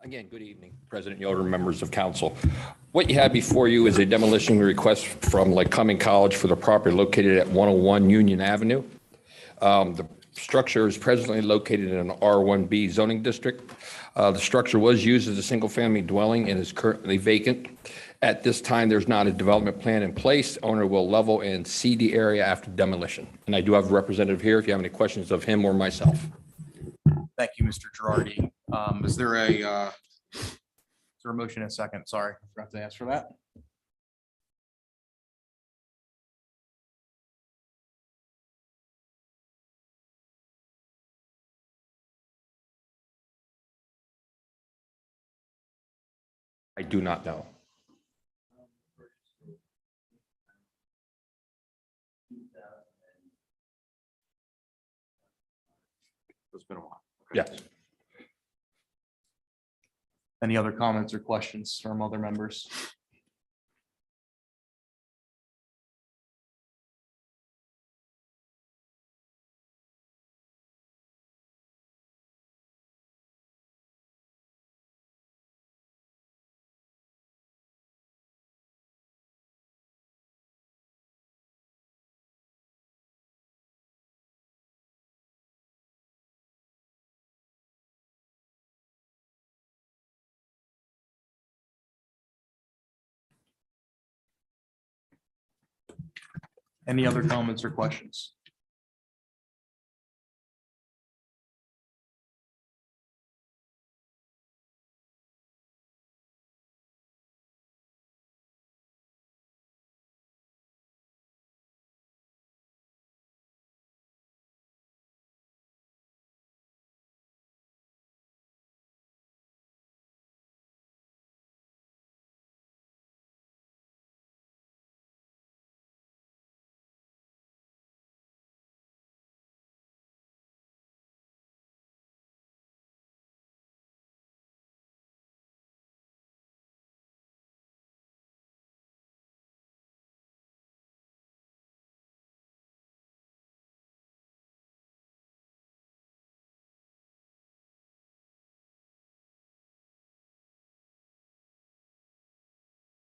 Again, good evening, President Yoder, members of council. What you have before you is a demolition request from Lycoming College for the property located at 101 Union Avenue. The structure is presently located in an R1B zoning district. The structure was used as a single-family dwelling and is currently vacant. At this time, there's not a development plan in place. Owner will level and seed the area after demolition. And I do have a representative here if you have any questions of him or myself. Thank you, Mr. Girardi. Is there a motion and a second? Sorry, I forgot to ask for that. I do not know. It's been a while. Yes. Any other comments or questions from other members? Any other comments or questions?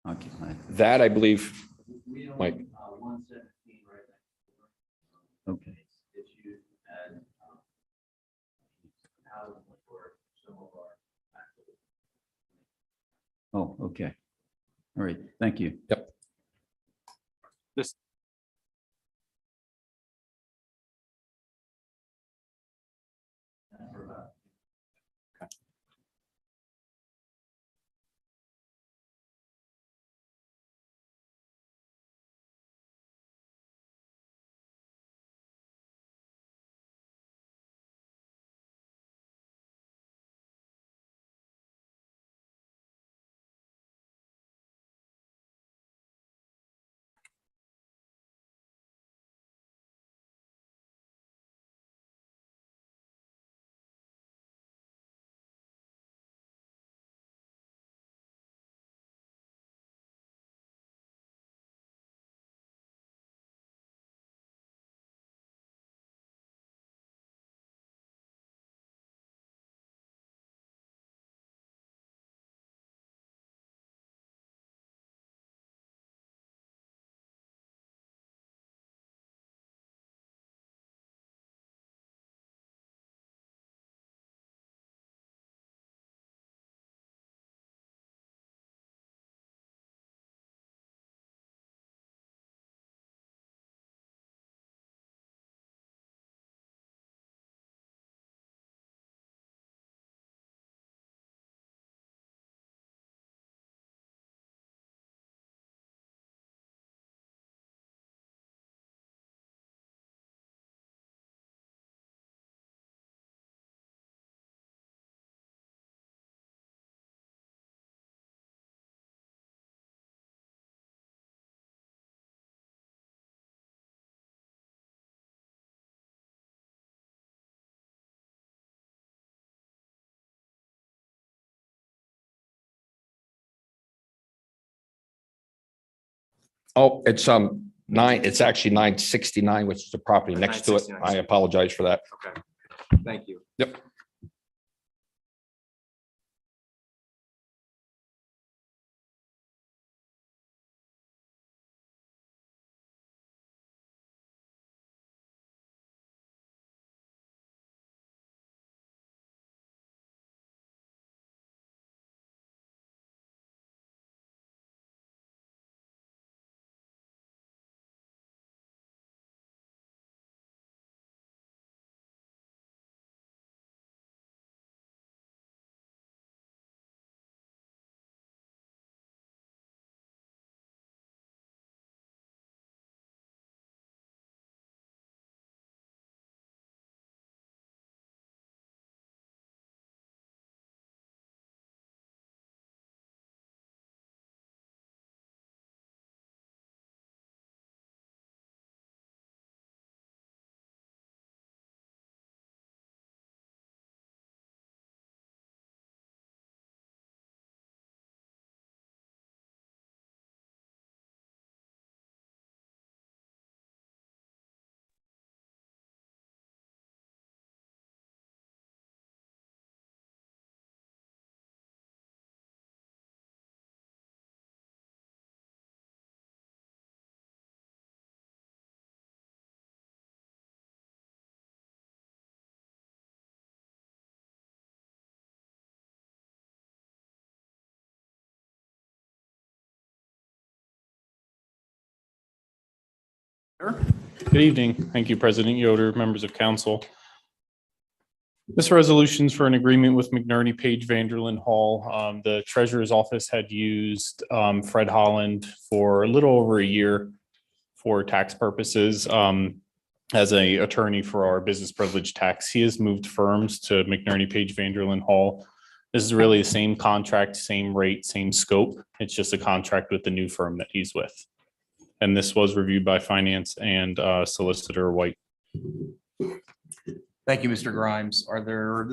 Okay. That I believe, Mike. 117 right next door. Okay. It's used as housing for some of our activities. Oh, okay. All right. Thank you. Yep. Oh, it's it's actually 969, which is the property next to it. 969. I apologize for that. Okay, thank you. Yep. Good evening. Thank you, President Yoder, members of council. This resolution is for an agreement with McNerney Page Vanderlyn Hall. The treasurer's office had used Fred Holland for a little over a year for tax purposes as an attorney for our business privilege tax. He has moved firms to McNerney Page Vanderlyn Hall. This is really the same contract, same rate, same scope. It's just a contract with the new firm that he's with. And this was reviewed by finance and Solicitor White. Thank you, Mr. Grimes. Are there?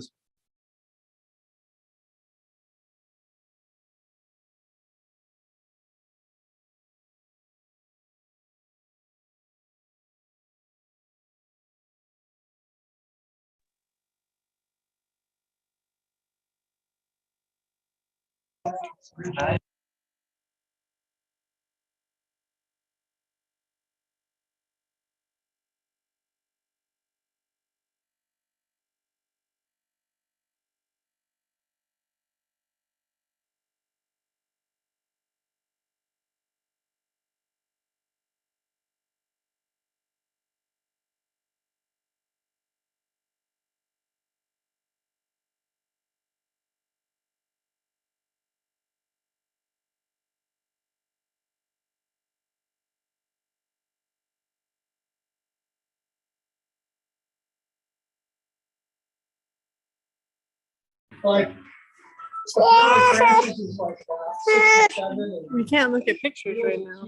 We can't look at pictures right now.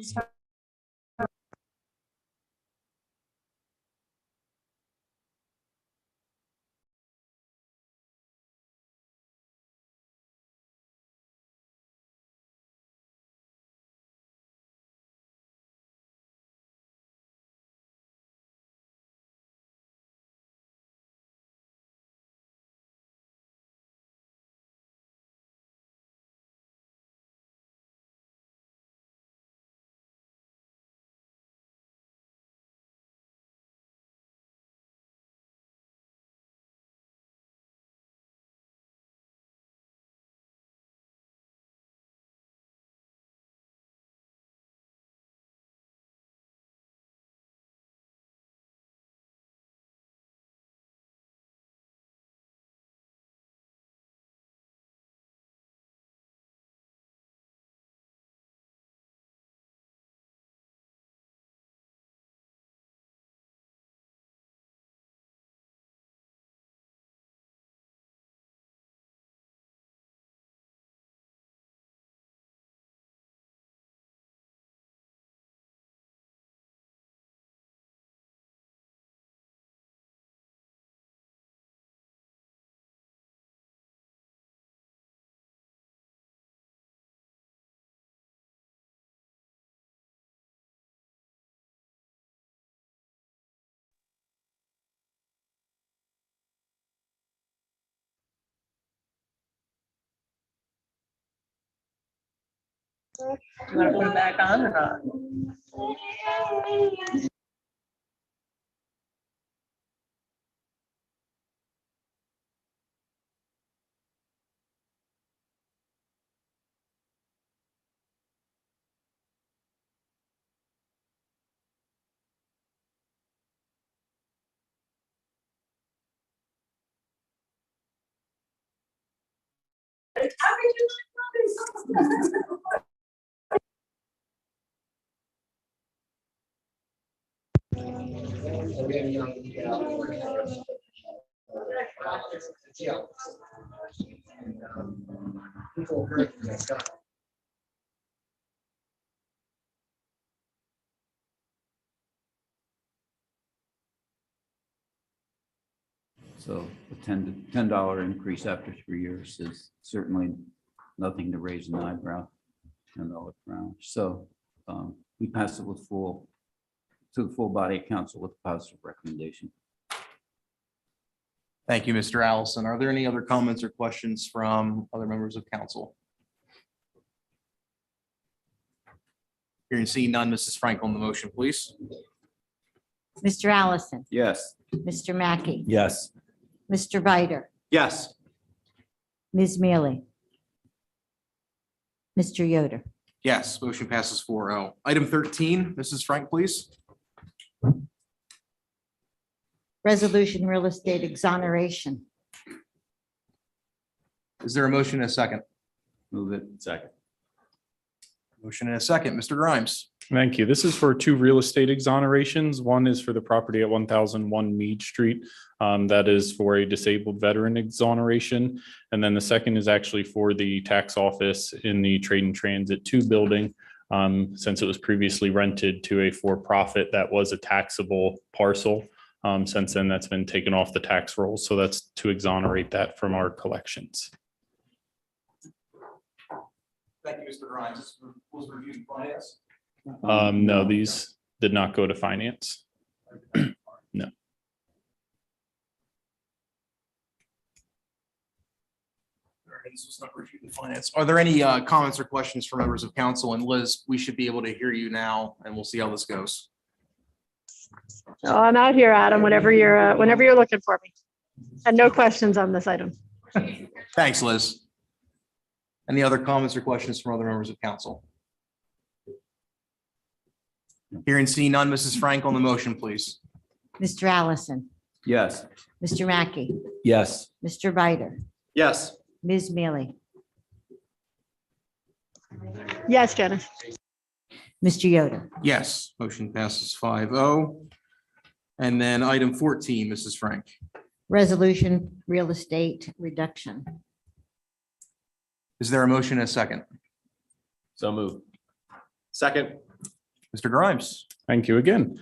You want to put it back on or not? So a $10 increase after 3 years is certainly nothing to raise an eyebrow. $10 round. So we pass it with to the full body of council with a positive recommendation. Thank you, Mr. Allison. Are there any other comments or questions from other members of council? Hearing seeing none, Mrs. Frank on the motion, please. Mr. Allison, Yes. Mr. Mackey, Yes. Mr. Viter, Yes. Ms. Mealy, Mr. Yoder. Yes, motion passes 4-0. Item 13, Mrs. Frank, please. Resolution real estate exoneration. Is there a motion and a second? Move it. Second. Motion and a second. Mr. Grimes. Thank you. This is for two real estate exonerations. One is for the property at 1001 Mead Street. That is for a disabled veteran exoneration. And then the second is actually for the tax office in the Trade and Transit 2 building. Since it was previously rented to a for-profit that was a taxable parcel. Since then, that's been taken off the tax rolls. So that's to exonerate that from our collections. Thank you, Mr. Grimes. This was reviewed by finance. No, these did not go to finance. No. This was not reviewed in finance. Are there any comments or questions from members of council? And Liz, we should be able to hear you now, and we'll see how this goes. Oh, I'm out here, Adam, whenever you're looking for me. And no questions on this item. Thanks, Liz. Any other comments or questions from other members of council? Hearing seen none, Mrs. Frank on the motion, please. Mr. Allison. Yes. Mr. Mackey. Yes. Mr. Bider. Yes. Ms. Mealy. Yes, Janice. Mr. Yoder. Yes, motion passes 5-0. And then item 14, Mrs. Frank. Resolution real estate reduction. Is there a motion and a second? So moved. Second. Mr. Grimes. Thank you again.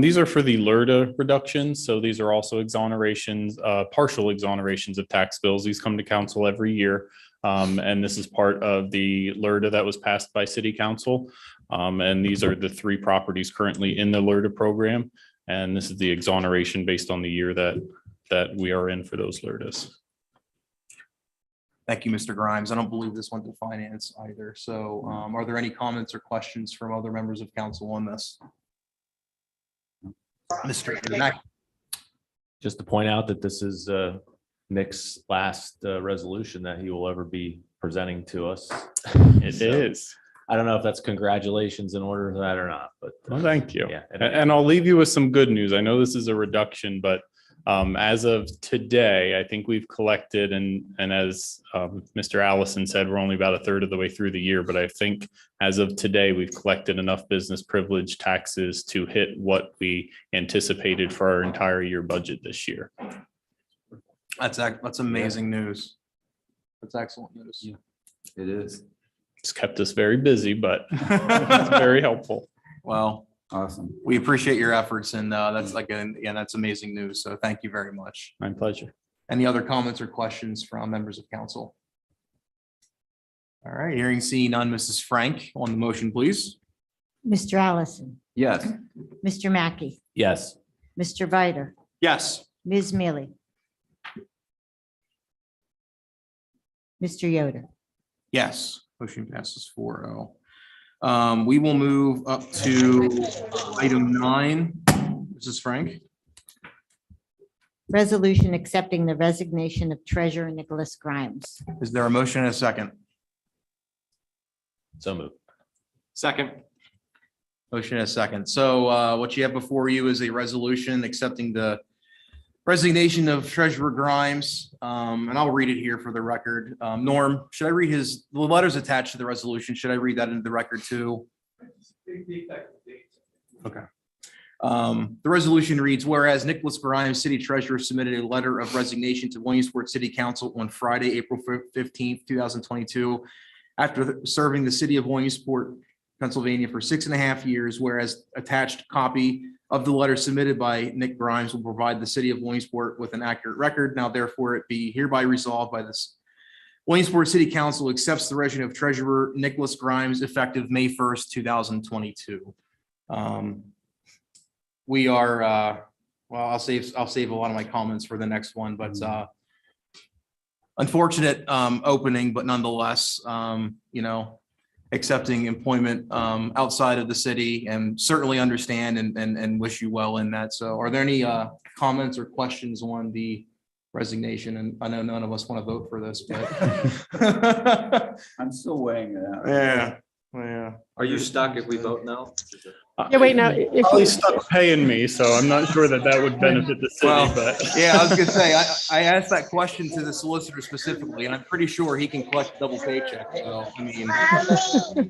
These are for the LERTA reductions. So these are also exonerations, partial exonerations of tax bills. These come to council every year. And this is part of the LERTA that was passed by city council. And these are the three properties currently in the LERTA program. And this is the exoneration based on the year that we are in for those LERTAs. Thank you, Mr. Grimes. I don't believe this went to finance either. So are there any comments or questions from other members of council on this? Mr. Mackey. Just to point out that this is Nick's last resolution that he will ever be presenting to us. It is. I don't know if that's congratulations in order to that or not, but Well, thank you. yeah. And I'll leave you with some good news. I know this is a reduction, but as of today, I think we've collected and as Mr. Allison said, we're only about a third of the way through the year, but I think as of today, we've collected enough business privilege taxes to hit what we anticipated for our entire year budget this year. That's amazing news. That's excellent news. It is. It's kept us very busy, but it's very helpful. Well, Awesome. we appreciate your efforts and that's that's amazing news. So thank you very much. My pleasure. Any other comments or questions from members of council? All right, hearing seen none, Mrs. Frank on the motion, please. Mr. Allison. Yes. Mr. Mackey. Yes. Mr. Bider. Yes. Ms. Mealy. Mr. Yoder. Yes, motion passes 4-0. We will move up to item 9. Mrs. Frank. Resolution accepting the resignation of Treasurer Nicholas Grimes. Is there a motion and a second? So moved. Second. Motion and a second. So what you have before you is a resolution accepting the resignation of Treasurer Grimes. And I'll read it here for the record. Norm, should I read the letters attached to the resolution? Should I read that into the record too? Okay. The resolution reads, whereas Nicholas Grimes, city treasurer, submitted a letter of resignation to Williamsport City Council on Friday, April 15th, 2022, after serving the city of Williamsport, Pennsylvania for 6.5 years, whereas attached copy of the letter submitted by Nick Grimes will provide the city of Williamsport with an accurate record. Now, therefore, it be hereby resolved by this Williamsport City Council accepts the resignation of Treasurer Nicholas Grimes effective May 1st, 2022. We are, well, I'll save a lot of my comments for the next one, but unfortunate opening, but nonetheless, accepting employment outside of the city and certainly understand and wish you well in that. So are there any comments or questions on the resignation? And I know none of us want to vote for this, but I'm still weighing it out. yeah, Yeah. Are you stuck if we vote no? Yeah, wait, no. if- Probably stuck paying me, so I'm not sure that that would benefit the Well, city, but. yeah, I was gonna say, I asked that question to the solicitor specifically, and I'm pretty sure he can collect double paycheck. So, I mean, we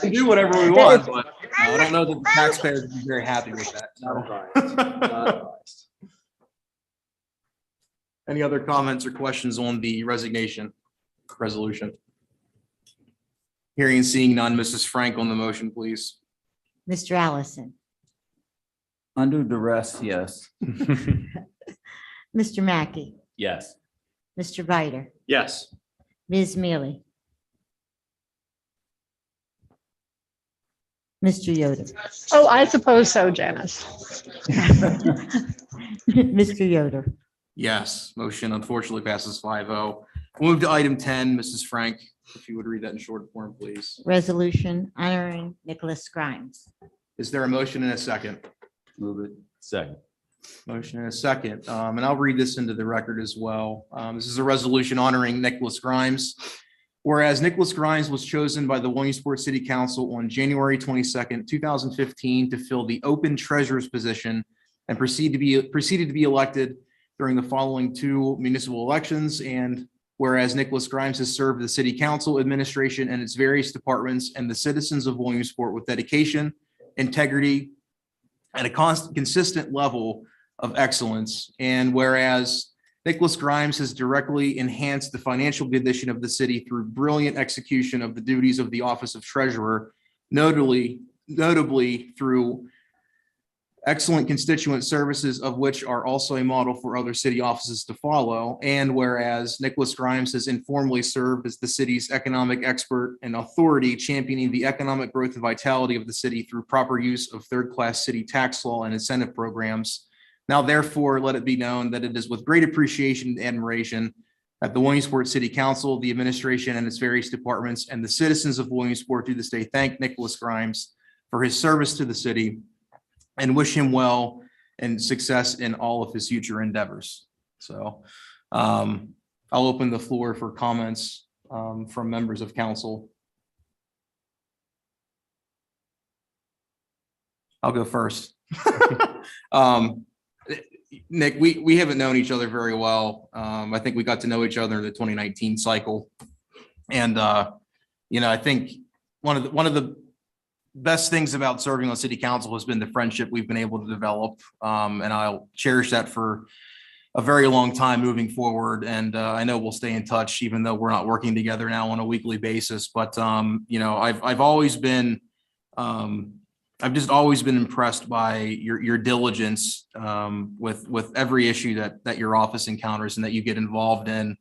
can do whatever we want, but I don't know that the taxpayers would be very happy with that. so. Any other comments or questions on the resignation resolution? Hearing and seeing none, Mrs. Frank on the motion, please. Mr. Allison, Under duress, yes. Mr. Mackey, Yes. Mr. Viter, Yes. Ms. Mealy, Mr. Yoder, Oh, I suppose so, Janice. Mr. Yoder, Yes, motion unfortunately passes 5-0. We'll move to item 10, Mrs. Frank, if you would read that in short form, please. resolution honoring Nicholas Grimes. Is there a motion and a second? Move it. Second. Motion and a second, and I'll read this into the record as well. This is a resolution honoring Nicholas Grimes. Whereas Nicholas Grimes was chosen by the Williamsport City Council on January 22nd, 2015 to fill the open treasurer's position and proceeded to be elected during the following two municipal elections. And whereas Nicholas Grimes has served the city council, administration, and its various departments and the citizens of Williamsport with dedication, integrity, and a consistent level of excellence. And whereas Nicholas Grimes has directly enhanced the financial condition of the city through brilliant execution of the duties of the office of treasurer, notably through excellent constituent services, of which are also a model for other city offices to follow. And whereas Nicholas Grimes has informally served as the city's economic expert and authority, championing the economic growth and vitality of the city through proper use of third-class city tax law and incentive programs. Now, therefore, let it be known that it is with great appreciation and admiration that the Williamsport City Council, the administration and its various departments, and the citizens of Williamsport do this day thank Nicholas Grimes for his service to the city and wish him well and success in all of his future endeavors. So I'll open the floor for comments from members of council. I'll go first. Nick, we haven't known each other very well. I think we got to know each other in the 2019 cycle. And I think one of the best things about serving on city council has been the friendship we've been able to develop. And I'll cherish that for a very long time moving forward. And I know we'll stay in touch, even though we're not working together now on a weekly basis. But I've just always been impressed by your diligence with every issue that your office encounters and that you get involved in.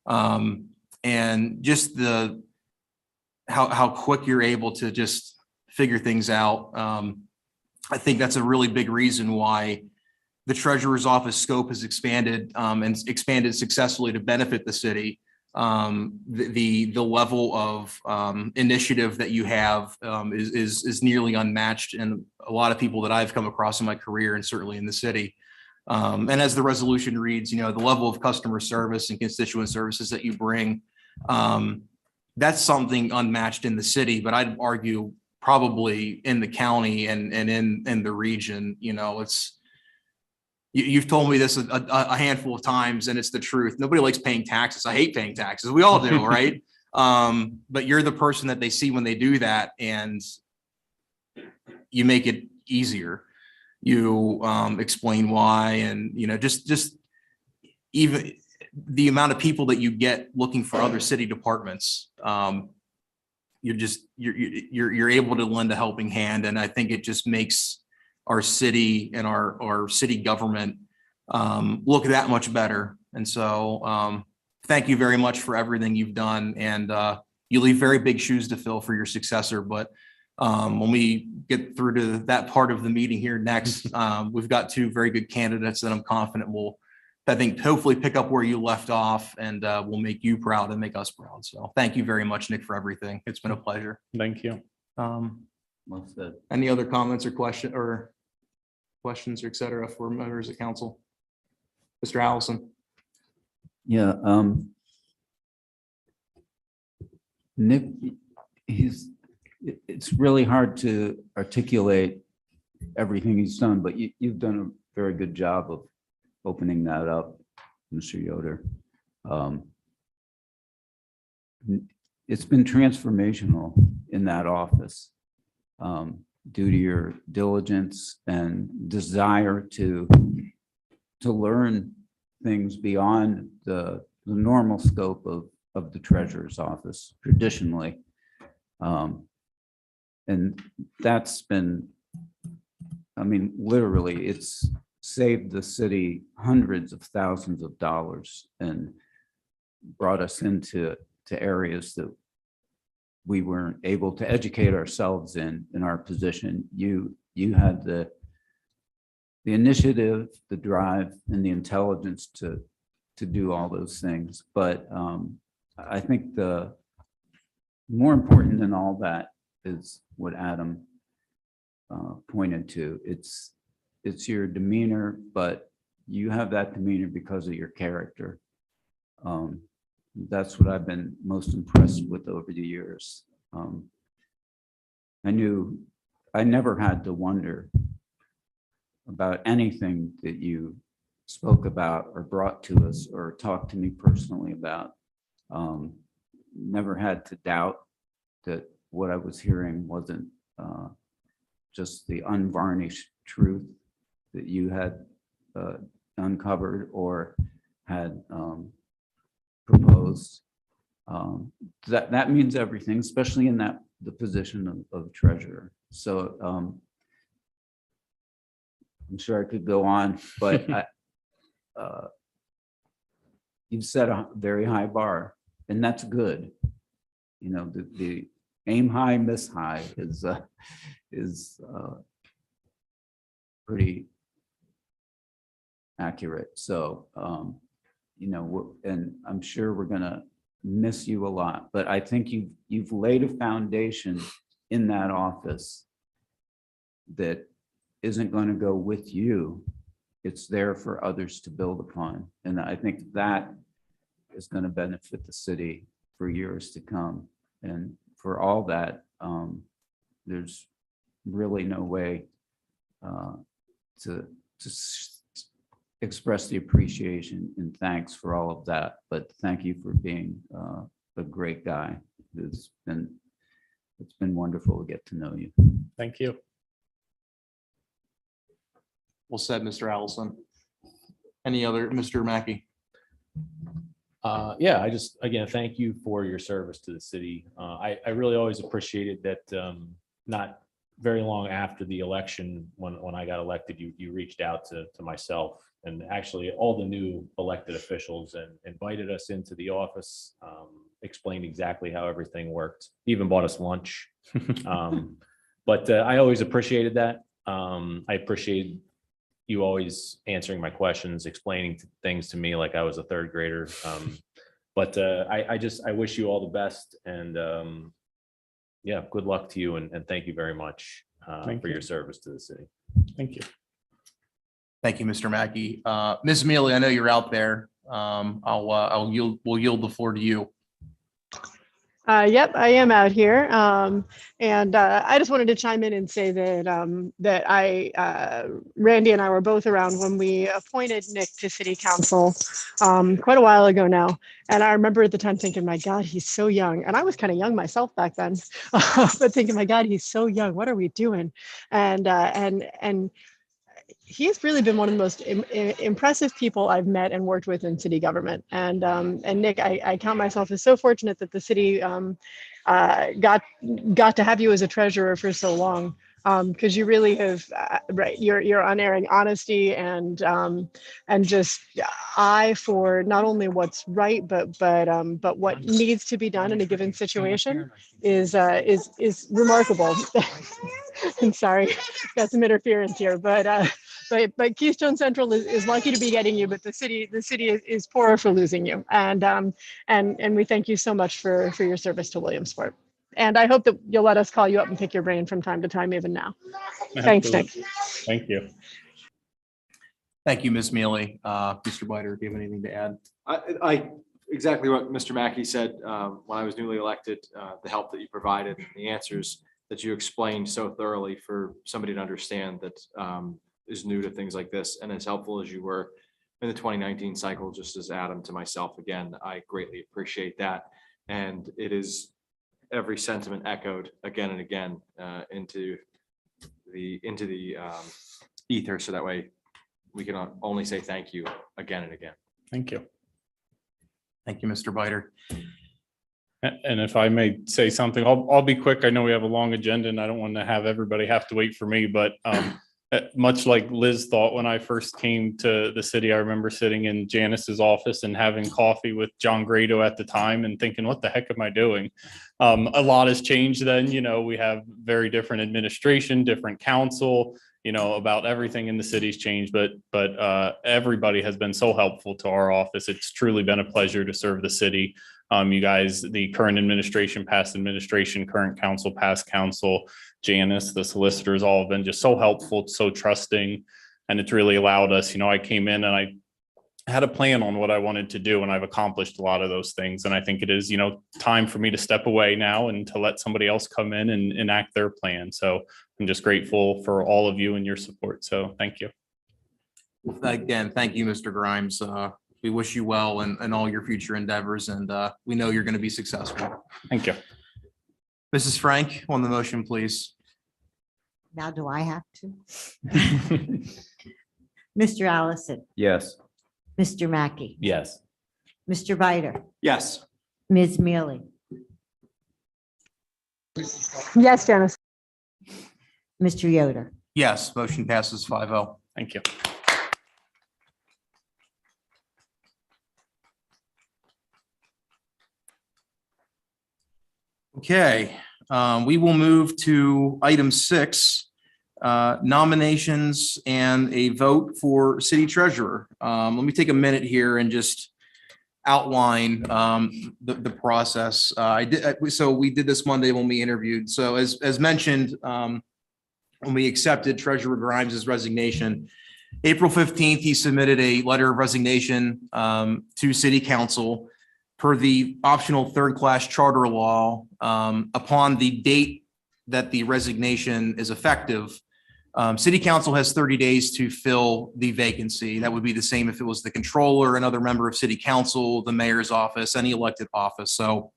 And just how quick you're able to just figure things out. I think that's a really big reason why the treasurer's office scope has expanded and expanded successfully to benefit the city. The level of initiative that you have is nearly unmatched, and a lot of people that I've come across in my career, and certainly in the city. And as the resolution reads, the level of customer service and constituent services that you bring, that's something unmatched in the city, but I'd argue probably in the county and in the region. You've told me this a handful of times, and it's the truth. Nobody likes paying taxes. I hate paying taxes. We all do, right? But you're the person that they see when they do that, and you make it easier. You explain why, and just even the amount of people that you get looking for other city departments. You're able to lend a helping hand, and I think it just makes our city and our city government look that much better. And so thank you very much for everything you've done. And you leave very big shoes to fill for your successor. But when we get through to that part of the meeting here next, we've got two very good candidates that I'm confident will, I think, hopefully pick up where you left off, and will make you proud and make us proud. So thank you very much, Nick, for everything. It's been a pleasure. Thank you. Well said. Any other comments or questions or et cetera for members of council? Mr. Allison. Yeah. Nick, it's really hard to articulate everything he's done, but you've done a very good job of opening that up, Mr. Yoder. It's been transformational in that office due to your diligence and desire to learn things beyond the normal scope of the treasurer's office traditionally. And that's been, I mean, literally, it's saved the city hundreds of thousands of dollars and brought us into areas that we weren't able to educate ourselves in our position. You had the initiative, the drive, and the intelligence to do all those things. But I think the more important than all that is what Adam pointed to. It's your demeanor, but you have that demeanor because of your character. That's what I've been most impressed with over the years. I never had to wonder about anything that you spoke about or brought to us or talked to me personally about. Never had to doubt that what I was hearing wasn't just the unvarnished truth that you had uncovered or had proposed. That means everything, especially in the position of treasurer. So I'm sure I could go on, but you've set a very high bar, and that's good. You know, the aim high, miss high is pretty accurate. So you know, and I'm sure we're gonna miss you a lot, but I think you've laid a foundation in that office that isn't going to go with you. It's there for others to build upon, and I think that is going to benefit the city for years to come. And for all that, there's really no way to express the appreciation and thanks for all of that. But thank you for being a great guy. It's been wonderful to get to know you. Thank you. Well said, Mr. Allison. Any other, Mr. Mackey? Yeah, I just, again, thank you for your service to the city. I really always appreciated that not very long after the election, when I got elected, you reached out to myself and actually all the new elected officials and invited us into the office, explained exactly how everything worked, even bought us lunch. But I always appreciated that. I appreciate you always answering my questions, explaining things to me like I was a third grader. But I wish you all the best, and yeah, good luck to you, and thank you very much for your service to the city. Thank you. Thank you, Mr. Mackey. Ms. Mealy, I know you're out there. We'll yield the floor to you. Yep, I am out here. And I just wanted to chime in and say that Randy and I were both around when we appointed Nick to city council quite a while ago now. And I remember at the time thinking, my God, he's so young. And I was kind of young myself back then, but thinking, my God, he's so young. What are we doing? And he's really been one of the most impressive people I've met and worked with in city government. And Nick, I count myself as so fortunate that the city got to have you as a treasurer for so long, because you really have, right, your unerring honesty and just eye for not only what's right, but what needs to be done in a given situation is remarkable. I'm sorry, got some interference here, but Keystone Central is lucky to be getting you, but the city is poorer for losing you. And we thank you so much for your service to Williamsport. And I hope that you'll let us call you up and pick your brain from time to time, even now. Thanks, Nick. Thank you. Thank you, Ms. Mealy. Mr. Bider, do you have anything to add? I exactly what Mr. Mackey said when I was newly elected, the help that you provided, the answers that you explained so thoroughly for somebody to understand that is new to things like this, and as helpful as you were in the 2019 cycle, just as Adam to myself. Again, I greatly appreciate that. And it is every sentiment echoed again and again into the ether. So that way we can only say thank you again and again. Thank you. Thank you, Mr. Biter. And if I may say something, I'll be quick. I know we have a long agenda and I don't want to have everybody have to wait for me, but much like Liz thought when I first came to the city, I remember sitting in Janice's office and having coffee with John Grado at the time and thinking, what the heck am I doing? A lot has changed then. We have very different administration, different council, about everything in the city's changed, but everybody has been so helpful to our office. It's truly been a pleasure to serve the city. You guys, the current administration, past administration, current council, past council, Janice, the solicitors, all have been just so helpful, so trusting. And it's really allowed us, I came in and I had a plan on what I wanted to do, and I've accomplished a lot of those things. And I think it is, time for me to step away now and to let somebody else come in and enact their plan. So I'm just grateful for all of you and your support. So thank you. Again, thank you, Mr. Grimes. We wish you well in all your future endeavors, and we know you're going to be successful. Thank you. Mrs. Frank, on the motion, please. Now, do I have to? Mr. Allison, Yes. Mr. Mackey, Yes. Mr. Biter, Yes. Ms. Mealy, Yes, Janice. Mr. Yoder. Yes, motion passes 5-0. Thank you. Okay, we will move to item 6, nominations and a vote for city treasurer. Let me take a minute here and just outline the process. So we did this Monday when we interviewed. So as mentioned, when we accepted Treasurer Grimes's resignation, April 15th, he submitted a letter of resignation to City Council per the optional third-class charter law. Upon the date that the resignation is effective, City Council has 30 days to fill the vacancy. That would be the same if it was the controller, another member of City Council, the mayor's office, any elected office. So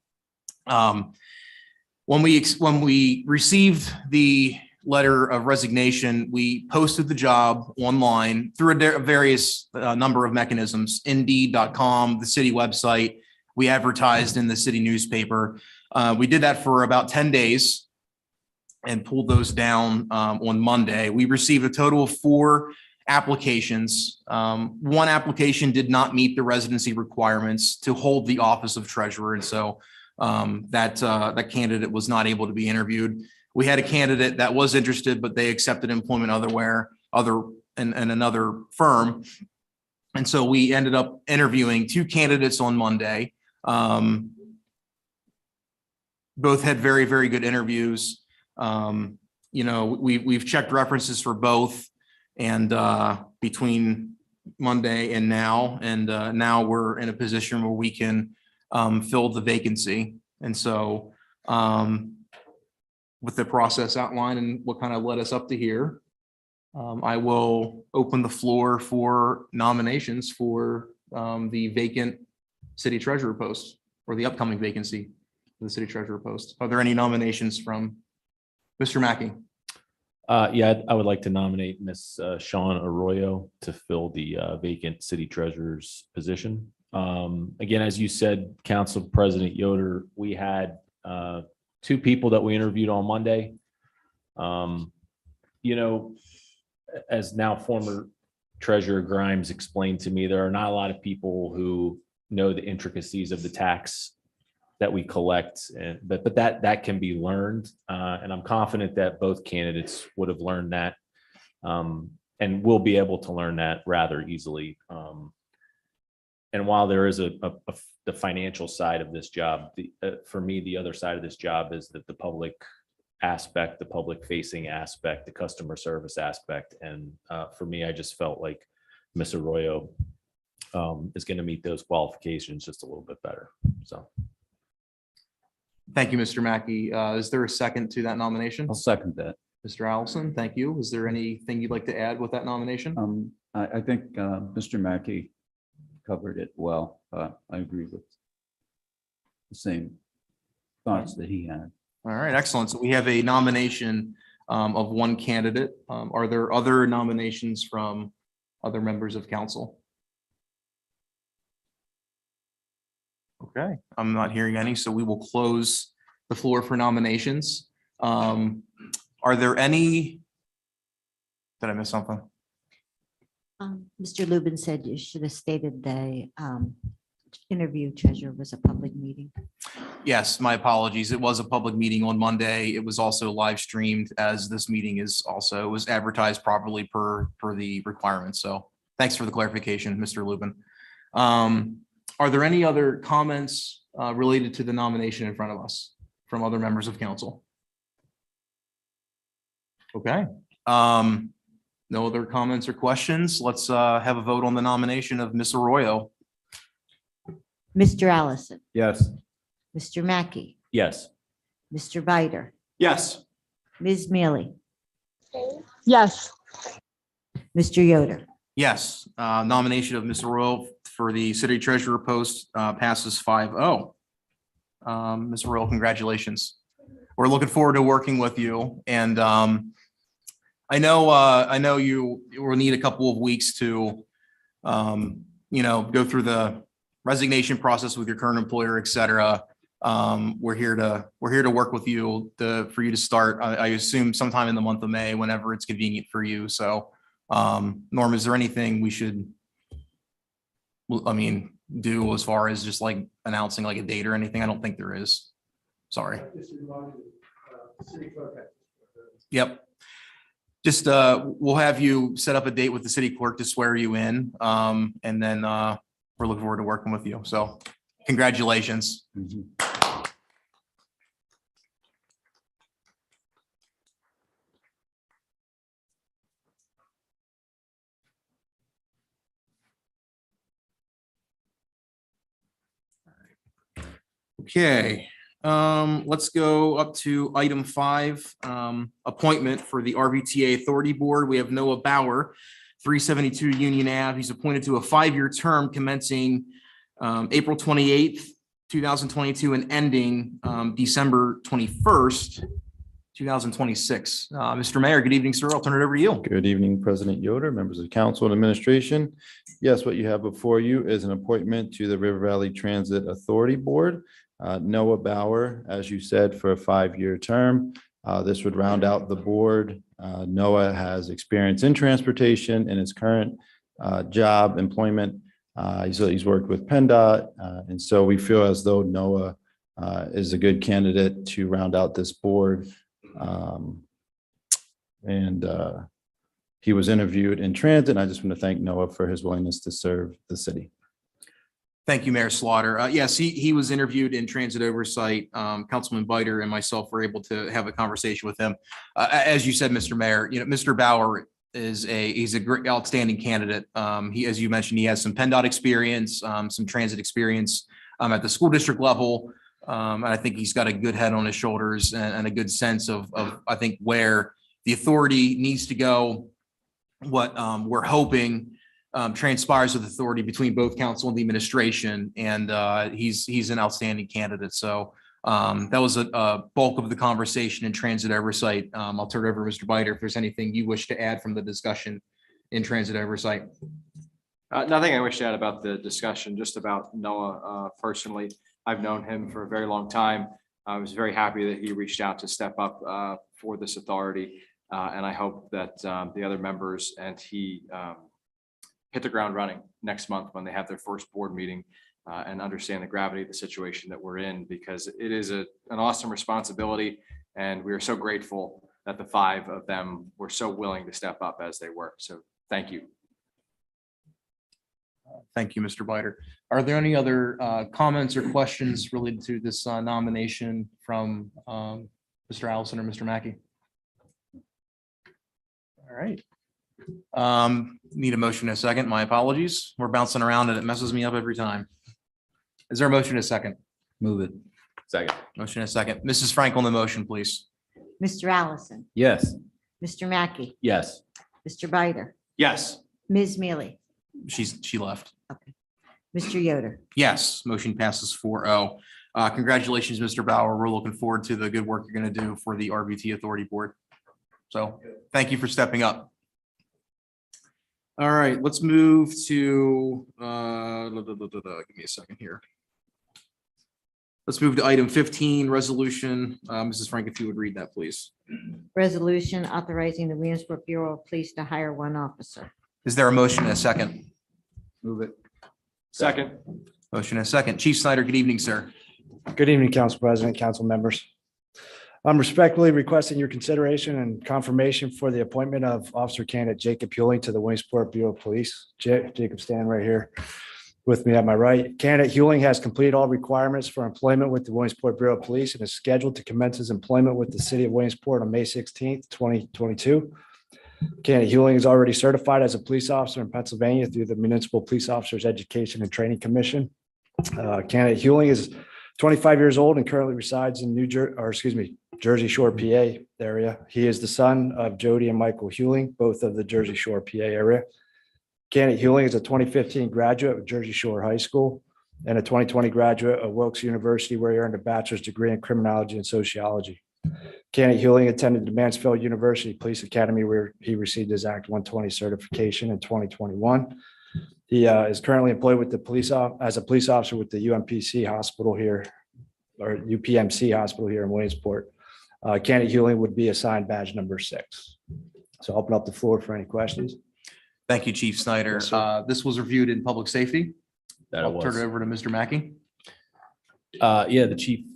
when we received the letter of resignation, we posted the job online through a various number of mechanisms, Indeed.com, the city website. We advertised in the city newspaper. We did that for about 10 days and pulled those down on Monday. We received a total of 4 applications. One application did not meet the residency requirements to hold the office of treasurer. And so that candidate was not able to be interviewed. We had a candidate that was interested, but they accepted employment in another firm. And so we ended up interviewing 2 candidates on Monday. Both had very, very good interviews. We've checked references for both, and between Monday and now we're in a position where we can fill the vacancy. And so with the process outlined and what kind of led us up to here, I will open the floor for nominations for the vacant city treasurer post, or the upcoming vacancy for the city treasurer post. Are there any nominations from Mr. Mackey? Yeah, I would like to nominate Miss Sean Arroyo to fill the vacant city treasurer's position. Again, as you said, Council President Yoder, we had 2 people that we interviewed on Monday. As now former Treasurer Grimes explained to me, there are not a lot of people who know the intricacies of the tax that we collect, but that can be learned. And I'm confident that both candidates would have learned that and will be able to learn that rather easily. And while there is the financial side of this job, for me, the other side of this job is that the public aspect, the public facing aspect, the customer service aspect. And for me, I just felt like Ms. Arroyo is going to meet those qualifications just a little bit better. So. Thank you, Mr. Mackey. Is there a second to that nomination? I'll second that. Mr. Allison, thank you. Is there anything you'd like to add with that nomination? I think Mr. Mackey covered it well. I agree with the same thoughts that he had. All right, excellent. So we have a nomination of one candidate. Are there other nominations from other members of council? Okay, I'm not hearing any, so we will close the floor for nominations. Are there any? Did I miss something? Mr. Lubin said you should have stated the interview treasurer was a public meeting. Yes, my apologies. It was a public meeting on Monday. It was also live streamed, as this meeting is also, it was advertised properly per the requirements. So thanks for the clarification, Mr. Lubin. Are there any other comments related to the nomination in front of us from other members of council? Okay. No other comments or questions. Let's have a vote on the nomination of Ms. Arroyo. Mr. Allison, Yes. Mr. Mackey, Yes. Mr. Bider, Yes. Ms. Mealy, Yes. Mr. Yoder. Yes, nomination of Ms. Arroyo for the city treasurer post passes 5-0. Ms. Arroyo, congratulations. We're looking forward to working with you, and I know you will need a couple of weeks to go through the resignation process with your current employer, et cetera. We're here to work with you for you to start, I assume sometime in the month of May, whenever it's convenient for you. So Norm, is there anything we should do as far as just like announcing like a date or anything? I don't think there is. Sorry. Yep. Just we'll have you set up a date with the city clerk to swear you in. And then we're looking forward to working with you. So congratulations. Okay, let's go up to item 5, appointment for the RVTA Authority Board. We have Noah Bauer, 372 Union Ave. He's appointed to a 5-year term commencing April 28th, 2022 and ending December 21st, 2026. Mr. Mayor, good evening, sir. I'll turn it over to you. Good evening, President Yoder, members of council and administration. Yes, what you have before you is an appointment to the River Valley Transit Authority Board. Noah Bauer, as you said, for a 5-year term. This would round out the board. Noah has experience in transportation in his current job, employment. He's worked with PennDOT, and so we feel as though Noah is a good candidate to round out this board. He was interviewed in transit, and I just want to thank Noah for his willingness to serve the city. Thank you, Mayor Slaughter. Yes, he was interviewed in transit oversight. Councilman Bider and myself were able to have a conversation with him. As you said, Mr. Mayor, Mr. Bauer he's a great, outstanding candidate. As you mentioned, he has some PennDOT experience, some transit experience at the school district level. And I think he's got a good head on his shoulders and a good sense of I think where the authority needs to go, what we're hoping transpires with authority between both council and the administration. And he's an outstanding candidate. So that was a bulk of the conversation in transit oversight. I'll turn it over to Mr. Bider if there's anything you wish to add from the discussion in transit oversight. Nothing I wish to add about the discussion, just about Noah personally. I've known him for a very long time. I was very happy that he reached out to step up for this authority. And I hope that the other members and he hit the ground running next month when they have their first board meeting and understand the gravity of the situation that we're in, because it is an awesome responsibility. And we are so grateful that the 5 of them were so willing to step up as they were. So thank you. Thank you, Mr. Bider. Are there any other comments or questions related to this nomination from Mr. Allison or Mr. Mackey? All right. Need a motion in a second. My apologies. We're bouncing around and it messes me up every time. Is there a motion in a second? Move it. Second. Motion and a second. Mrs. Frank on the motion, please. Mr. Allison, Yes. Mr. Mackey, Yes. Mr. Bider, Yes. Ms. Mealy, She left. Mr. Yoder. Yes, motion passes 4-0. Congratulations, Mr. Bauer. We're looking forward to the good work you're going to do for the RVT Authority Board. So thank you for stepping up. All right, let's move to, give me a second here. Let's move to item 15, resolution. Mrs. Frank, if you would read that, please. Resolution authorizing the Williamsport Bureau of Police to hire one officer. Is there a motion and a second? Move it. Second. Motion and a second. Chief Snyder, good evening, sir. Good evening, Council President, council members. I'm respectfully requesting your consideration and confirmation for the appointment of Officer Candidate Jacob Hewling to the Williamsport Bureau of Police. Jacob, stand right here with me at my right. Candidate Hewling has completed all requirements for employment with the Williamsport Bureau of Police and is scheduled to commence his employment with the city of Williamsport on May 16th, 2022. Candidate Hewling is already certified as a police officer in Pennsylvania through the Municipal Police Officers Education and Training Commission. Candidate Hewling is 25 years old and currently resides in Jersey Shore, PA area. He is the son of Jody and Michael Hewling, both of the Jersey Shore, PA area. Candidate Hewling is a 2015 graduate of Jersey Shore High School and a 2020 graduate of Wilkes University, where he earned a bachelor's degree in criminology and sociology. Candidate Hewling attended the Mansfield University Police Academy, where he received his Act 120 certification in 2021. He is currently employed with the as a police officer with the UMPC hospital here, or UPMC hospital here in Williamsport. Candidate Hewling would be assigned badge number 6. So I'll open up the floor for any questions. Thank you, Chief Snyder. Yes, sir. This was reviewed in public safety. That it I'll turn was. it over to Mr. Mackey. Yeah, the chief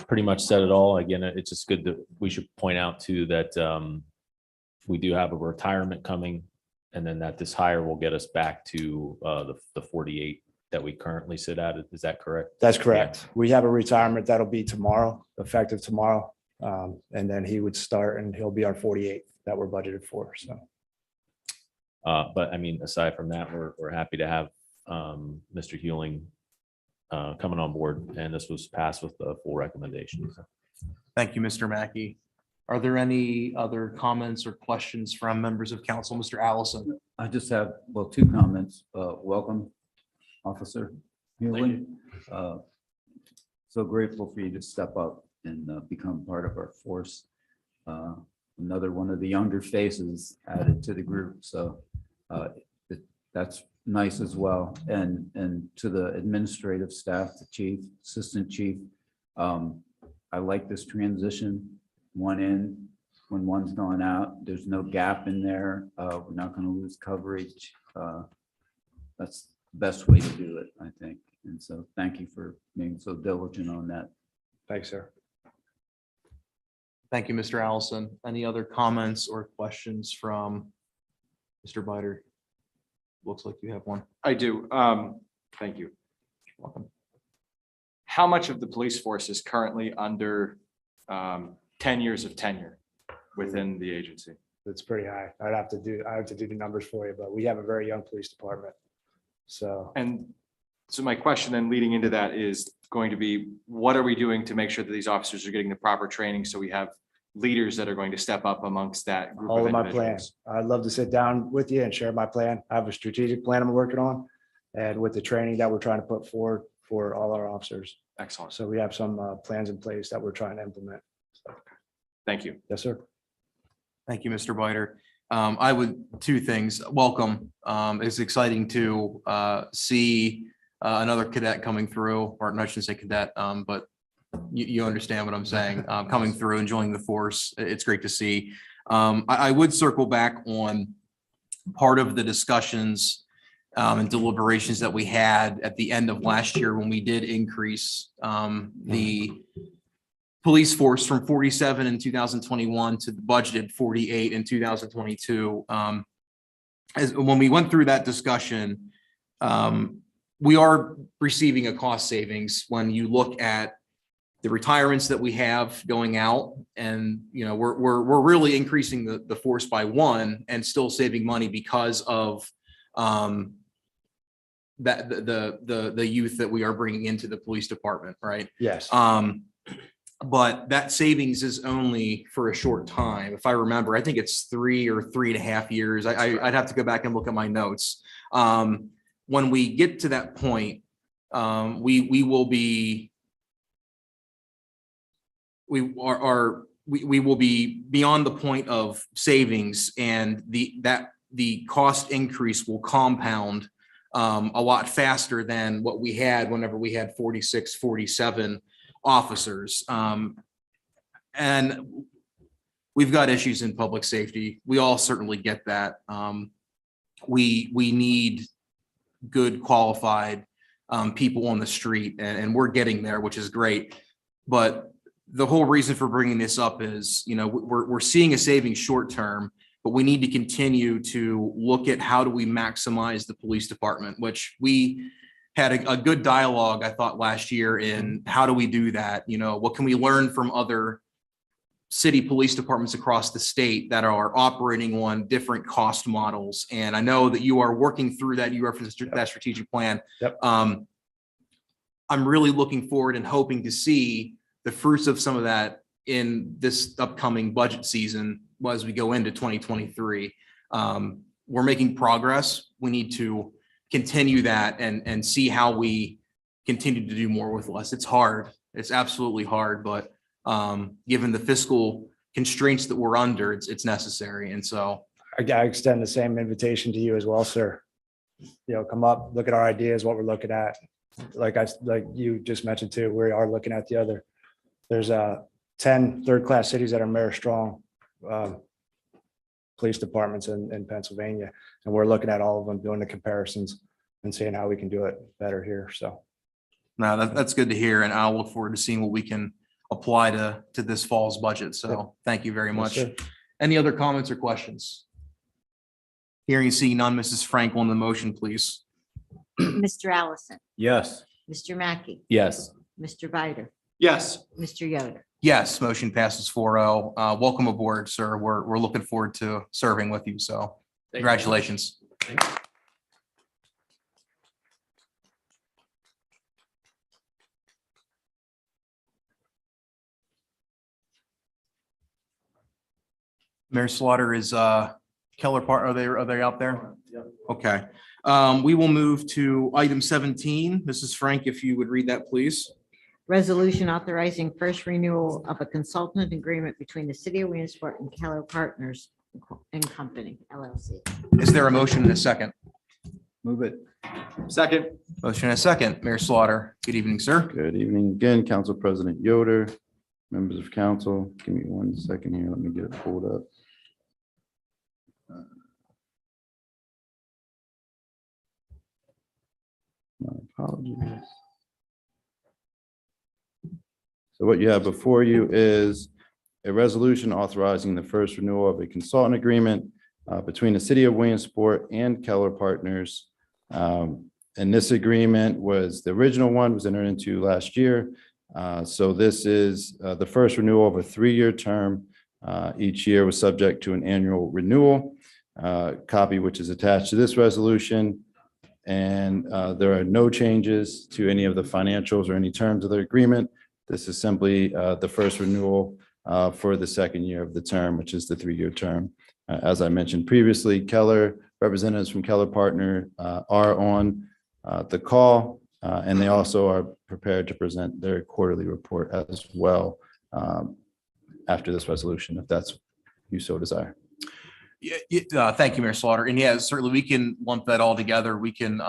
pretty much said it all. Again, it's just good that we should point out too that we do have a retirement coming, and then that this hire will get us back to the 48 that we currently sit at. Is that correct? That's correct. We have a retirement that'll be tomorrow, effective tomorrow. And then he would start and he'll be our 48th that we're budgeted for. So. But I mean, aside from that, we're happy to have Mr. Hewling coming on board, and this was passed with the full recommendation. So. Thank you, Mr. Mackey. Are there any other comments or questions from members of council? Mr. Allison? I just have, well, 2 comments. Welcome, Officer Hewling. So grateful for you to step up and become part of our force. Another one of the younger faces added to the group. So that's nice as well. And to the administrative staff, the chief, assistant chief, I like this transition. One in when one's gone out. There's no gap in there. We're not going to lose coverage. That's the best way to do it, I think. And so thank you for being so diligent on that. Thanks, sir. Thank you, Mr. Allison. Any other comments or questions from Mr. Bider? Looks like you have one. I do. Thank you. Welcome. How much of the police force is currently under 10 years of tenure within the agency? It's pretty high. I have to do the numbers for you, but we have a very young police department. So And so my question then leading into that is going to be, what are we doing to make sure that these officers are getting the proper training so we have leaders that are going to step up amongst that group all of of my individuals? plans. I'd love to sit down with you and share my plan. I have a strategic plan I'm working on, and with the training that we're trying to put forward for all our officers. Excellent. So we have some plans in place that we're trying to implement. Thank you. Yes, sir. Thank you, Mr. Bider. I would, 2 things. Welcome. It's exciting to see another cadet coming through, or I shouldn't say cadet, but you understand what I'm saying, coming through and joining the force. It's great to see. I would circle back on part of the discussions and deliberations that we had at the end of last year when we did increase the police force from 47 in 2021 to the budgeted 48 in 2022. As when we went through that discussion, we are receiving a cost savings when you look at the retirements that we have going out, and we're really increasing the force by 1 and still saving money because of that the youth that we are bringing into the police department, right? Yes. But that savings is only for a short time. If I remember, I think it's 3 or 3.5 years. I'd have to go back and look at my notes. When we get to that point, we will be beyond the point of savings, and the cost increase will compound a lot faster than what we had whenever we had 46, 47 officers. And we've got issues in public safety. We all certainly get that. We need good, qualified people on the street, and we're getting there, which is great. But the whole reason for bringing this up is, we're seeing a savings short term, but we need to continue to look at how do we maximize the police department, which we had a good dialogue, I thought, last year in how do we do that? What can we learn from other city police departments across the state that are operating on different cost models? And I know that you are working through that. You referenced that strategic plan. Yep. I'm really looking forward and hoping to see the fruits of some of that in this upcoming budget season as we go into 2023. We're making progress. We need to continue that and see how we continue to do more with less. It's hard. It's absolutely hard, but given the fiscal constraints that we're under, it's necessary. And so I extend the same invitation to you as well, sir. Come up, look at our ideas, what we're looking at. Like you just mentioned too, we are looking at there's 10 third-class cities that are mayor strong police departments in Pennsylvania. And we're looking at all of them, doing the comparisons and seeing how we can do it better here. So. No, that's good to hear. And I'll look forward to seeing what we can apply to this fall's budget. So thank you very much. Yes, Any other comments or questions? Hearing and seeing none, Mrs. Frank on the motion, please. Mr. Allison, Yes. Mr. Mackey, Yes. Mr. Bider, Yes. Mr. Yoder. Yes, motion passes 4-0. Welcome aboard, sir. We're looking forward to serving with you. So congratulations. Mayor Slaughter, is Keller part, are they out there? Okay. We will move to item 17. Mrs. Frank, if you would read that, please. Resolution authorizing first renewal of a consultant agreement between the city of Williamsport and Keller Partners and Company, LLC. Is there a motion and a second? Move it. Second. Motion and a second. Mayor Slaughter, good evening, sir. Good evening again, Council President Yoder, members of council. Give me 1 second here. Let me get it pulled up. My apologies. So what you have before you is a resolution authorizing the first renewal of a consultant agreement between the city of Williamsport and Keller Partners. And this agreement the original one was entered into last year. So this is the first renewal of a 3-year term. Each year was subject to an annual renewal copy, which is attached to this resolution. And there are no changes to any of the financials or any terms of the agreement. This is simply the first renewal for the second year of the term, which is the 3-year term. As I mentioned previously, Keller representatives from Keller Partner are on the call, and they also are prepared to present their quarterly report as well after this resolution, if that's you so desire. Thank you, Mayor Slaughter. And yeah, certainly we can lump that all together. We can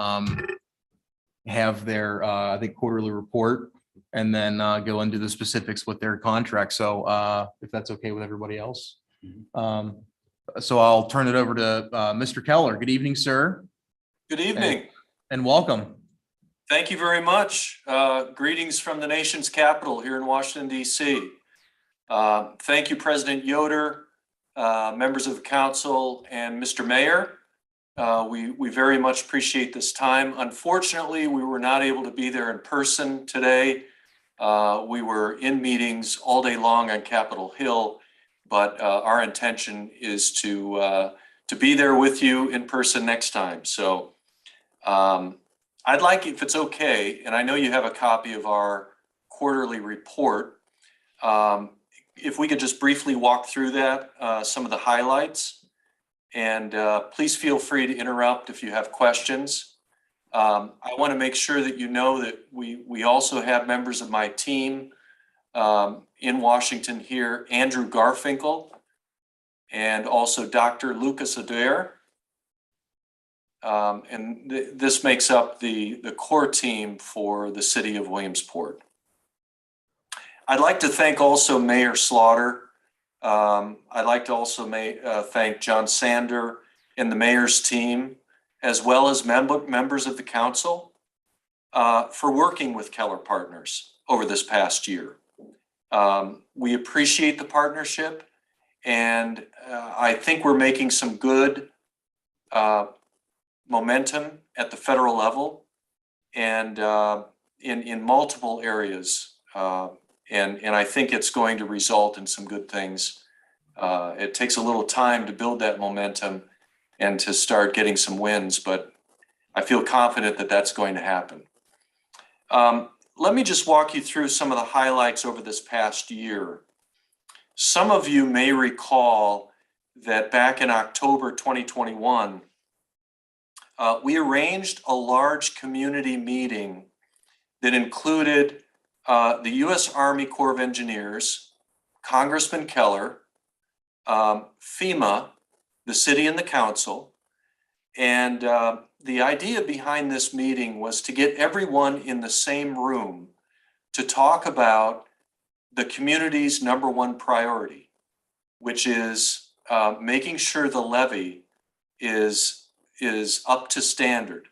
have their, I think, quarterly report and then go into the specifics with their contract. So if that's okay with everybody else. So I'll turn it over to Mr. Keller. Good evening, sir. Good evening. And welcome. Thank you very much. Greetings from the nation's capital here in Washington, D.C. Thank you, President Yoder, members of the council, and Mr. Mayor. We very much appreciate this time. Unfortunately, we were not able to be there in person today. We were in meetings all day long on Capitol Hill, but our intention is to be there with you in person next time. So I I'd like, if it's okay, and I know you have a copy of our quarterly report, if we could just briefly walk through that, some of the highlights. And please feel free to interrupt if you have questions. I want to make sure that you know that we also have members of my team in Washington here, Andrew Garfinkel, and also Dr. Lucas Adair. And this makes up the core team for the city of Williamsport. I'd like to thank also Mayor Slaughter. I'd like to also thank John Sander and the mayor's team, as well as members of the council for working with Keller Partners over this past year. We appreciate the partnership, and I think we're making some good momentum at the federal level and in multiple areas. And I think it's going to result in some good things. It takes a little time to build that momentum and to start getting some wins, but I feel confident that that's going to happen. Let me just walk you through some of the highlights over this past year. Some of you may recall that back in October 2021, we arranged a large community meeting that included the U.S. Army Corps of Engineers, Congressman Keller, FEMA, the city and the council. And the idea behind this meeting was to get everyone in the same room to talk about the community's number one priority, which is making sure the levy is up to standard,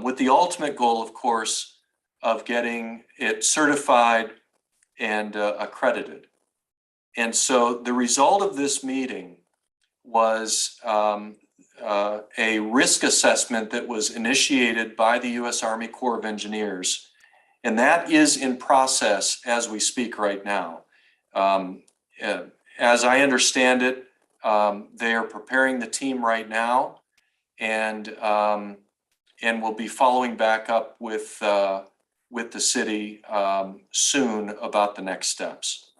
with the ultimate goal, of course, of getting it certified and accredited. And so the result of this meeting was a risk assessment that was initiated by the U.S. Army Corps of Engineers, and that is in process as we speak right now. As I understand it, they are preparing the team right now, and we'll be following back up with the city soon about the next steps.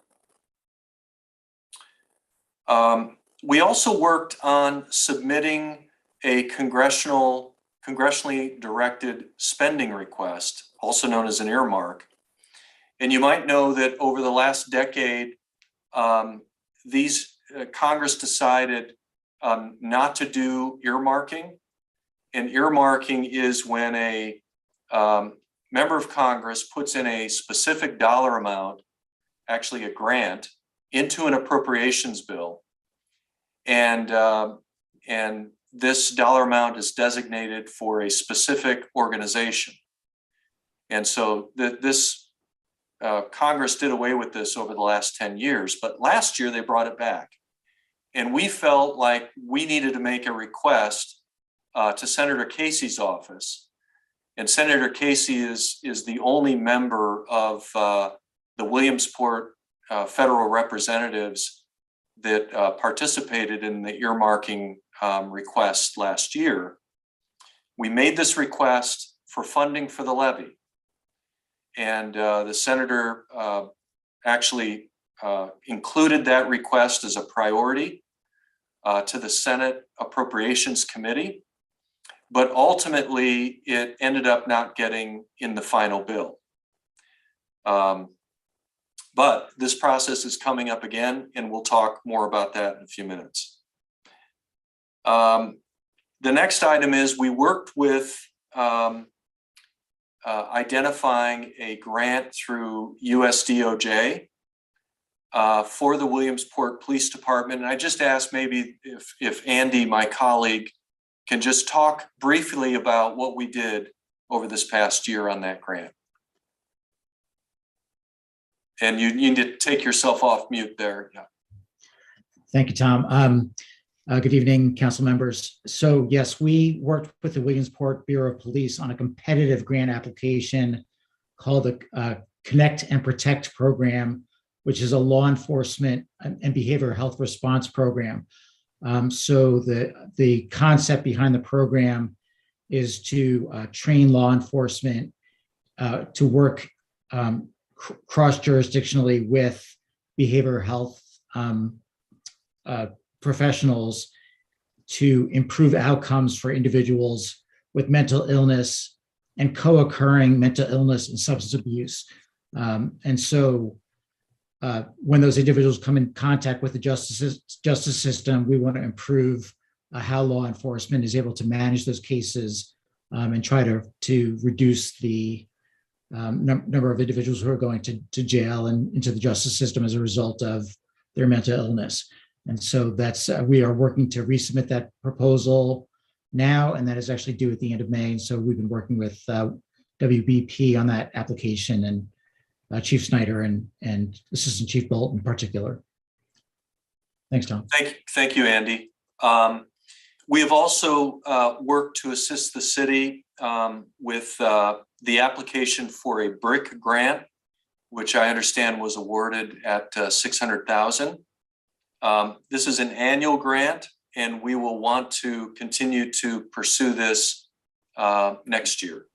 We also worked on submitting a congressionally directed spending request, also known as an earmark. And you might know that over the last decade, Congress decided not to do earmarking. And earmarking is when a member of Congress puts in a specific dollar amount, actually a grant, into an appropriations bill. And this dollar amount is designated for a specific organization. And so this Congress did away with this over the last 10 years, but last year they brought it back. And we felt like we needed to make a request to Senator Casey's office. And Senator Casey is the only member of the Williamsport federal representatives that participated in the earmarking request last year. We made this request for funding for the levy. And the senator actually included that request as a priority to the Senate Appropriations Committee. But ultimately, it ended up not getting in the final bill. But this process is coming up again, and we'll talk more about that in a few minutes. The next item is we worked with identifying a grant through USDOJ for the Williamsport Police Department. And I just asked maybe if Andy, my colleague, can just talk briefly about what we did over this past year on that grant. And you need to take yourself off mute there. Yeah. Thank you, Tom. Good evening, council members. So yes, we worked with the Williamsport Bureau of Police on a competitive grant application called the Connect and Protect program, which is a law enforcement and behavioral health response program. So the concept behind the program is to train law enforcement to work cross-jurisdictionally with behavioral health professionals to improve outcomes for individuals with mental illness and co-occurring mental illness and substance abuse. And so when those individuals come in contact with the justice system, we want to improve how law enforcement is able to manage those cases and try to reduce the number of individuals who are going to jail and into the justice system as a result of their mental illness. And so that's we are working to resubmit that proposal now, and that is actually due at the end of May. And so we've been working with WBP on that application, and Chief Snyder and Assistant Chief Bolt in particular. Thanks, Tom. Thank you, Andy. We have also worked to assist the city with the application for a BRIC grant, which I understand was awarded at $600,000. This is an annual grant, and we will want to continue to pursue this next year.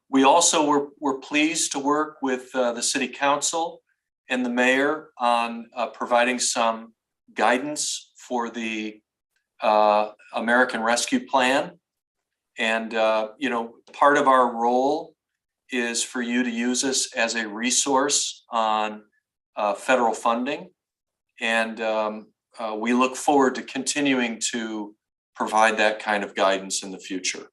We also were pleased to work with the City Council and the Mayor on providing some guidance for the American Rescue Plan. And, part of our role is for you to use this as a resource on federal funding. And we look forward to continuing to provide that kind of guidance in the future.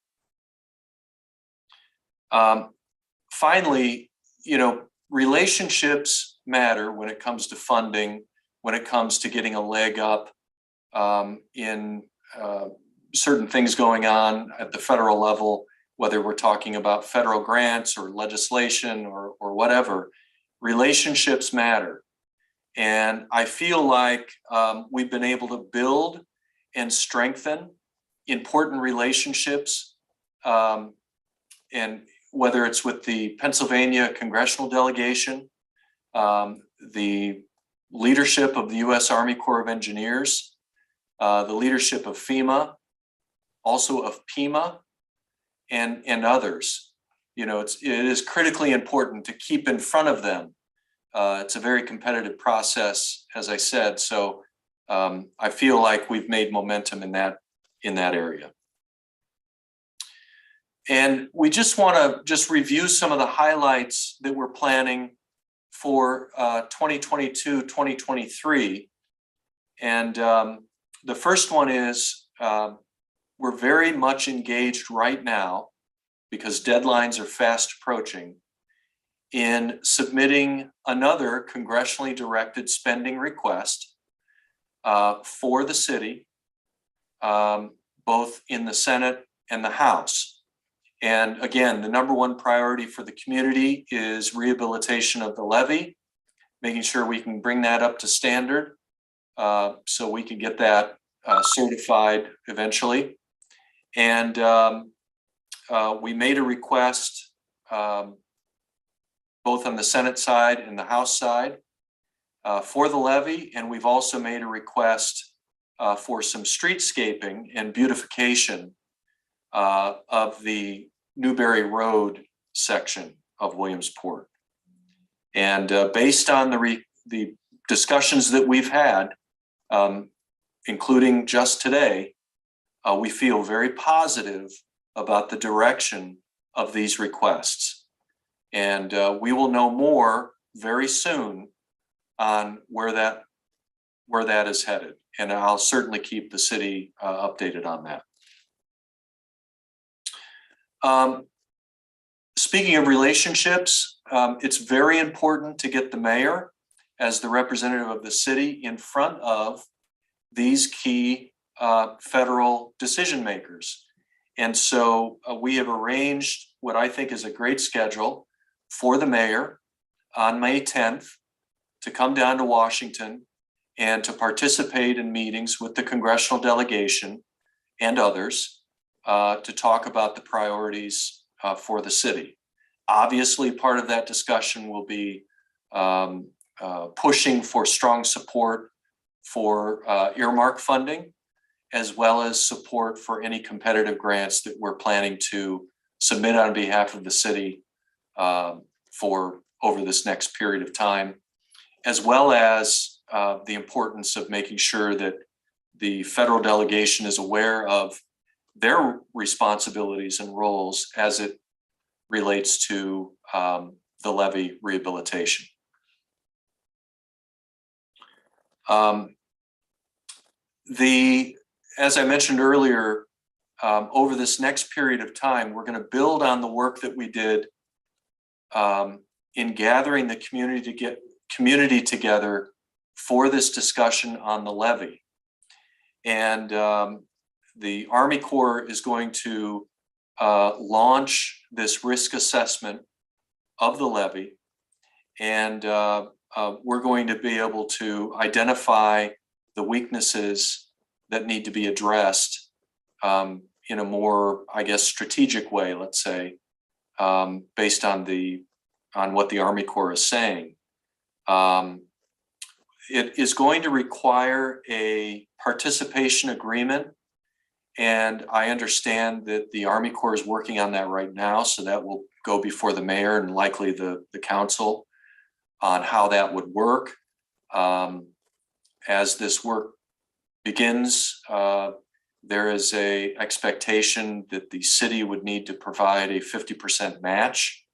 Finally, relationships matter when it comes to funding, when it comes to getting a leg up in certain things going on at the federal level, whether we're talking about federal grants or legislation or whatever. Relationships matter. And I feel like we've been able to build and strengthen important relationships, and whether it's with the Pennsylvania congressional delegation, the leadership of the U.S. Army Corps of Engineers, the leadership of FEMA, also of PEMA, and others. It is critically important to keep in front of them. It's a very competitive process, as I said. So I feel like we've made momentum in that area. And we just want to review some of the highlights that we're planning for 2022, 2023. And the first one is we're very much engaged right now, because deadlines are fast approaching, in submitting another congressionally directed spending request for the city, both in the Senate and the House. And again, the number one priority for the community is rehabilitation of the levee, making sure we can bring that up to standard so we can get that certified eventually. And we made a request both on the Senate side and the House side for the levee. And we've also made a request for some streetscaping and beautification of the Newberry Road section of Williamsport. And based on the discussions that we've had, including just today, we feel very positive about the direction of these requests. And we will know more very soon on where that is headed. And I'll certainly keep the city updated on that. Speaking of relationships, it's very important to get the mayor as the representative of the city in front of these key federal decision makers. And so we have arranged what I think is a great schedule for the mayor on May 10th to come down to Washington and to participate in meetings with the congressional delegation and others to talk about the priorities for the city. Obviously, part of that discussion will be pushing for strong support for earmark funding, as well as support for any competitive grants that we're planning to submit on behalf of the city for over this next period of time, as well as the importance of making sure that the federal delegation is aware of their responsibilities and roles as it relates to the levy rehabilitation. As I mentioned earlier, over this next period of time, we're going to build on the work that we did in gathering the community together for this discussion on the levy. And the Army Corps is going to launch this risk assessment of the levy. And we're going to be able to identify the weaknesses that need to be addressed in a more, I guess, strategic way, let's say, based on what the Army Corps is saying. It is going to require a participation agreement, and I understand that the Army Corps is working on that right now, so that will go before the mayor and likely the council on how that would work. As this work begins, there is an expectation that the city would need to provide a 50% match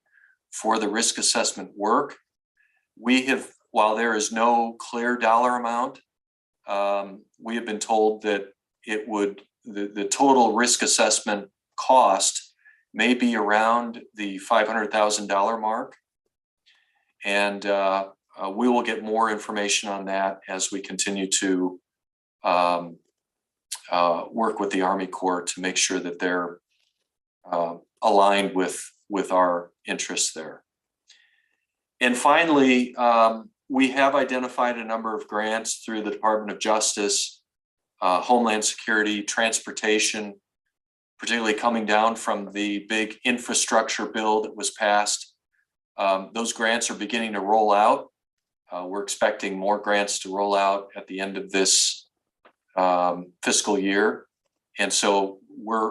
for the risk assessment work. While there is no clear dollar amount, we have been told that the total risk assessment cost may be around the $500,000 mark. And we will get more information on that as we continue to work with the Army Corps to make sure that they're aligned with our interests there. And finally, we have identified a number of grants through the Department of Justice, Homeland Security, Transportation, particularly coming down from the big infrastructure bill that was passed. Those grants are beginning to roll out. We're expecting more grants to roll out at the end of this fiscal year. And so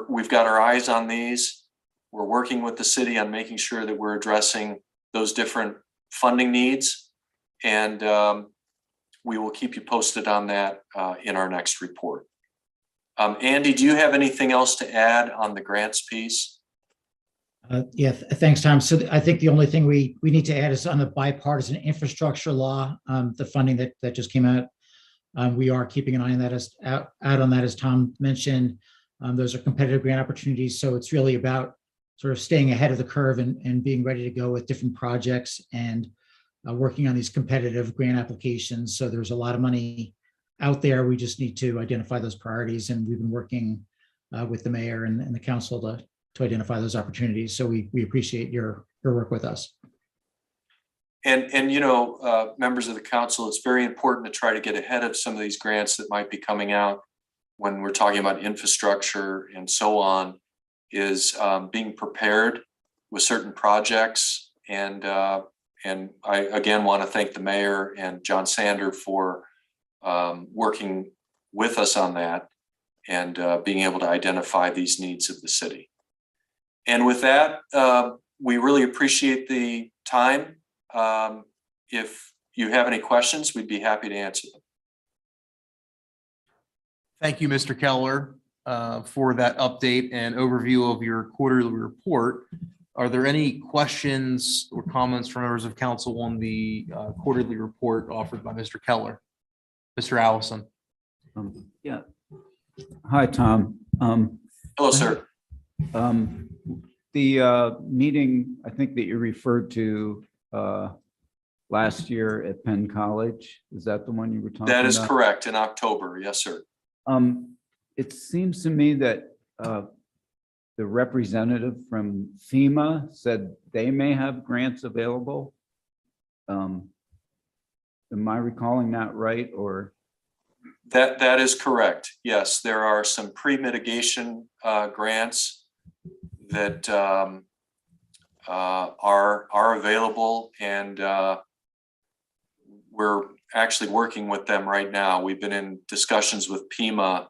we've got our eyes on these. We're working with the city on making sure that we're addressing those different funding needs. And we will keep you posted on that in our next report. Andy, do you have anything else to add on the grants piece? Thanks, Tom. So I think the only thing we need to add is on the bipartisan infrastructure law, the funding that just came out. We are keeping an eye on that out on that, as Tom mentioned. Those are competitive grant opportunities. So it's really about sort of staying ahead of the curve and being ready to go with different projects and working on these competitive grant applications. So there's a lot of money out there. We just need to identify those priorities. And we've been working with the mayor and the council to identify those opportunities. So we appreciate your work with us. And members of the council, it's very important to try to get ahead of some of these grants that might be coming out when we're talking about infrastructure and so on, is being prepared with certain projects. And I, again, want to thank the mayor and John Sander for working with us on that and being able to identify these needs of the city. And with that, we really appreciate the time. If you have any questions, we'd be happy to answer them. Thank you, Mr. Keller, for that update and overview of your quarterly report. Are there any questions or comments from members of council on the quarterly report offered by Mr. Keller? Mr. Allison. Yeah. Hi, Tom. Hello, sir. The meeting, I think that you referred to last year at Penn College, is that the one you were talking about? That is correct, in October. Yes, sir. It seems to me that the representative from FEMA said they may have grants available. Am I recalling that right, or? That is correct. Yes, there are some pre-mitigation grants that are available, and we're actually working with them right now. We've been in discussions with FEMA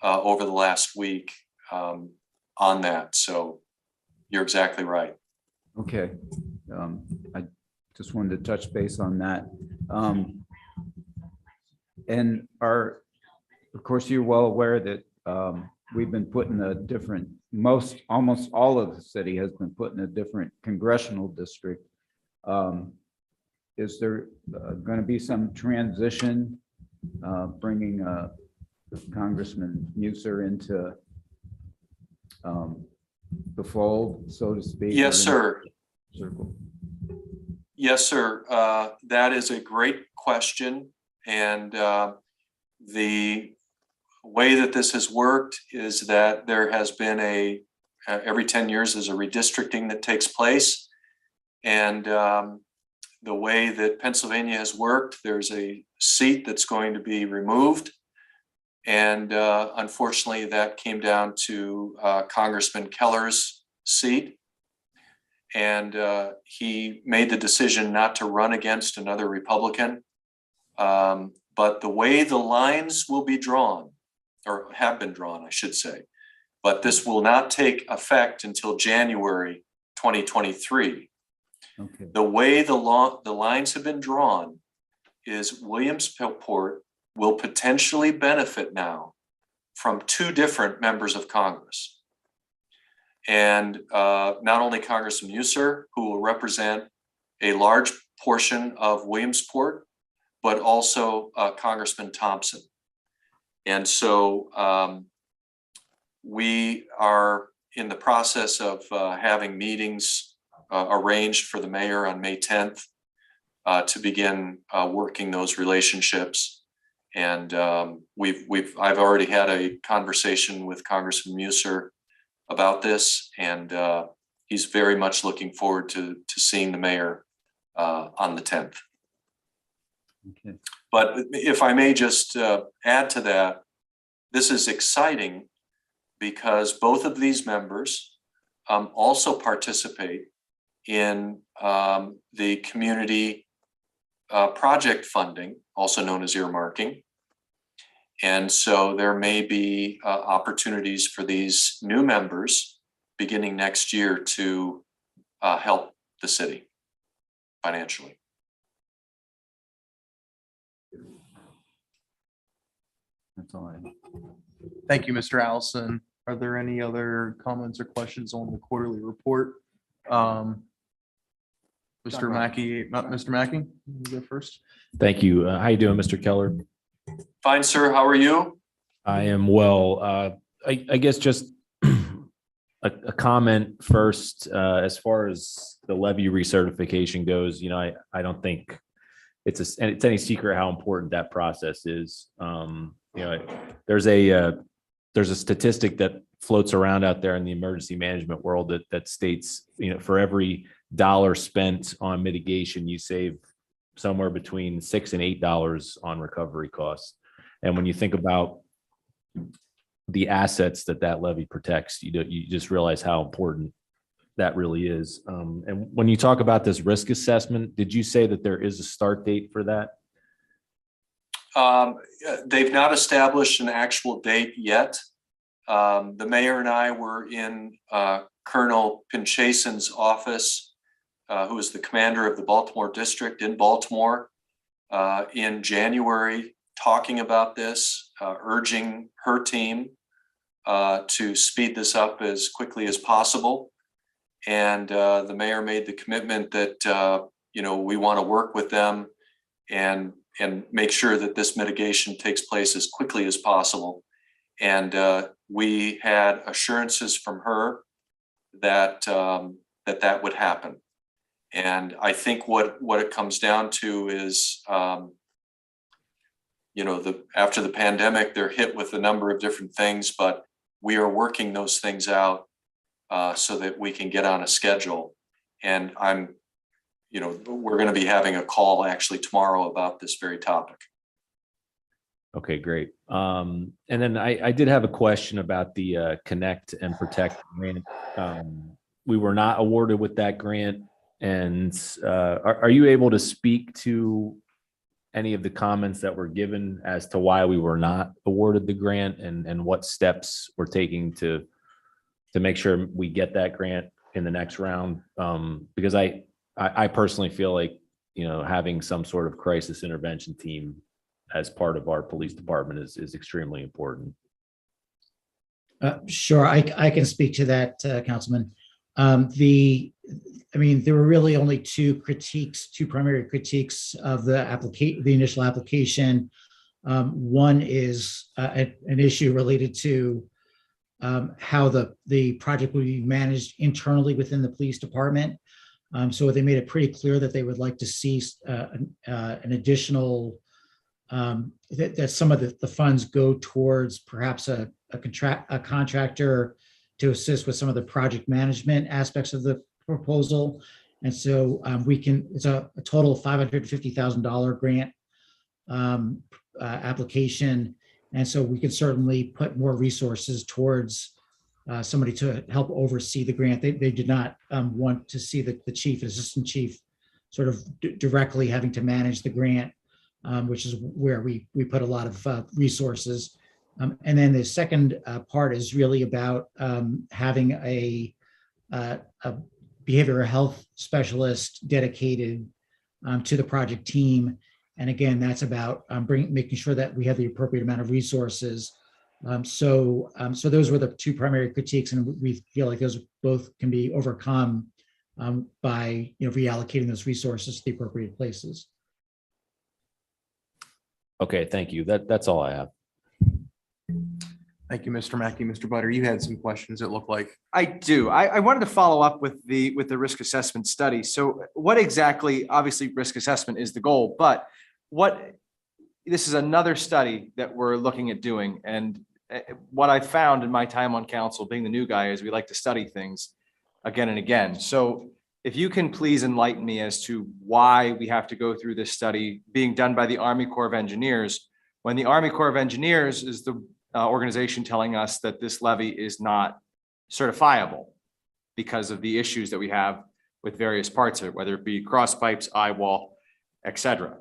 over the last week on that. So you're exactly right. Okay. I just wanted to touch base on that. And of course, you're well aware that we've been put in a different, almost all of the city has been put in a different congressional district. Is there going to be some transition, bringing Congressman Muser into the fold, so to speak? Yes, sir. Circle. Yes, sir. That is a great question. And the way that this has worked is that there has been every 10 years there's a redistricting that takes place. And the way that Pennsylvania has worked, there's a seat that's going to be removed. And unfortunately, that came down to Congressman Keller's seat. And he made the decision not to run against another Republican. But the way the lines will be drawn, or have been drawn, I should say, but this will not take effect until January 2023. Okay. The way the lines have been drawn is Williamsport will potentially benefit now from two different members of Congress. And not only Congressman Muser, who will represent a large portion of Williamsport, but also Congressman Thompson. And so we are in the process of having meetings arranged for the mayor on May 10th to begin working those relationships. And I've already had a conversation with Congressman Muser about this, and he's very much looking forward to seeing the mayor on the 10th. Okay. But if I may just add to that, this is exciting because both of these members also participate in the community project funding, also known as earmarking. And so there may be opportunities for these new members beginning next year to help the city financially. That's all I have. Thank you, Mr. Allison. Are there any other comments or questions on the quarterly report? Mr. Mackey, Mr. Mackey, you go first. Thank you. How you doing, Mr. Keller? Fine, sir. How are you? I am well. I guess just a comment first, as far as the levy recertification goes. I don't think it's any secret how important that process is. There's a statistic that floats around out there in the emergency management world that states, for every dollar spent on mitigation, you save somewhere between $6 and $8 on recovery costs. And when you think about the assets that levy protects, you just realize how important that really is. And when you talk about this risk assessment, did you say that there is a start date for that? They've not established an actual date yet. The mayor and I were in Colonel Pinchason's office, who is the commander of the Baltimore district in Baltimore, in January, talking about this, urging her team to speed this up as quickly as possible. And the mayor made the commitment that we want to work with them and make sure that this mitigation takes place as quickly as possible. And we had assurances from her that that would happen. And I think what it comes down to is, after the pandemic, they're hit with a number of different things, but we are working those things out so that we can get on a schedule. And we're going to be having a call actually tomorrow about this very topic. Okay, great. And then I did have a question about the Connect and Protect grant. We were not awarded with that grant. And are you able to speak to any of the comments that were given as to why we were not awarded the grant and what steps we're taking to make sure we get that grant in the next round. Because I personally feel like, you know, having some sort of crisis intervention team as part of our police department is extremely important. Sure, I can speak to that, Councilman. There were really only two primary critiques of the initial application. One is an issue related to how the project would be managed internally within the police department. So they made it pretty clear that they would like to see an additional, that some of the funds go towards perhaps a contractor to assist with some of the project management aspects of the proposal. And so it's a total of $550,000 grant application. And so we could certainly put more resources towards somebody to help oversee the grant. They did not want to see the chief, assistant chief, sort of directly having to manage the grant, which is where we put a lot of resources. And then the second part is really about having a behavioral health specialist dedicated to the project team. And again, that's about making sure that we have the appropriate amount of resources. So those were the two primary critiques, and we feel like those both can be overcome by reallocating those resources to the appropriate places. Okay, thank you. That's all I have. Thank you, Mr. Mackey. Mr. Butter, you had some questions, it looked like. I do. I wanted to follow up with the risk assessment study. So what exactly, obviously risk assessment is the goal, but this is another study that we're looking at doing. And what I found in my time on council, being the new guy, is we like to study things again and again. So if you can please enlighten me as to why we have to go through this study being done by the Army Corps of Engineers, when the Army Corps of Engineers is the organization telling us that this levy is not certifiable because of the issues that we have with various parts of it, whether it be cross pipes, eye wall, et cetera.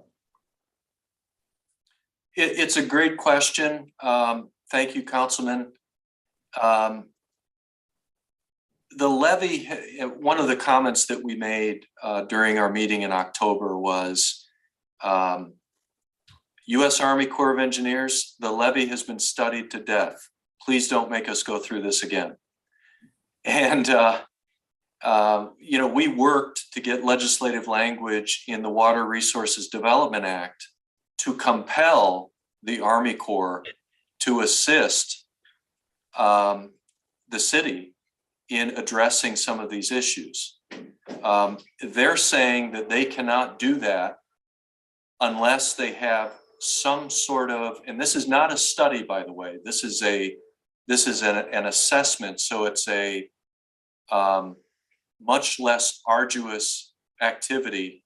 It's a great question. Thank you, Councilman. The levy, one of the comments that we made during our meeting in October was U.S. Army Corps of Engineers, the levy has been studied to death. Please don't make us go through this again. And, we worked to get legislative language in the Water Resources Development Act to compel the Army Corps to assist the city in addressing some of these issues. They're saying that they cannot do that unless they have some sort of, and this is not a study, by the way, this is an assessment. So it's a much less arduous activity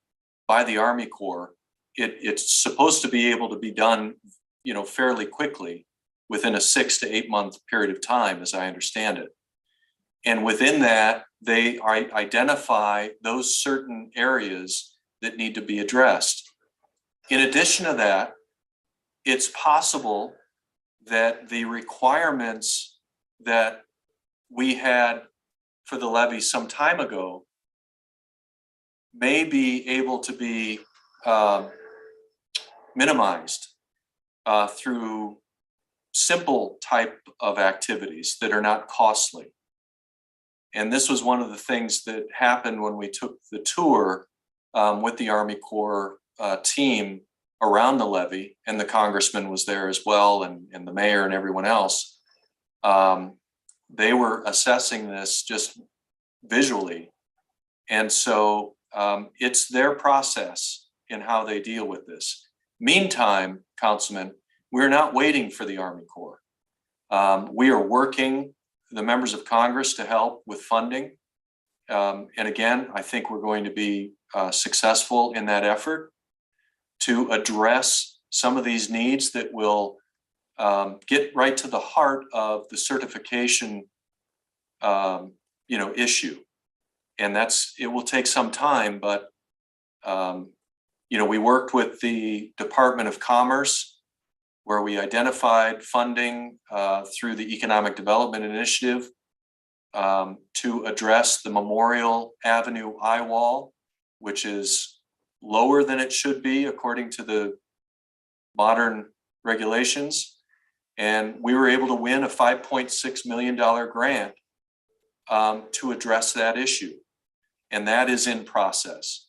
by the Army Corps. It's supposed to be able to be done, fairly quickly within a 6 to 8 month period of time, as I understand it. And within that, they identify those certain areas that need to be addressed. In addition to that, it's possible that the requirements that we had for the levy some time ago may be able to be minimized through simple type of activities that are not costly. And this was one of the things that happened when we took the tour with the Army Corps team around the levy, and the congressman was there as well, and the mayor and everyone else. They were assessing this just visually. And so it's their process in how they deal with this. Meantime, Councilman, we're not waiting for the Army Corps. We are working the members of Congress to help with funding. And again, I think we're going to be successful in that effort to address some of these needs that will get right to the heart of the certification issue. And it will take some time, but we worked with the Department of Commerce, where we identified funding through the Economic Development Initiative to address the Memorial Avenue eye wall, which is lower than it should be according to the modern regulations. And we were able to win a $5.6 million grant to address that issue. And that is in process.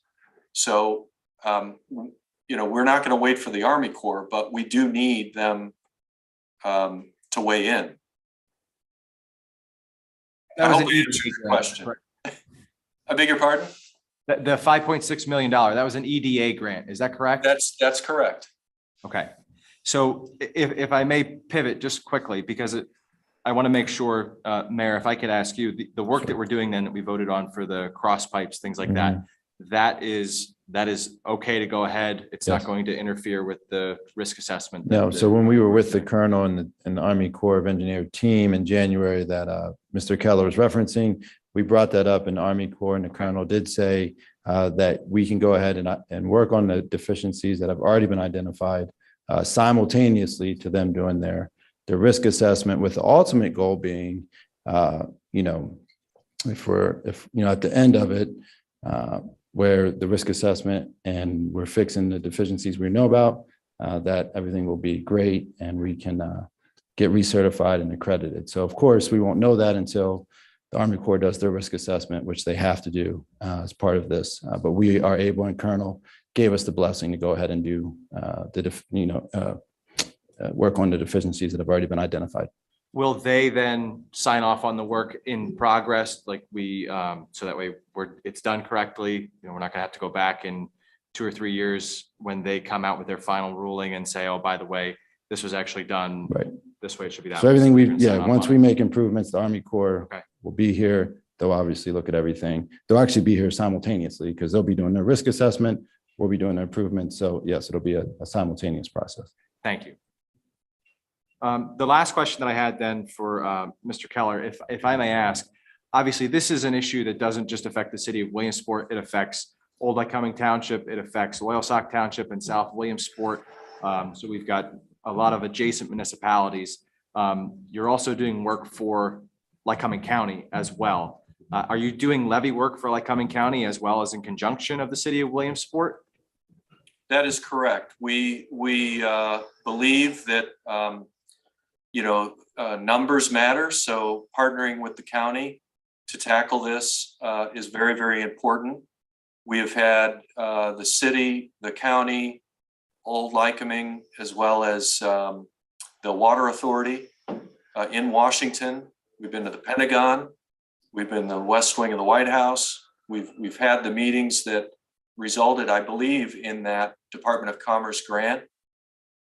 So, we're not going to wait for the Army Corps, but we do need them to weigh in. I hope it answers your question. I beg your pardon? The $5.6 million, that was an EDA grant. Is that correct? That's correct. Okay. So if I may pivot just quickly, because I want to make sure, Mayor, if I could ask you, the work that we're doing then that we voted on for the cross pipes, things like that, that is okay to go ahead. It's not going to interfere with the risk assessment. No, so when we were with the Colonel and the Army Corps of Engineer team in January that Mr. Keller was referencing, we brought that up, and Army Corps and the Colonel did say that we can go ahead and work on the deficiencies that have already been identified simultaneously to them doing their risk assessment, with the ultimate goal being, if at the end of it, where the risk assessment and we're fixing the deficiencies we know about, that everything will be great and we can get recertified and accredited. So of course, we won't know that until the Army Corps does their risk assessment, which they have to do as part of this. But we are able, and Colonel gave us the blessing to go ahead and do work on the deficiencies that have already been identified. Will they then sign off on the work in progress, like so that way it's done correctly? We're not gonna have to go back in 2 or 3 years when they come out with their final ruling and say, oh, by the way, this was actually done right this way. It should be that. So everything once we make improvements, the Army Corps okay. will be here. They'll obviously look at everything. They'll actually be here simultaneously because they'll be doing their risk assessment. We'll be doing their improvements. So yes, it'll be a simultaneous process. Thank you. The last question that I had then for Mr. Keller, if I may ask, obviously this is an issue that doesn't just affect the city of Williamsport. It affects Old Lycoming Township. It affects Loyalsock Township and South Williamsport. So we've got a lot of adjacent municipalities. You're also doing work for Lycoming County as well. Are you doing levy work for Lycoming County as well as in conjunction of the city of Williamsport? That is correct. We believe that numbers matter. So partnering with the county to tackle this is very, very important. We have had the city, the county, Old Lycoming, as well as the Water Authority in Washington. We've been to the Pentagon. We've been in the West Wing of the White House. We've had the meetings that resulted, I believe, in that Department of Commerce grant.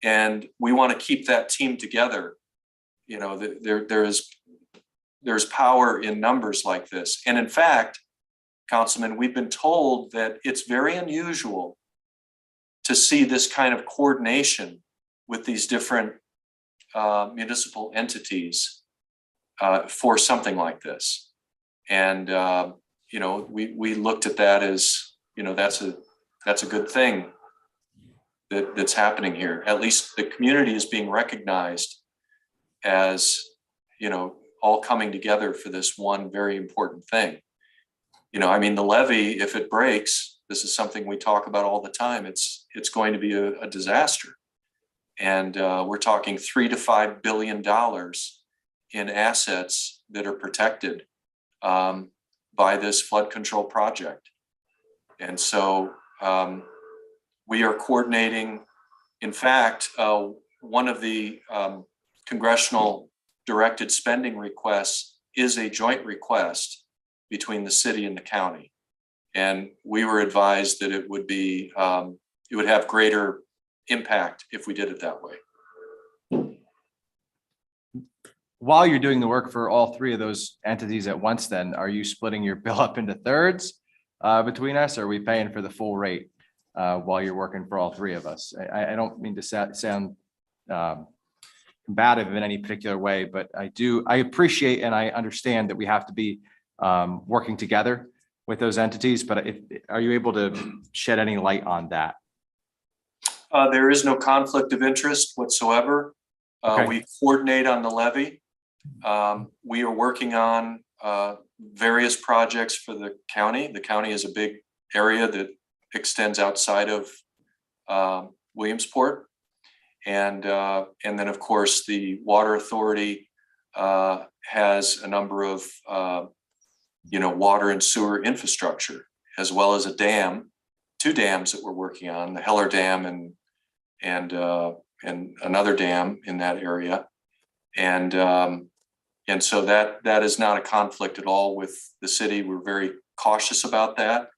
And we want to keep that team together. There's power in numbers like this. And in fact, Councilman, we've been told that it's very unusual to see this kind of coordination with these different municipal entities for something like this. And, we looked at that as, that's a good thing that's happening here. At least the community is being recognized as, all coming together for this one very important thing. The levee, if it breaks, this is something we talk about all the time. It's going to be a disaster. And we're talking $3 to $5 billion in assets that are protected by this flood control project. And so we are coordinating. In fact, one of the congressional directed spending requests is a joint request between the city and the county. And we were advised that it would be, it would have greater impact if we did it that way. While you're doing the work for all three of those entities at once, then are you splitting your bill up into thirds between us? Or are we paying for the full rate while you're working for all three of us? I don't mean to sound combative in any particular way, but I appreciate and I understand that we have to be working together with those entities, but are you able to shed any light on that? There is no conflict of interest whatsoever. Okay. We coordinate on the levy. We are working on various projects for the county. The county is a big area that extends outside of Williamsport. And then, of course, the Water Authority has a number of, water and sewer infrastructure, as well as a dam, 2 dams that we're working on, the Heller Dam and another dam in that area. And so that is not a conflict at all with the city. We're very cautious about that.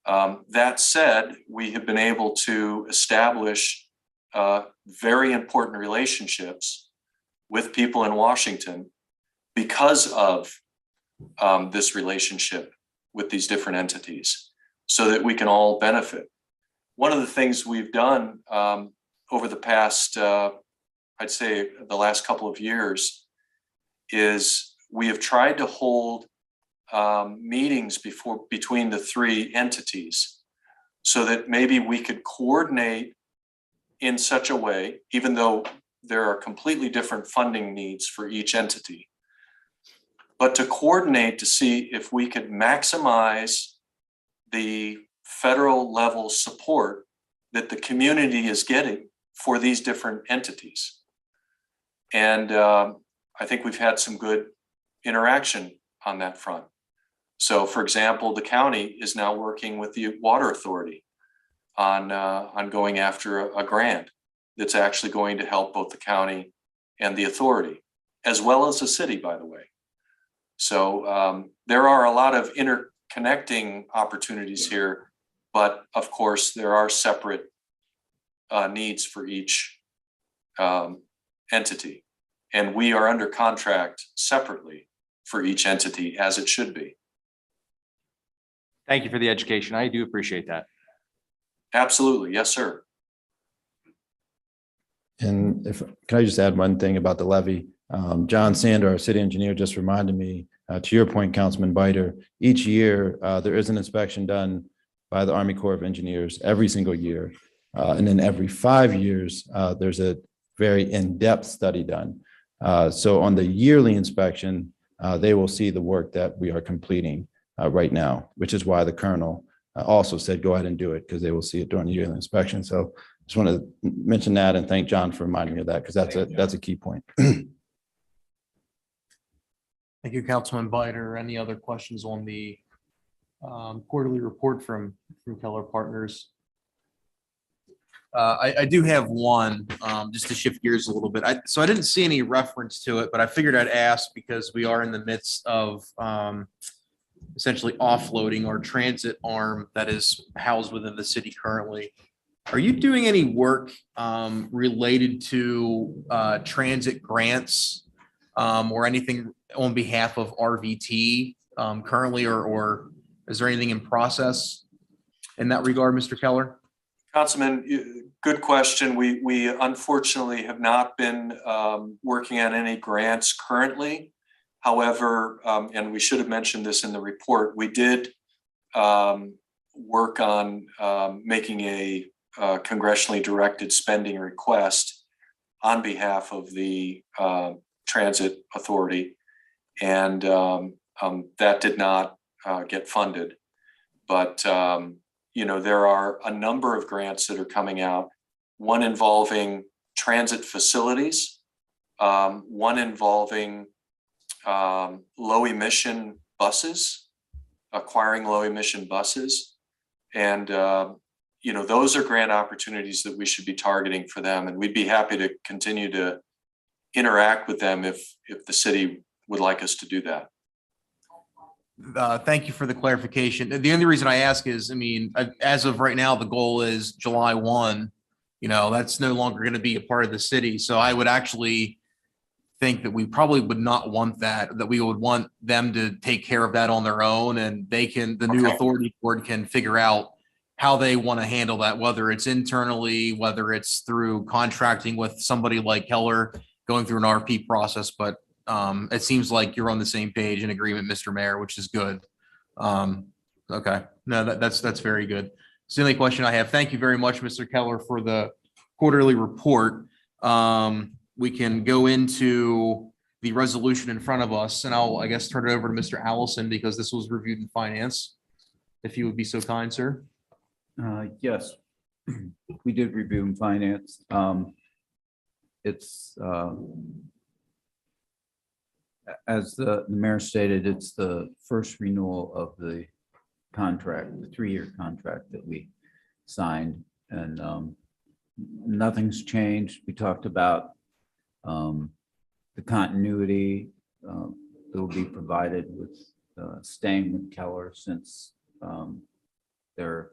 That said, we have been able to establish very important relationships with people in Washington because of this relationship with these different entities, so that we can all benefit. One of the things we've done over the past, I'd say the last couple of years, is we have tried to hold meetings between the 3 entities, so that maybe we could coordinate in such a way, even though there are completely different funding needs for each entity, but to coordinate to see if we could maximize the federal level support that the community is getting for these different entities. And I think we've had some good interaction on that front. So, for example, the county is now working with the Water Authority on going after a grant that's actually going to help both the county and the authority, as well as the city, by the way. So there are a lot of interconnecting opportunities here, but of course there are separate needs for each entity. And we are under contract separately for each entity, as it should be. Thank you for the education. I do appreciate that. Absolutely. Yes, sir. And can I just add one thing about the levy? John Sander, our city engineer, just reminded me, to your point, Councilman Biter, each year there is an inspection done by the Army Corps of Engineers every single year. And then every 5 years, there's a very in-depth study done. So on the yearly inspection, they will see the work that we are completing right now, which is why the colonel also said, go ahead and do it, because they will see it during the yearly inspection. So just want to mention that and thank John for reminding me of that, because that's a key point. Thank you, Councilman Biter. Any other questions on the quarterly report from Keller Partners? I do have one, just to shift gears a little bit. So I didn't see any reference to it, but I figured I'd ask because we are in the midst of essentially offloading our transit arm that is housed within the city currently. Are you doing any work related to transit grants or anything on behalf of RVT currently, or is there anything in process in that regard, Mr. Keller? Councilman, good question. We unfortunately have not been working on any grants currently. However, and we should have mentioned this in the report, we did work on making a congressionally directed spending request on behalf of the Transit Authority, and that did not get funded. But there are a number of grants that are coming out, one involving transit facilities, one involving low emission buses, acquiring low emission buses. And, those are grant opportunities that we should be targeting for them. And we'd be happy to continue to interact with them if the city would like us to do that. Thank you for the clarification. The only reason I ask is, as of right now, the goal is July 1. That's no longer going to be a part of the city. So I would actually think that we probably would not want that we would want them to take care of that on their own, and the new authority board can figure out how they want to handle that, whether it's internally, whether it's through contracting with somebody like Keller, going through an RP process. But it seems like you're on the same page in agreement, Mr. Mayor, which is good. Okay, no, that's very good. It's the only question I have. Thank you very much, Mr. Keller, for the quarterly report. We can go into the resolution in front of us, and I guess, turn it over to Mr. Allison because this was reviewed in finance. If you would be so kind, sir. Yes, we did review in finance. It's, as the mayor stated, it's the first renewal of the contract, the 3-year contract that we signed, and nothing's changed. We talked about the continuity that will be provided with staying with Keller, since they're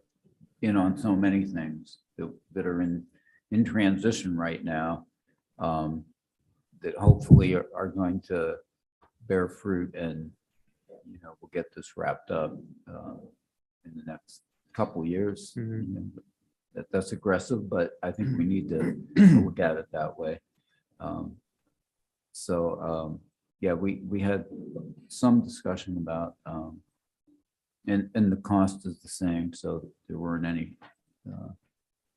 in on so many things that are in transition right now, that hopefully are going to bear fruit, and we'll get this wrapped up in the next couple years. That's aggressive, but I think we need to look at it that way. Yeah, we had some discussion about, and the cost is the same, so there weren't any,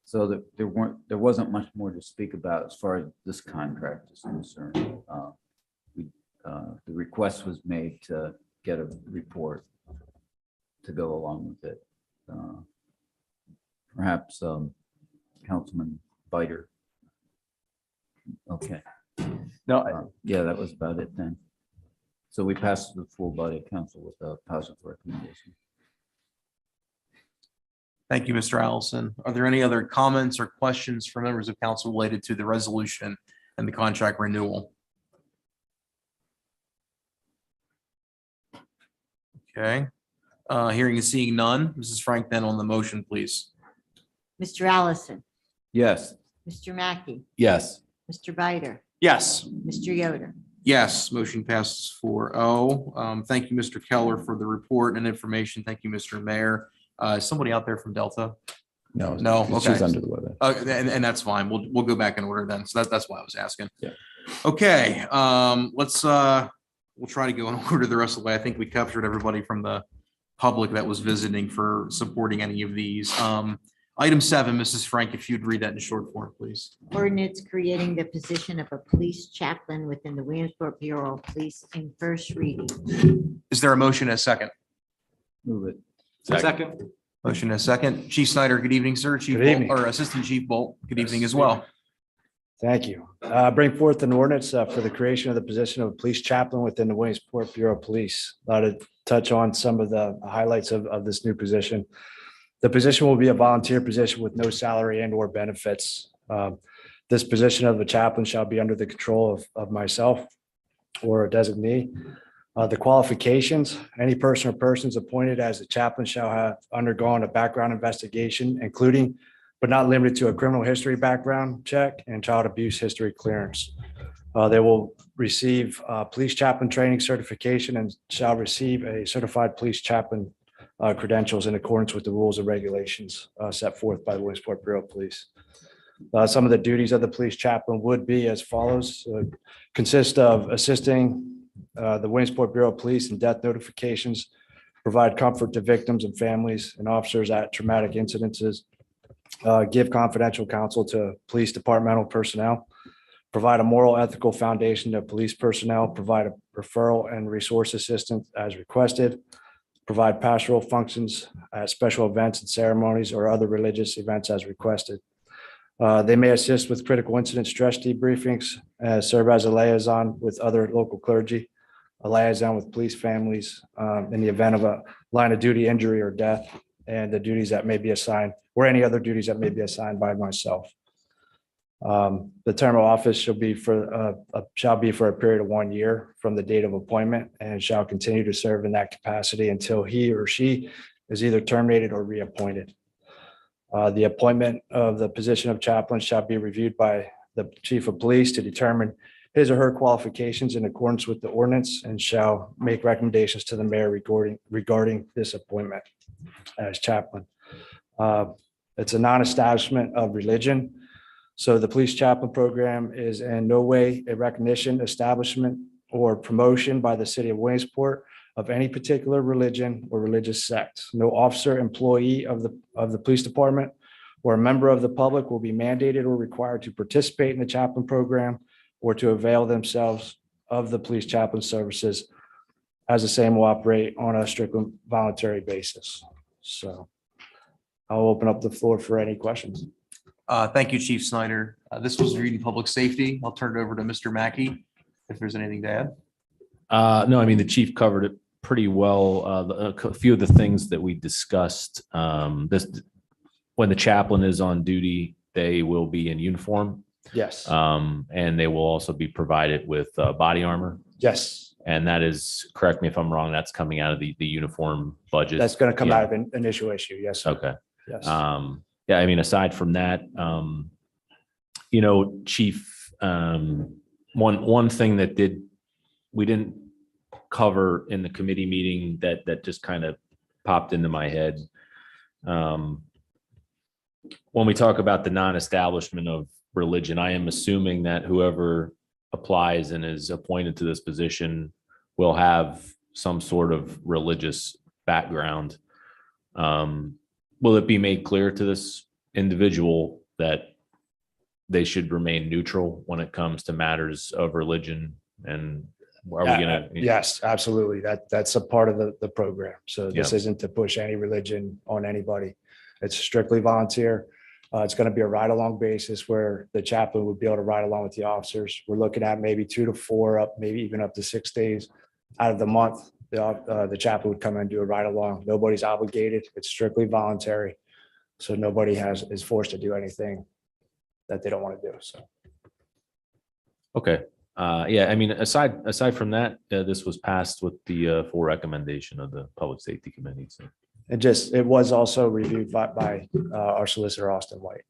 so that there wasn't much more to speak about as far as this contract is concerned. The request was made to get a report to go along with it. Perhaps Councilman Biter. Okay. No, Yeah, that was about it then. So we passed the full body council with a positive recommendation. thank you, Mr. Allison. Are there any other comments or questions from members of council related to the resolution and the contract renewal? Okay, hearing and seeing none. Mrs. Frank, then on the motion, please. Mr. Allison, Yes. Mr. Mackey, Yes. Mr. Bider, Yes. Mr. Yoder. Yes, motion passes 4-0. Thank you, Mr. Keller, for the report and information. Thank you, Mr. Mayor. Is somebody out there from Delta? No. No, okay. She's under the weather. And that's fine. We'll go back in order then. So that's why I was asking. Yeah. Okay, we'll try to go in order the rest of the way. I think we captured everybody from the public that was visiting for supporting any of these. Item 7, Mrs. Frank, if you'd read that in short form, please. Ordinance creating the position of a police chaplain within the Williamsport Bureau of Police in first reading. Is there a motion and a second? Move it. Second. Motion and a second. Chief Snyder, good evening, sir. Chief Good Bolt, evening. or Assistant Chief Bolt, good evening as well. Thank you. Bring forth an ordinance for the creation of the position of a police chaplain within the Williamsport Bureau of Police. To touch on some of the highlights of this new position. The position will be a volunteer position with no salary and or benefits. This position of a chaplain shall be under the control of myself or a designee. The qualifications, any person or persons appointed as a chaplain shall have undergone a background investigation, including but not limited to a criminal history background check and child abuse history clearance. They will receive police chaplain training certification and shall receive a certified police chaplain credentials in accordance with the rules and regulations set forth by the Williamsport Bureau of Police. Some of the duties of the police chaplain would be as follows: consist of assisting the Williamsport Bureau of Police in death notifications, provide comfort to victims and families and officers at traumatic incidences, give confidential counsel to police departmental personnel, provide a moral ethical foundation to police personnel, provide a referral and resource assistance as requested, provide pastoral functions at special events and ceremonies or other religious events as requested. They may assist with critical incident stress debriefings, serve as a liaison with other local clergy, a liaison with police families in the event of a line of duty injury or death, and the duties that may be assigned, or any other duties that may be assigned by myself. The term of office shall be for a period of 1 year from the date of appointment and shall continue to serve in that capacity until he or she is either terminated or reappointed. The appointment of the position of chaplain shall be reviewed by the chief of police to determine his or her qualifications in accordance with the ordinance and shall make recommendations to the mayor regarding this appointment as chaplain. It's a non-establishment of religion. So the police chaplain program is in no way a recognition, establishment, or promotion by the city of Williamsport of any particular religion or religious sect. No officer, employee of the police department or a member of the public will be mandated or required to participate in the chaplain program or to avail themselves of the police chaplain services, as the same will operate on a strictly voluntary basis. So I'll open up the floor for any questions. Thank you, Chief Snyder. This was reading public safety. I'll turn it over to Mr. Mackey if there's anything to add. No, I mean, the chief covered it pretty well. A few of the things that we discussed, when the chaplain is on duty, they will be in uniform. Yes, And they will also be provided with body armor. yes, And that is, correct me if I'm wrong, that's coming out of the uniform budget. that's going to come out of an initial issue. Yes, sir. Okay. Yes. Yeah, I mean, aside from that, Chief, one thing that we didn't cover in the committee meeting that just kind of popped into my head. When we talk about the non-establishment of religion, I am assuming that whoever applies and is appointed to this position will have some sort of religious background. Will it be made clear to this individual that they should remain neutral when it comes to matters of religion? And are we gonna? Yes, absolutely. That's a part of the program. So this Yeah. isn't to push any religion on anybody. It's strictly volunteer. It's going to be a ride-along basis where the chaplain would be able to ride along with the officers. We're looking at maybe 2 to 4 maybe even up to 6 days out of the month. The chaplain would come in and do a ride-along. Nobody's obligated. It's strictly voluntary. So nobody is forced to do anything that they don't want to do. So. Okay. Yeah, I mean, aside from that, this was passed with the full recommendation of the Public Safety Committee. So. It was also reviewed by our solicitor, Austin White.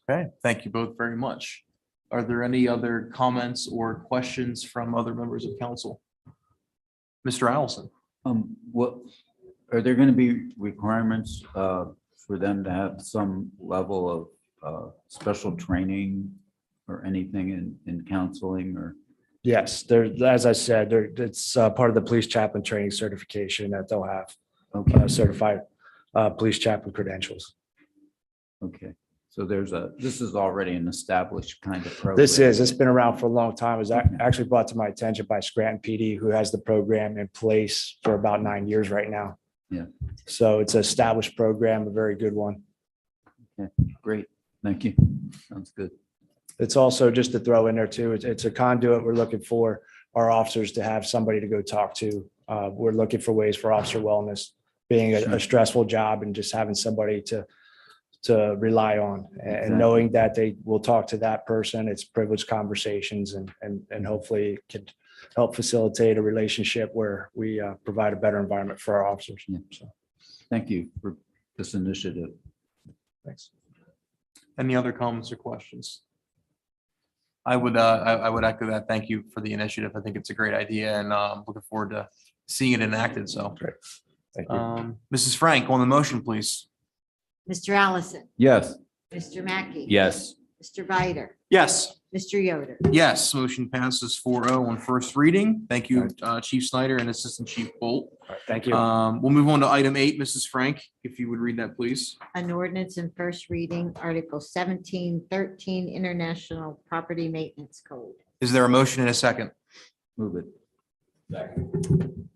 Okay, thank you both very much. Are there any other comments or questions from other members of council? Mr. Allison? What, are there going to be requirements for them to have some level of special training or anything in counseling or? Yes, as I said, it's part of the police chaplain training certification that they'll have certified police chaplain credentials. Okay, so this is already an established kind of program. It's been around for a long time. It was actually brought to my attention by Scranton PD, who has the program in place for about 9 years right now. Yeah. So it's an established program, a very good one. Okay, great. Thank you. Sounds good. It's also, just to throw in there too, it's a conduit. We're looking for our officers to have somebody to go talk to. We're looking for ways for officer wellness, being a stressful job, and just having somebody to rely on, and knowing that they will talk to that person. It's privileged conversations, and hopefully it could help facilitate a relationship where we provide a better environment for our officers. Yeah. So, Thank you for this initiative. Thanks. Any other comments or questions? I would echo that. Thank you for the initiative. I think it's a great idea, and looking forward to seeing it enacted. So, great. Thank you. Mrs. Frank, on the motion, please. Mr. Allison, Yes. Mr. Mackey. Yes. Mr. Bider, Yes. Mr. Yoder. Yes, motion passes 4-0 on first reading. Thank you, Chief Snyder and Assistant Chief Bolt. All right, thank you. We'll move on to item 8, Mrs. Frank, if you would read that, please. An ordinance in first reading, Article 1713, International Property Maintenance Code. Is there a motion and a second? Move it.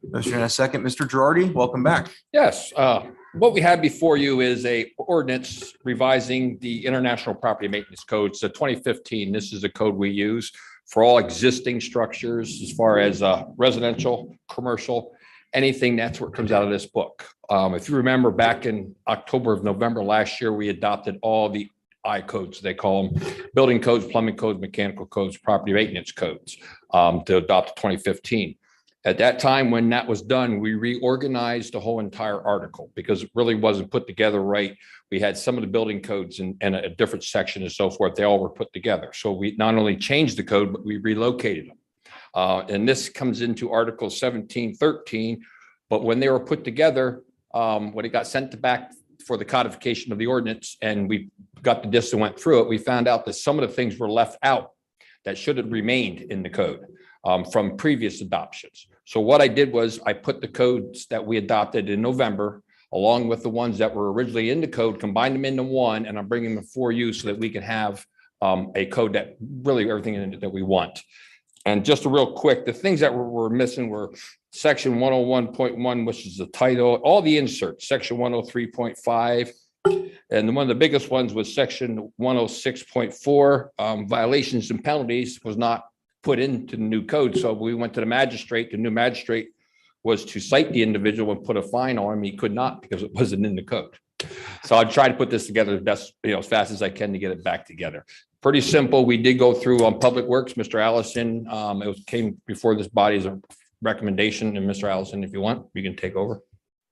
Motion and a second. Mr. Girardi, welcome back. Yes, what we have before you is a ordinance revising the International Property Maintenance Code. So 2015, this is a code we use for all existing structures as far as residential, commercial, anything. That's what comes out of this book. If you remember, back in November last year, we adopted all the I codes, they call them, building codes, plumbing codes, mechanical codes, property maintenance codes, to adopt 2015. At that time, when that was done, we reorganized the whole entire article because it really wasn't put together right. We had some of the building codes in a different section and so forth. They all were put together. So we not only changed the code, but we relocated them. And this comes into Article 1713. But when they were put together, when it got sent back for the codification of the ordinance and we got the disc and went through it, we found out that some of the things were left out that should have remained in the code from previous adoptions. So what I did was I put the codes that we adopted in November, along with the ones that were originally in the code, combined them into one, and I'm bringing them for you so that we can have a code that really everything in it that we want. And just real quick, the things that were missing were section 101.1, which is the title, all the inserts, section 103.5. And one of the biggest ones was section 106.4, violations and penalties was not put into the new code. So we went to the magistrate. The new magistrate was to cite the individual and put a fine on him. He could not because it wasn't in the code. So I tried to put this together the best, as fast as I can to get it back together. Pretty simple. We did go through on Public Works, Mr. Allison. Came before this body as a recommendation. And Mr. Allison, if you want, you can take over.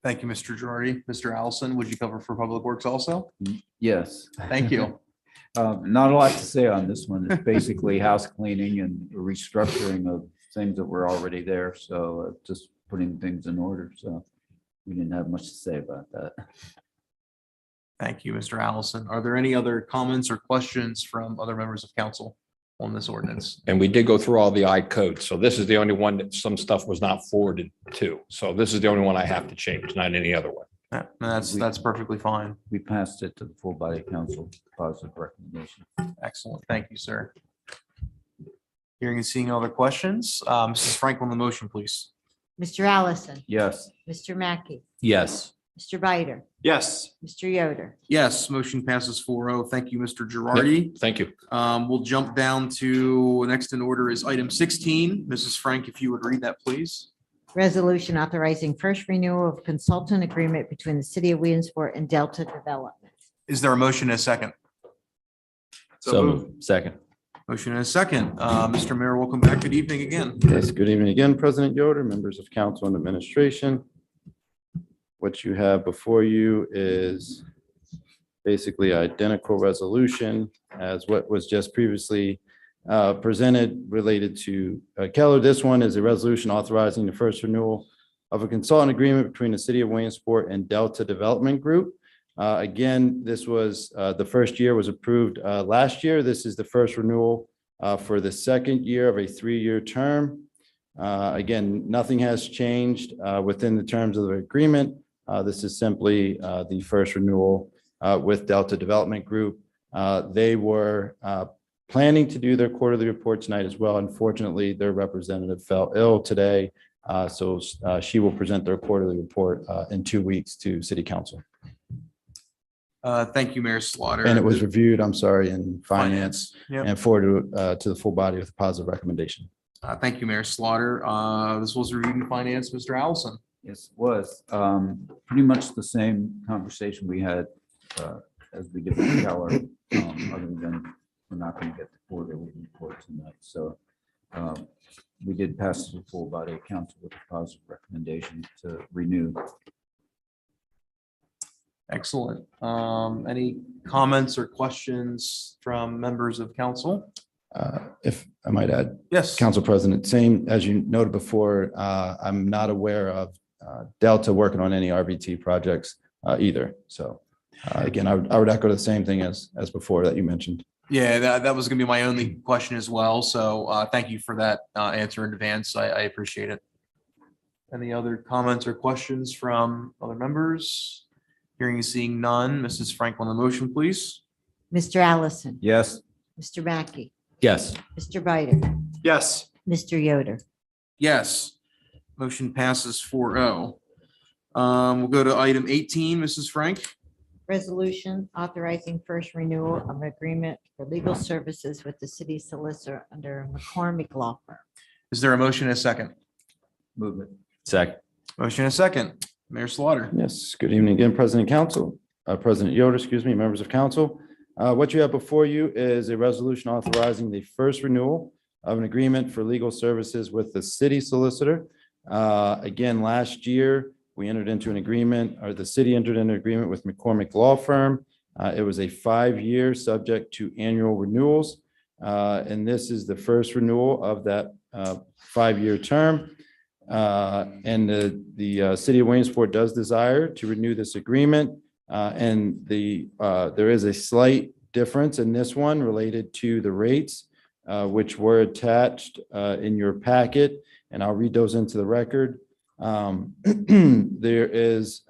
Thank you, Mr. Girardi. Mr. Allison, would you cover for Public Works also? Yes. Thank you. Not a lot to say on this one. It's basically house cleaning and restructuring of things that were already there. So just putting things in order. So we didn't have much to say about that. Thank you, Mr. Allison. Are there any other comments or questions from other members of council on this ordinance? And we did go through all the I codes. So this is the only one that some stuff was not forwarded to. So this is the only one I have to change, not any other one. Yeah, that's perfectly fine. We passed it to the full body council, positive recommendation. Excellent. Thank you, sir. Hearing and seeing other questions, Mrs. Frank on the motion, please. Mr. Allison, Yes. Mr. Mackey, Yes. Mr. Bider, Yes. Mr. Yoder. Yes, motion passes 4-0. Thank you, Mr. Girardi. Thank you. We'll jump down to next in order is item 16. Mrs. Frank, if you would read that, please. Resolution authorizing first renewal of consultant agreement between the city of Williamsport and Delta Development. Is there a motion and a second? So moved. Second. Motion and a second. Mr. Mayor, welcome back. Good evening again. Yes, good evening again, President Yoder, members of council and administration. What you have before you is basically identical resolution as what was just previously presented related to Keller. This one is a resolution authorizing the first renewal of a consultant agreement between the city of Williamsport and Delta Development Group. Again, this was the first year was approved last year. This is the first renewal for the second year of a 3-year term. Again, nothing has changed within the terms of the agreement. This is simply the first renewal with Delta Development Group. They were planning to do their quarterly report tonight as well. Unfortunately, their representative fell ill today. So she will present their quarterly report in 2 weeks to City Council. Thank you, Mayor Slaughter. And it was reviewed, I'm sorry, in finance Yep. and forwarded to the full body with a positive recommendation. Thank you, Mayor Slaughter. This was reviewed in finance. Mr. Allison. Yes, it was. Pretty much the same conversation we had as we did with Keller, other than we're not going to get the quarterly report tonight. So we did pass the full body of council with a positive recommendation to renew. Excellent. Any comments or questions from members of council? If I might add, Yes. Council President, same as you noted before, I'm not aware of Delta working on any RBT projects either. So again, I would echo the same thing as before that you mentioned. Yeah, that was gonna be my only question as well. So thank you for that answer in advance. I appreciate it. Any other comments or questions from other members? Hearing and seeing none. Mrs. Frank on the motion, please. Mr. Allison, Yes. Mr. Mackey, Yes. Mr. Bider, Yes. Mr. Yoder. Yes. Motion passes 4-0. We'll go to item 18, Mrs. Frank. Resolution authorizing first renewal of agreement for legal services with the city solicitor under Mccormick Law Firm. Is there a motion and a second? Move it. Second. Motion and a second. Mayor Slaughter. Yes, good evening again, President Council, President Yoder, excuse me, members of council. What you have before you is a resolution authorizing the first renewal of an agreement for legal services with the city solicitor. Again, last year, we entered into an agreement, or the city entered into an agreement with Mccormick Law Firm. It was a 5-year subject to annual renewals. And this is the first renewal of that 5-year term. And the city of Williamsport does desire to renew this agreement. And there is a slight difference in this one related to the rates, which were attached in your packet. and I'll read those into the record. There is,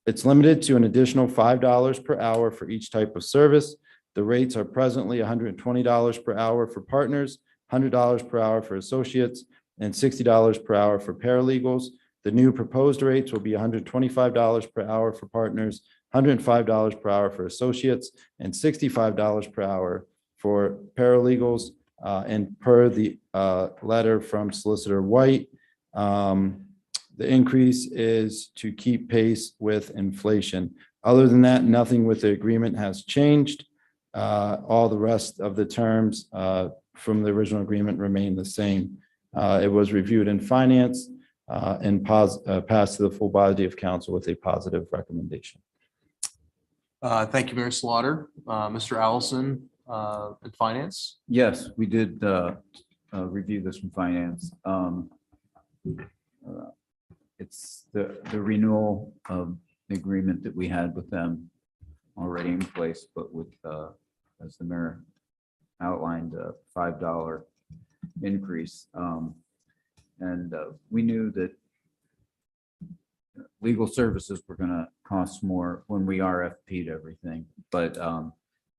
it's limited to an additional $5 per hour for each type of service. The rates are presently $120 per hour for partners, $100 per hour for associates, and $60 per hour for paralegals. The new proposed rates will be $125 per hour for partners, $105 per hour for associates, and $65 per hour for paralegals. And per the letter from Solicitor White, the increase is to keep pace with inflation. Other than that, nothing with the agreement has changed. All the rest of the terms from the original agreement remain the same. It was reviewed in finance and passed to the full body of council with a positive recommendation. Thank you, Mayor Slaughter. Mr. Allison, in finance. Yes, we did review this from finance. It's the renewal of the agreement that we had with them already in place, but with, as the mayor outlined, a $5 increase. And we knew that legal services were going to cost more when we RFP'd everything, but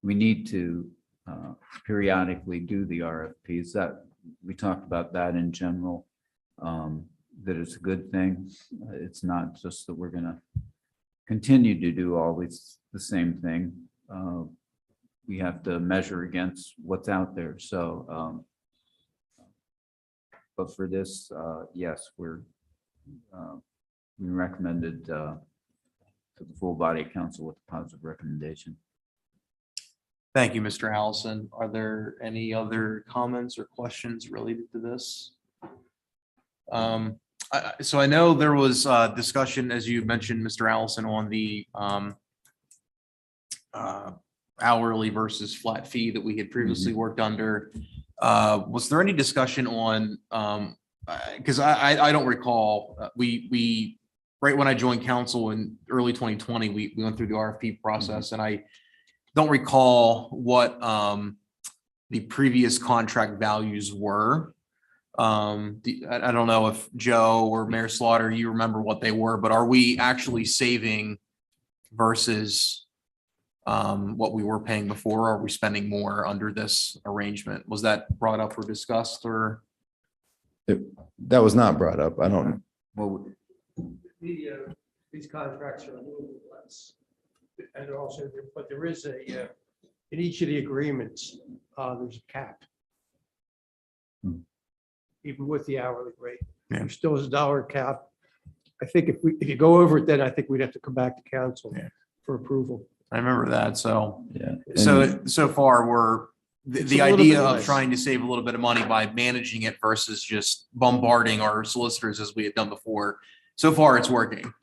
we need to periodically do the RFPs. That we talked about that in general, that it's a good thing. It's not just that we're going to continue to do always the same thing. We have to measure against what's out there. So, but for this, yes, we recommended to the full body of council with a positive recommendation. Thank you, Mr. Allison. Are there any other comments or questions related to this? So I know there was discussion, as you mentioned, Mr. Allison, on the hourly versus flat fee that we had previously worked under. Was there any discussion on, because I don't recall, we right when I joined council in early 2020, we went through the RFP process, and I don't recall what the previous contract values were. I don't know if Joe or Mayor Slaughter, you remember what they were, but are we actually saving versus what we were paying before? Or are we spending more under this arrangement? Was that brought up or discussed, or? That was not brought up. I don't. Well, These contracts are a little bit less. And also, but there is a, in each of the agreements, there's a cap. Even with the hourly rate, Yeah. there still is a dollar cap. I think if you go over it, then I think we'd have to come back to council for approval. I remember that. So, Yeah. so far we're, the It's a little idea bit of less. trying to save a little bit of money by managing it versus just bombarding our solicitors as we had done before. So far, it's working.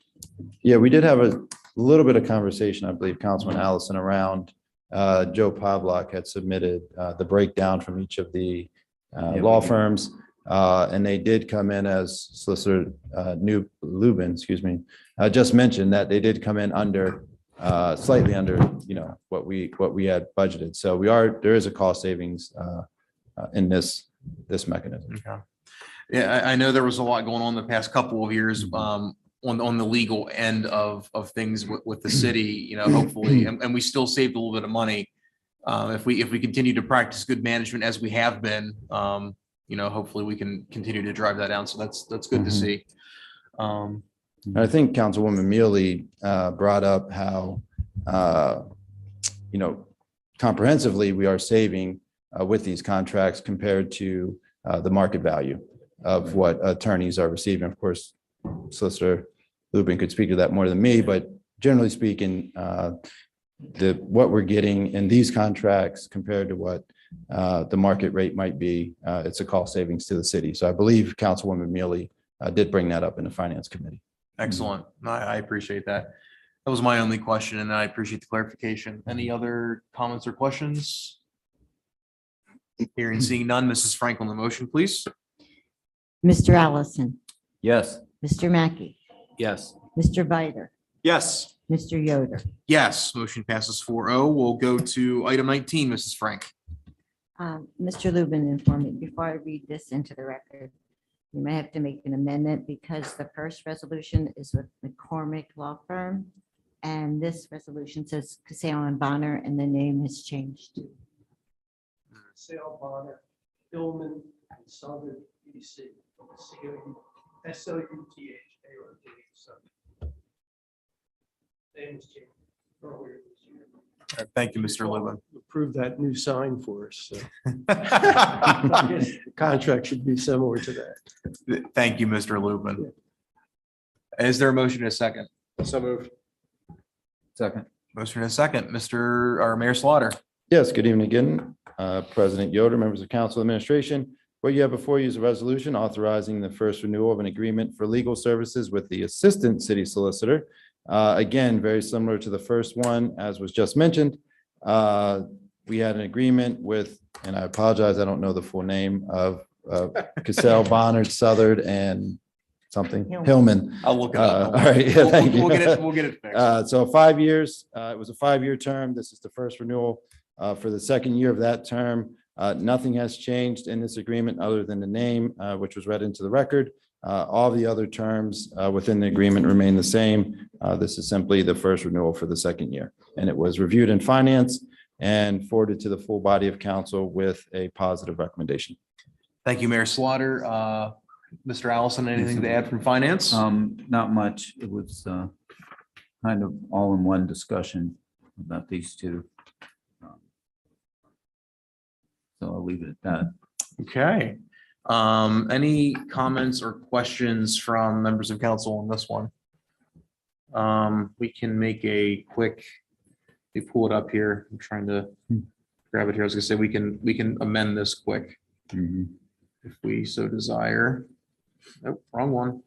Yeah, we did have a little bit of conversation, I believe, Councilman Allison, around Joe Pavlock had submitted the breakdown from each of the law firms. And they did come in, as Solicitor Lubin, excuse me, just mentioned, that they did come in under slightly under, what we had budgeted. So there is a cost savings in this mechanism. Okay. Yeah, I know there was a lot going on the past couple of years on the legal end of things with the city, hopefully, and we still saved a little bit of money. If we continue to practice good management as we have been, hopefully we can continue to drive that down. So that's good to see. I think Councilwoman Mealy brought up how, comprehensively we are saving with these contracts compared to the market value of what attorneys are receiving. Of course, Solicitor Lubin could speak to that more than me, but generally speaking, what we're getting in these contracts compared to what the market rate might be, it's a cost savings to the city. So I believe Councilwoman Mealy did bring that up in the Finance Committee. Excellent. I appreciate that. That was my only question, and I appreciate the clarification. Any other comments or questions? Hearing, seeing none, Mrs. Frank on the motion, please. Mr. Allison, yes. Mr. Mackey, Yes. Mr. Bider, Yes. Mr. Yoder. Yes, motion passes 4-0. We'll go to item 19, Mrs. Frank. Mr. Lubin informed me before I read this into the record You may have to make an amendment because the first resolution is with McCormick Law Firm. And this resolution says Casale and Bonner, and the name has changed. Sale Bonner, Hillman, and Southern PC. SOUTH. So names changed earlier this year. All right, thank you, Mr. Lewin. Approve that new sign for us. So I guess the contract should be similar to that. Thank you, Mr. Lubin. Is there a motion and a second? So moved. Second. Motion and a second, Mayor Slaughter. Yes, good evening again, President Yoder, members of council administration. What you have before you is a resolution authorizing the first renewal of an agreement for legal services with the Assistant City Solicitor. Again, very similar to the first one, as was just mentioned. We had an agreement with, and I apologize, I don't know the full name of Casale, Bonner, Southard, and something, Hillman. I'll look it up. All right, yeah, thank you. We'll get it fixed. So 5 years, it was a 5-year term. This is the first renewal for the second year of that term. Nothing has changed in this agreement other than the name, which was read into the record. All the other terms within the agreement remain the same. This is simply the first renewal for the second year. And it was reviewed in finance and forwarded to the full body of council with a positive recommendation. Thank you, Mayor Slaughter. Mr. Allison, anything to add from finance? Not much. It was kind of all in one discussion about these two. So I'll leave it at that. Okay. Any comments or questions from members of council on this one? We can make a quick, we pull it up here. I'm trying to grab it here. I was gonna say, we can amend this quick Mhm. if we so desire. Nope, wrong one.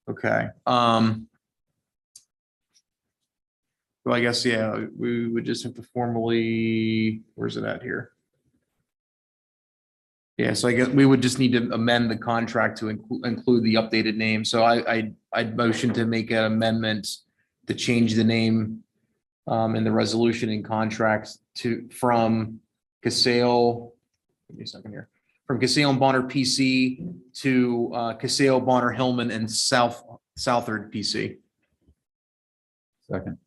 Okay. Well, I guess, yeah, we would just have to formally, where's it at here? Yeah, so I guess we would just need to amend the contract to include the updated name. So I'd motion to make an amendment to change the name in the resolution and contracts from Casale, give me a second here, from Casale and Bonner PC to Casale, Bonner, Hillman, and Southard PC. Second.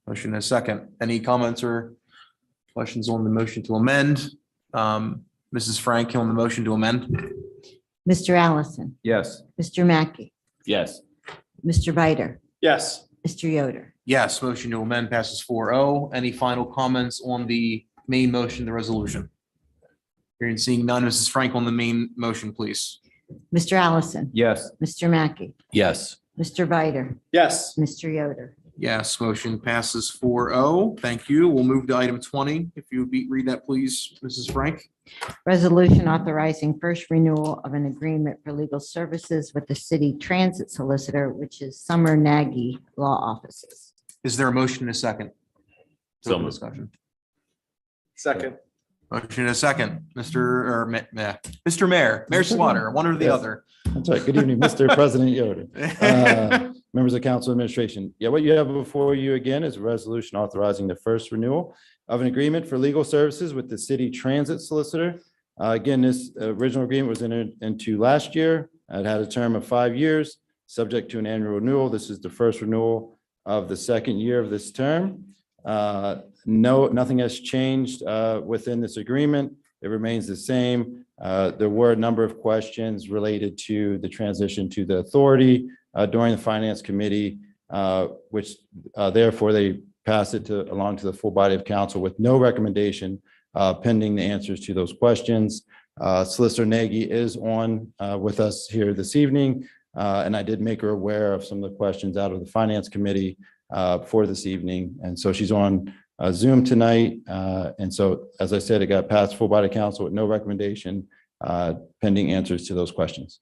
Motion and a second. Any comments or questions on the motion to amend? Mrs. Frank on the motion to amend? Mr. Allison, Yes. Mr. Mackey, Yes. Mr. Bider, Yes. Mr. Yoder. Yes, motion to amend passes 4-0. Any final comments on the main motion, the resolution? Hearing and seeing none, Mrs. Frank on the main motion, please. Mr. Allison, Yes. Mr. Mackey, Yes. Mr. Bider, Yes. Mr. Yoder. Yes, motion passes 4-0. Thank you. We'll move to item 20. If you would read that, please, Mrs. Frank. Resolution authorizing first renewal of an agreement for legal services with the city transit solicitor, which is Summer Nagy Law Offices. Is there a motion and a second? So Open moved. discussion. Second. Motion and a second, Mr. Mayor Slaughter, one or the Yes. other. That's right. Good evening, Mr. President Yoder. Members of council administration. Yeah, what you have before you again is a resolution authorizing the first renewal of an agreement for legal services with the city transit solicitor. Again, this original agreement was entered into last year. It had a term of 5 years, subject to an annual renewal. This is the first renewal of the second year of this term. Nothing has changed within this agreement. It remains the same. There were a number of questions related to the transition to the authority during the finance committee, which therefore they passed it along to the full body of council with no recommendation pending the answers to those questions. Solicitor Nagy is on with us here this evening, and I did make her aware of some of the questions out of the finance committee for this evening. And so she's on Zoom tonight. And so, as I said, it got passed full body council with no recommendation pending answers to those questions.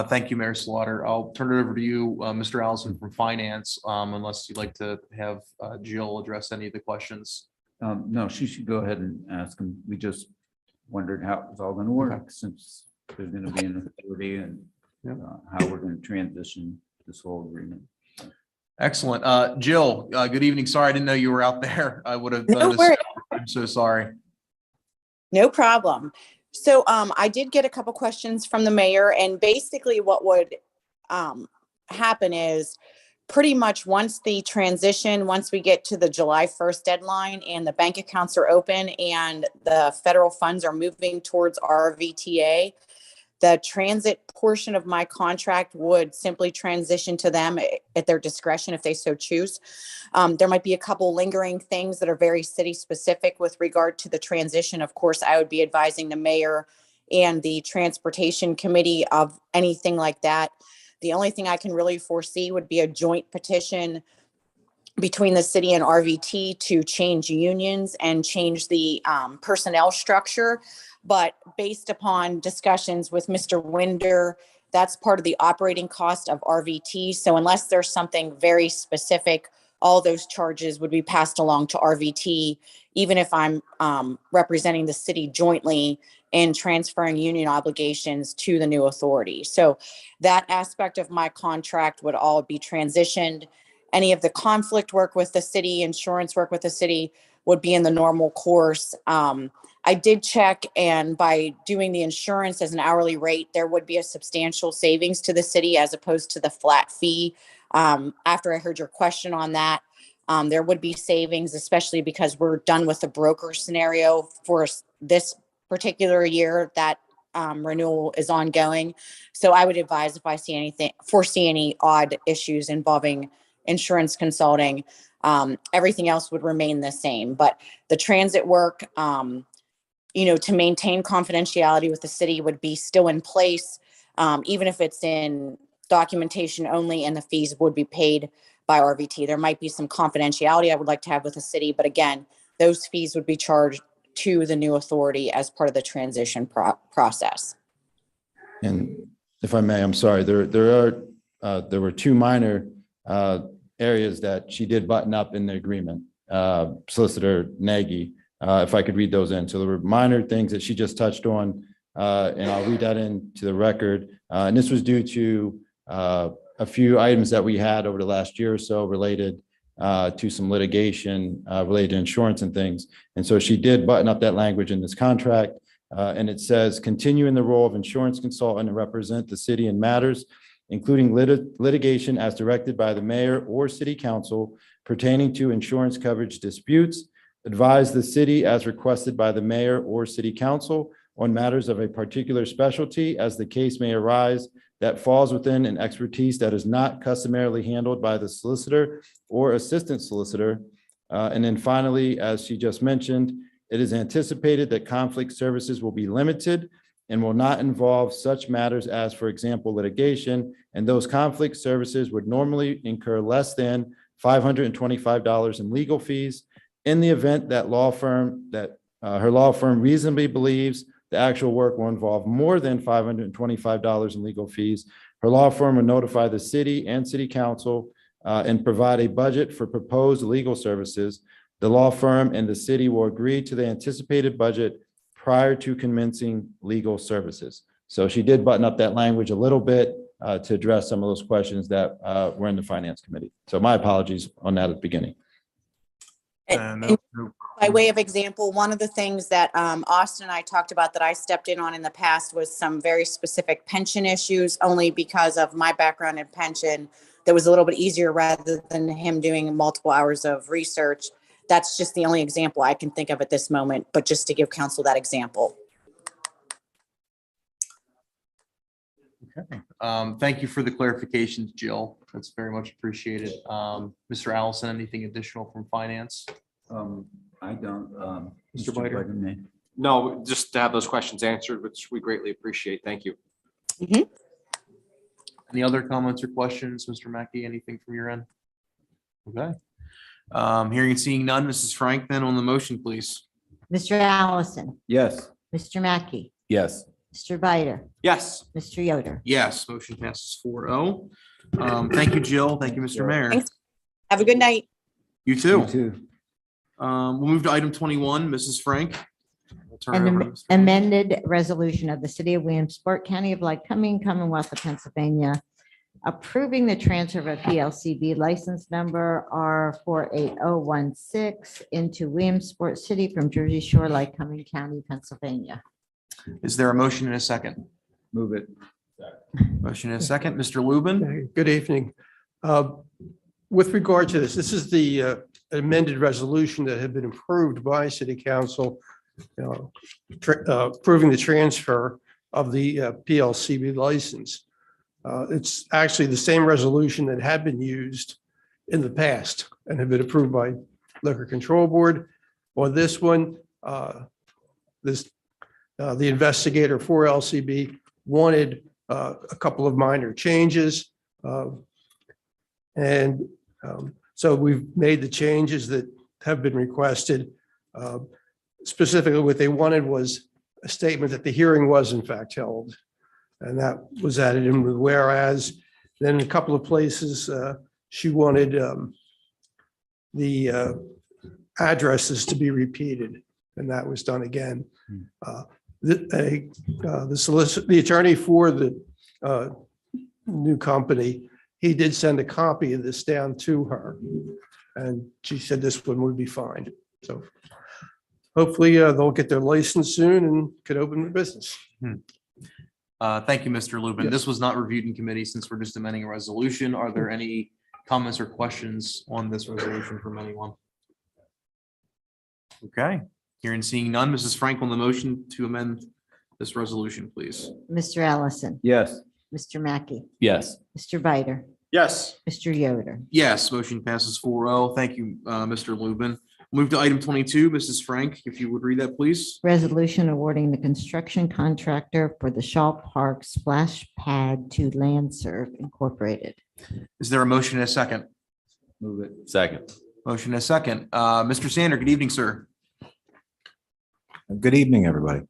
Thank you, Mayor Slaughter. I'll turn it over to you, Mr. Allison from Finance, unless you'd like to have Jill address any of the questions. No, she should go ahead and ask him. We just wondered how it was all going to work since there's going to be an authority and how we're going to transition this whole agreement. Excellent. Jill, good evening. Sorry, I didn't know you were out there. I would have. No worries. I'm so sorry. No problem. So I did get a couple questions from the mayor, and basically what would happen is pretty much once we get to the July 1st deadline and the bank accounts are open and the federal funds are moving towards RVTA, the transit portion of my contract would simply transition to them at their discretion if they so choose. There might be a couple lingering things that are very city specific with regard to the transition. Of course, I would be advising the mayor and the transportation committee of anything like that. The only thing I can really foresee would be a joint petition between the city and RVT to change unions and change the personnel structure. But based upon discussions with Mr. Winder, that's part of the operating cost of RVT. So unless there's something very specific, all those charges would be passed along to RVT, even if I'm representing the city jointly in transferring union obligations to the new authority. So that aspect of my contract would all be transitioned. Any of the conflict work with the city, insurance work with the city would be in the normal course. I did check, and by doing the insurance as an hourly rate, there would be a substantial savings to the city as opposed to the flat fee. After I heard your question on that, there would be savings, especially because we're done with the broker scenario for this particular year that renewal is ongoing. So I would advise if I foresee any odd issues involving insurance consulting, everything else would remain the same. But the transit work, to maintain confidentiality with the city would be still in place, even if it's in documentation only, and the fees would be paid by RVT. There might be some confidentiality I would like to have with the city, but again, those fees would be charged to the new authority as part of the transition process. And if I may, I'm sorry, there were two minor areas that she did button up in the agreement. Solicitor Nagy, if I could read those in. So there were minor things that she just touched on, and I'll read that into the record. And this was due to a few items that we had over the last year or so related to some litigation related to insurance and things. And so she did button up that language in this contract. And it says, continue in the role of insurance consultant and represent the city in matters, including litigation as directed by the mayor or city council pertaining to insurance coverage disputes. Advise the city as requested by the mayor or city council on matters of a particular specialty as the case may arise that falls within an expertise that is not customarily handled by the solicitor or assistant solicitor. And then finally, as she just mentioned, it is anticipated that conflict services will be limited and will not involve such matters as, for example, litigation, and those conflict services would normally incur less than $525 in legal fees. In the event that her law firm reasonably believes the actual work will involve more than $525 in legal fees, her law firm will notify the city and city council and provide a budget for proposed legal services. The law firm and the city will agree to the anticipated budget prior to commencing legal services. So she did button up that language a little bit to address some of those questions that were in the finance committee. So my apologies on that at the beginning. And by way of example, one of the things that Austin and I talked about that I stepped in on in the past was some very specific pension issues, only because of my background in pension. That was a little bit easier rather than him doing multiple hours of research. That's just the only example I can think of at this moment, but just to give council that example. Okay. Thank you for the clarifications, Jill. That's very much appreciated. Mr. Allison, anything additional from finance? I don't. Mr. Biter? may. No, just to have those questions answered, which we greatly appreciate. Thank you. Any other comments or questions, Mr. Mackey? Anything from your end? Okay. Hearing and seeing none, Mrs. Frank, then on the motion, please. Mr. Allison, Yes. Mr. Mackey, Yes. Mr. Biter, Yes. Mr. Yoder. Yes, motion passes 4-0. Thank you, Jill. Thank you, Mr. Mayor. Thanks. Have a good night. You too. You too. We'll move to item 21, Mrs. Frank. We'll turn it over to Mr. amended resolution of the city of Williamsport, county of Lycoming, Commonwealth of Pennsylvania, approving the transfer of a PLCB license number R48016 into Williamsport City from Jersey Shore, Lycoming County, Pennsylvania. Is there a motion and a second? Move it. Motion and a second. Mr. Lubin? Good evening. With regard to this is the amended resolution that had been approved by City Council, approving the transfer of the PLCB license. It's actually the same resolution that had been used in the past and had been approved by Liquor Control Board. On this one, the investigator for LCB wanted a couple of minor changes. So we've made the changes that have been requested. Specifically, what they wanted was a statement that the hearing was in fact held. And that was added in with whereas. Then in a couple of places, she wanted the addresses to be repeated, and that was done again. The attorney for the new company, he did send a copy of this down to her, and she said this one would be fine. So hopefully they'll get their license soon and could open their business. Thank you, Mr. Lubin. Yes. This was not reviewed in committee since we're just amending a resolution. Are there any comments or questions on this resolution from anyone? Okay, hearing and seeing none. Mrs. Frank on the motion to amend this resolution, please. Mr. Allison. Yes. Mr. Mackey. Yes. Mr. Bider. Yes. Mr. Yoder. Yes, motion passes 4-0. Thank you, Mr. Lubin. Move to item 22. Mrs. Frank, if you would read that, please. Resolution awarding the construction contractor for the Shaw Park Splash Pad to Landserv Incorporated. Is there a motion and a second? Move it. Second. Motion and a second. Mr. Sander, good evening, sir. Good evening, everybody.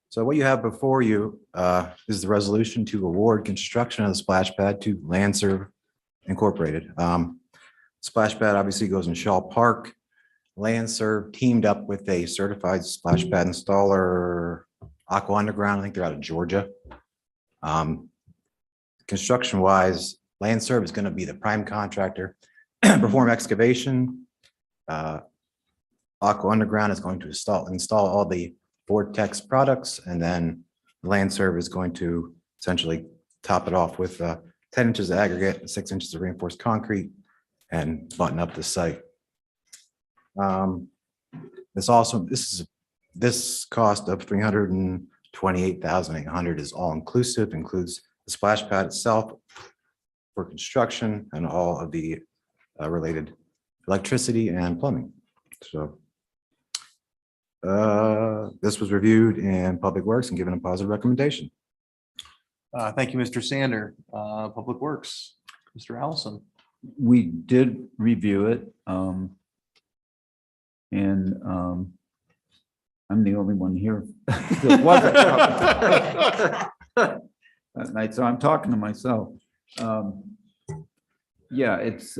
So what you have before you is the resolution to award construction of the splash pad to Landserv Incorporated. Splash pad obviously goes in Shaw Park. Landserv teamed up with a certified splash pad installer, Aqua Underground. I think they're out of Georgia. Construction wise, Landserv is going to be the prime contractor, perform excavation. Aqua Underground is going to install all the Vortex products, and then Landserv is going to essentially top it off with 10 inches of aggregate and 6 inches of reinforced concrete and button up the site. This cost of $328,800 is all inclusive, includes the splash pad itself for construction and all of the related electricity and plumbing. So this was reviewed in Public Works and given a positive recommendation. Thank you, Mr. Sander. Public Works, Mr. Allison. We did review it. I'm the only one here. that wasn't. That night, so I'm talking to myself. Yeah, it's,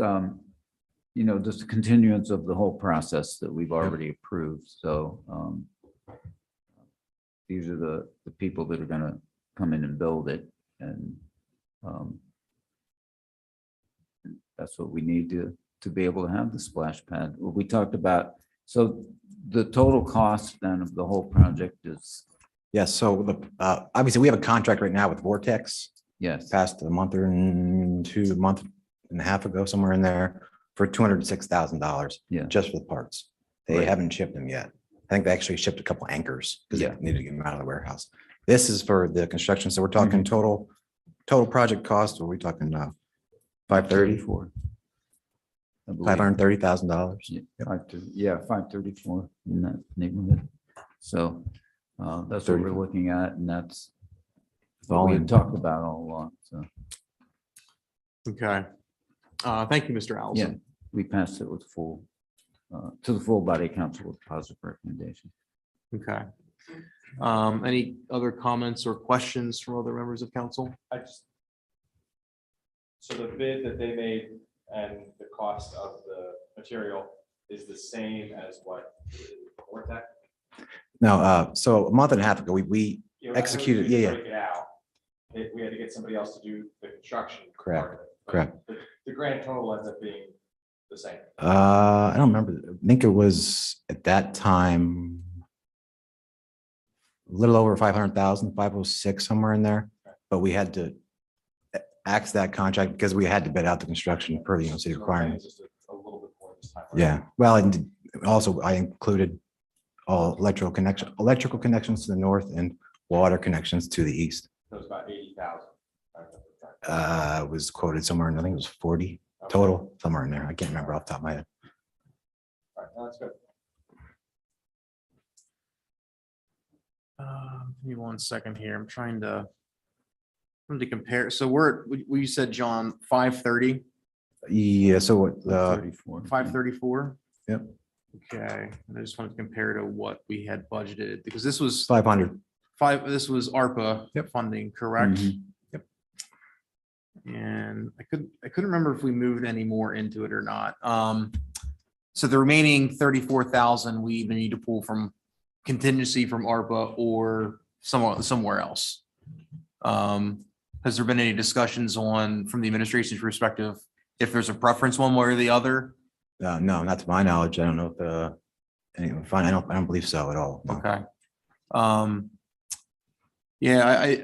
just a continuance of the whole process that we've already approved. So these are the people that are gonna come in and build it. And that's what we need to be able to have the splash pad. What we talked about, so the total cost then of the whole project is, Yes, so obviously we have a contract right now with Vortex, yes, passed a month and a half ago, somewhere in there, for $206,000. Yeah. Just for the parts. They Right. haven't shipped them yet. I think they actually shipped a couple anchors because Yeah. they needed to get them out of the warehouse. This is for the construction. So we're Mm-hmm. talking total project cost. What are we talking now? 530, I believe. $530,000. Yeah, 534 in that neighborhood. So that's what we're looking at, and that's what we had talked about all along. So Okay. Thank you, Mr. yeah, Allison. we passed it with full to the full body council with positive recommendation. Okay. Any other comments or questions from other members of council? So the bid that they made and the cost of the material is the same as what Vortex? No, so a month and a half ago, we executed, yeah, Break it out. We had to get somebody else to do the construction. Correct, part of it. But correct. The grand total ends up being the same. I don't remember. I think it was at that time a little over 500,000, 506, somewhere in there. But we had to axe that contract because we had to bid out the construction per, city requirements. Just a little bit more this time around. Yeah, well, and also I included all electrical connections to the north and water connections to the east. So it's about 80,000. Was quoted somewhere, I think it was 40 total, somewhere in there. I can't remember off the top of my head. All right, no, that's good. Give me 1 second here. I'm trying to compare. So you said, John, 530, Yeah, so what, 534? Yep. Okay, and I just wanted to compare to what we had budgeted, because this was 500. this was ARPA funding, correct? Mhm. Yep. And I couldn't remember if we moved any more into it or not. So the remaining 34,000, we either need to pull from contingency from ARPA or somewhere else. Has there been any discussions from the administration's perspective, if there's a preference one way or the other? No, not to my knowledge. I don't know if anyone, fine, I don't believe so at all. No. Okay. Yeah,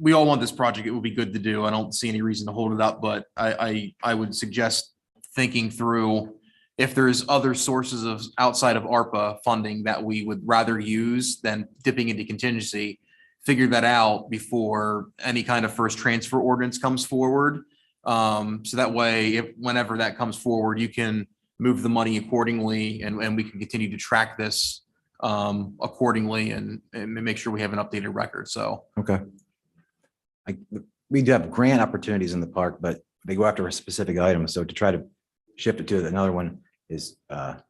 we all want this project. It would be good to do. I don't see any reason to hold it up, but I would suggest thinking through if there's other sources of outside of ARPA funding that we would rather use than dipping into contingency, figure that out before any kind of first transfer ordinance comes forward. So that way, whenever that comes forward, you can move the money accordingly and we can continue to track this accordingly and make sure we have an updated record. So. Okay. We do have grant opportunities in the park, but they go after a specific item. So to try to shift it to another one is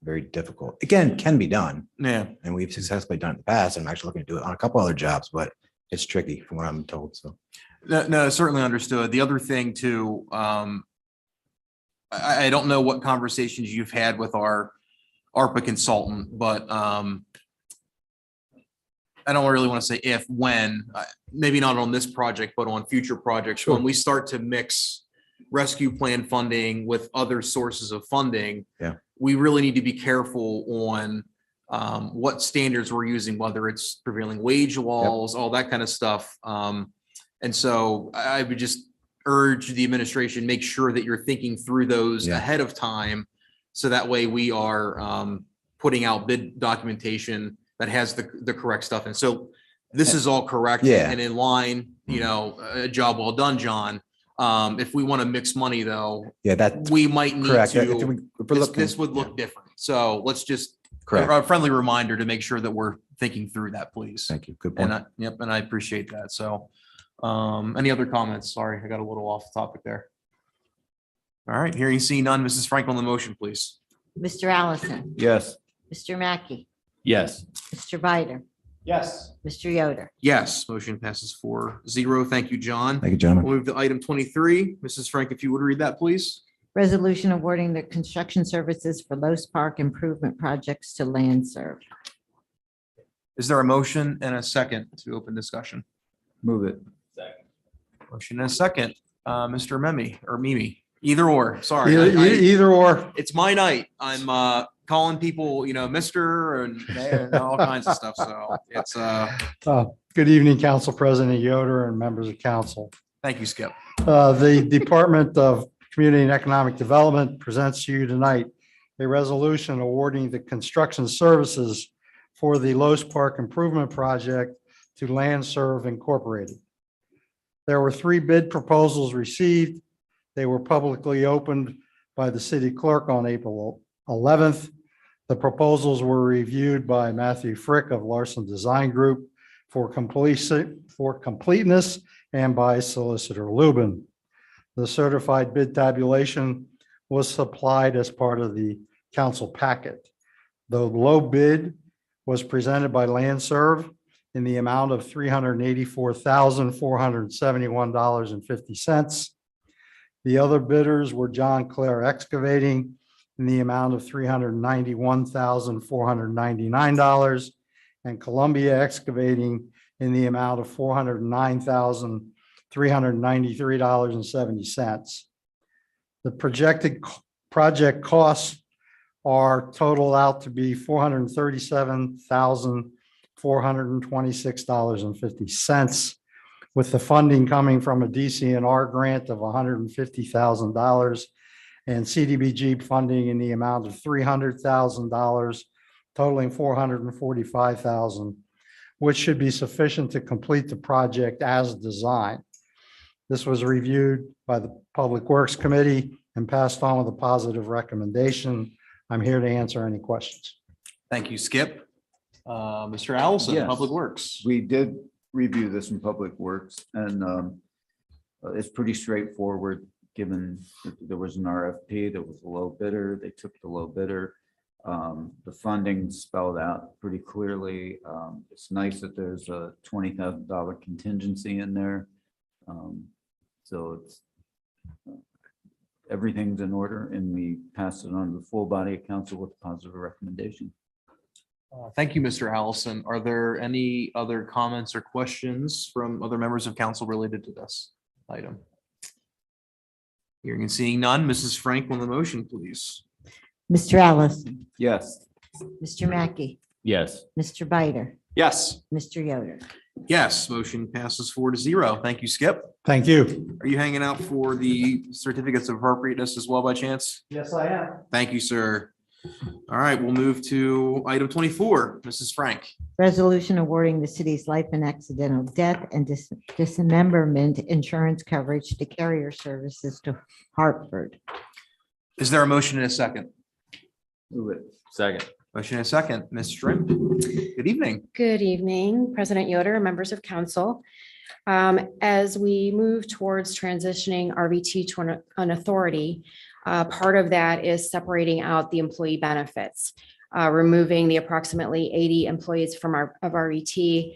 very difficult. Again, can be done. Yeah. And we've successfully done it in the past. I'm actually looking to do it on a couple other jobs, but it's tricky from what I'm told. So. No, certainly understood. The other thing too, I don't know what conversations you've had with our ARPA consultant, but I don't really want to say if, when, maybe not on this project, but on future projects. Sure. When we start to mix rescue plan funding with other sources of funding, Yeah. we really need to be careful on what standards we're using, whether it's prevailing wage laws, all that kind of stuff. And so I would just urge the administration, make sure that you're thinking through those ahead of time. So that way we are putting out bid documentation that has the correct stuff. And so this is all correct and in line, a job well done, John. If we want to mix money though, that we might need correct. to, this would look different. So let's just, Correct. a friendly reminder to make sure that we're thinking through that, please. Thank you. Good point. And I appreciate that. So any other comments? Sorry, I got a little off topic there. All right, hearing seen none. Mrs. Frank on the motion, please. Mr. Allison, Yes. Mr. Mackey, Yes. Mr. Bider, Yes. Mr. Yoder. Yes, motion passes 4-0. Thank you, John. Thank you, gentlemen. We'll move to item 23. Mrs. Frank, if you would read that, please. Resolution awarding the construction services for Lowe's Park improvement projects to Land Serve. Is there a motion and a second to open discussion? Move it. Motion and a second. Mr. Mimi, either or, sorry. Either or. It's my night. I'm calling people, Mr. and all kinds of stuff. So it's Good evening, Council President Yoder and members of council. thank you, Skip. The Department of Community and Economic Development presents to you tonight a resolution awarding the construction services for the Lowe's Park Improvement Project to Land Serve Incorporated. There were 3 bid proposals received. They were publicly opened by the city clerk on April 11th. The proposals were reviewed by Matthew Frick of Larson Design Group for completeness and by Solicitor Lubin. The certified bid tabulation was supplied as part of the council packet. The low bid was presented by Land Serve in the amount of $384,471.50. The other bidders were John Clare Excavating in the amount of $391,499 and Columbia Excavating in the amount of $409,393.70. The projected project costs are total out to be $437,426.50, with the funding coming from a DCNR grant of $150,000 and CDBG funding in the amount of $300,000, totaling $445,000, which should be sufficient to complete the project as designed. This was reviewed by the Public Works Committee and passed on with a positive recommendation. I'm here to answer any questions. Thank you, Skip. Mr. Allison, Yes. Public Works. We did review this in Public Works, and it's pretty straightforward, given that there was an RFP, there was a low bidder, they took the low bidder. The funding spelled out pretty clearly. It's nice that there's a $20,000 contingency in there. So it's everything's in order, and we passed it on to the full body of council with a positive recommendation. Thank you, Mr. Allison. Are there any other comments or questions from other members of council related to this item? Hearing and seeing none, Mrs. Frank on the motion, please. Mr. Allison, Yes. Mr. Mackey, Yes. Mr. Bider, Yes. Mr. Yoder. Yes, motion passes 4-0. Thank you, Skip. Thank you. Are you hanging out for the certificates of appropriateness as well by chance? Yes, I am. Thank you, sir. All right, we'll move to item 24. Mrs. Frank. Resolution awarding the city's life and accidental death and dismemberment insurance coverage to carrier services to Hartford. Is there a motion and a second? Move it. Second. Motion and a second. Ms. Shrimp. Good evening. Good evening, President Yoder, members of council. As we move towards transitioning RVT to an authority, part of that is separating out the employee benefits, removing the approximately 80 employees from of RVT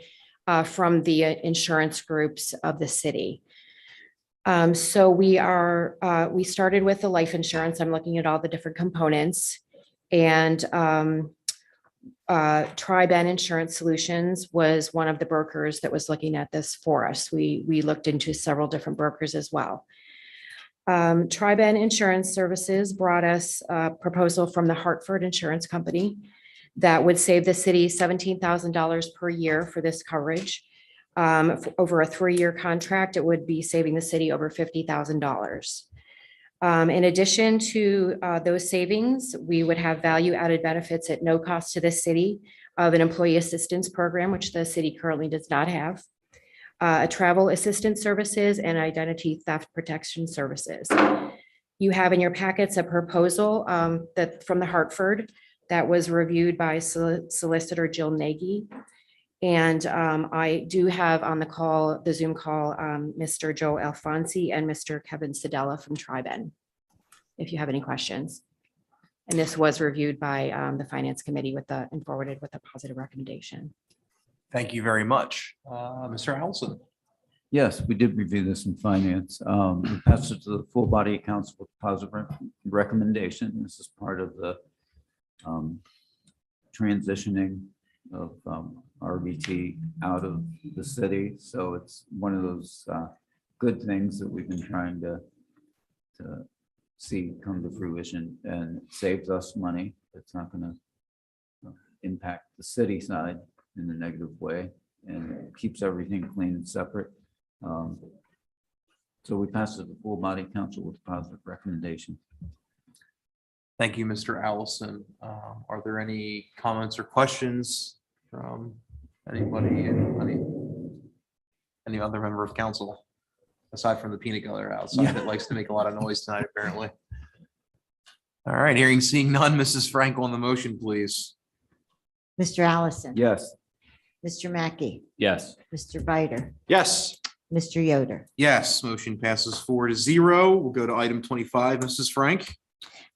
from the insurance groups of the city. So we started with the life insurance. I'm looking at all the different components, and Tri-Ben Insurance Solutions was one of the brokers that was looking at this for us. We looked into several different brokers as well. Tri-Ben Insurance Services brought us a proposal from the Hartford Insurance Company that would save the city $17,000 per year for this coverage. Over a 3-year contract, it would be saving the city over $50,000. In addition to those savings, we would have value-added benefits at no cost to the city of an employee assistance program, which the city currently does not have, travel assistance services, and identity theft protection services. You have in your packets a proposal that from the Hartford that was reviewed by Solicitor Jill Nagy. And I do have on the call, the Zoom call, Mr. Joe Alfonsi and Mr. Kevin Sedella from Tri-Ben, if you have any questions. And this was reviewed by the Finance Committee and forwarded with a positive recommendation. Thank you very much. Mr. Allison. Yes, we did review this in finance. We passed it to the full body of council with positive recommendation. This is part of the transitioning of RVT out of the city. So it's one of those good things that we've been trying to see come to fruition, and it saves us money. It's not going to impact the city side in a negative way, and it keeps everything clean and separate. So we passed it to the full body council with a positive recommendation. Thank you, Mr. Allison. Are there any comments or questions from anybody, any other member of council, aside from the peanut gallery outside that likes to make a lot of noise tonight, apparently? All right, hearing, seeing none, Mrs. Frank on the motion, please. Mr. Allison. Yes. Mr. Mackey, Yes. Mr. Bider, Yes. Mr. Yoder. Yes, motion passes 4-0. We'll go to item 25, Mrs. Frank.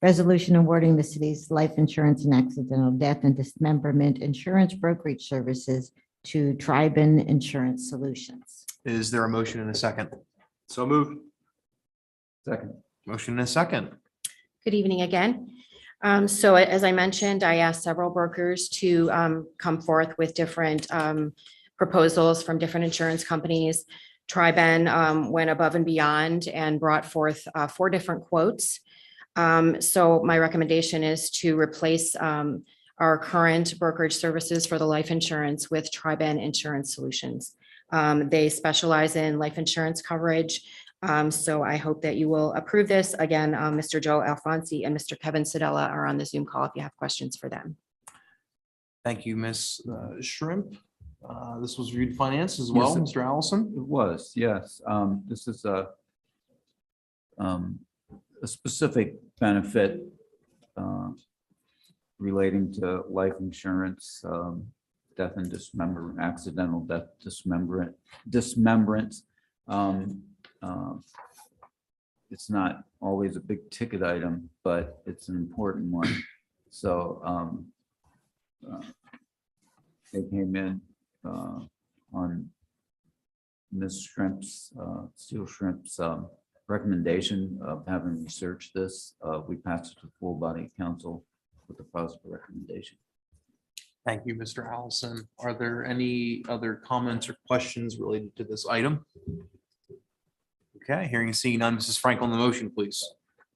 Resolution awarding the city's life insurance and accidental death and dismemberment insurance brokerage services to Tri-Ben Insurance Solutions. Is there a motion and a second? So moved. Second. Motion and a second. Good evening again. So as I mentioned, I asked several brokers to come forth with different proposals from different insurance companies. Triben went above and beyond and brought forth 4 different quotes. So my recommendation is to replace our current brokerage services for the life insurance with Triben Insurance Solutions. They specialize in life insurance coverage. So I hope that you will approve this. Again, Mr. Joe Alfonsi and Mr. Kevin Sedella are on the Zoom call if you have questions for them. Thank you, Ms. Shrimp. This was reviewed finance as well, Yes, Mr. Allison. It was, yes. This is a specific benefit relating to life insurance, death and dismemberment, accidental death, dismembrance. It's not always a big ticket item, but it's an important one. So they came in on Ms. Shrimp's, Steel Shrimp's recommendation of having researched this. We passed it to full body council with a positive recommendation. Thank you, Mr. Allison. Are there any other comments or questions related to this item? Okay, hearing and seeing none, Mrs. Frank on the motion, please.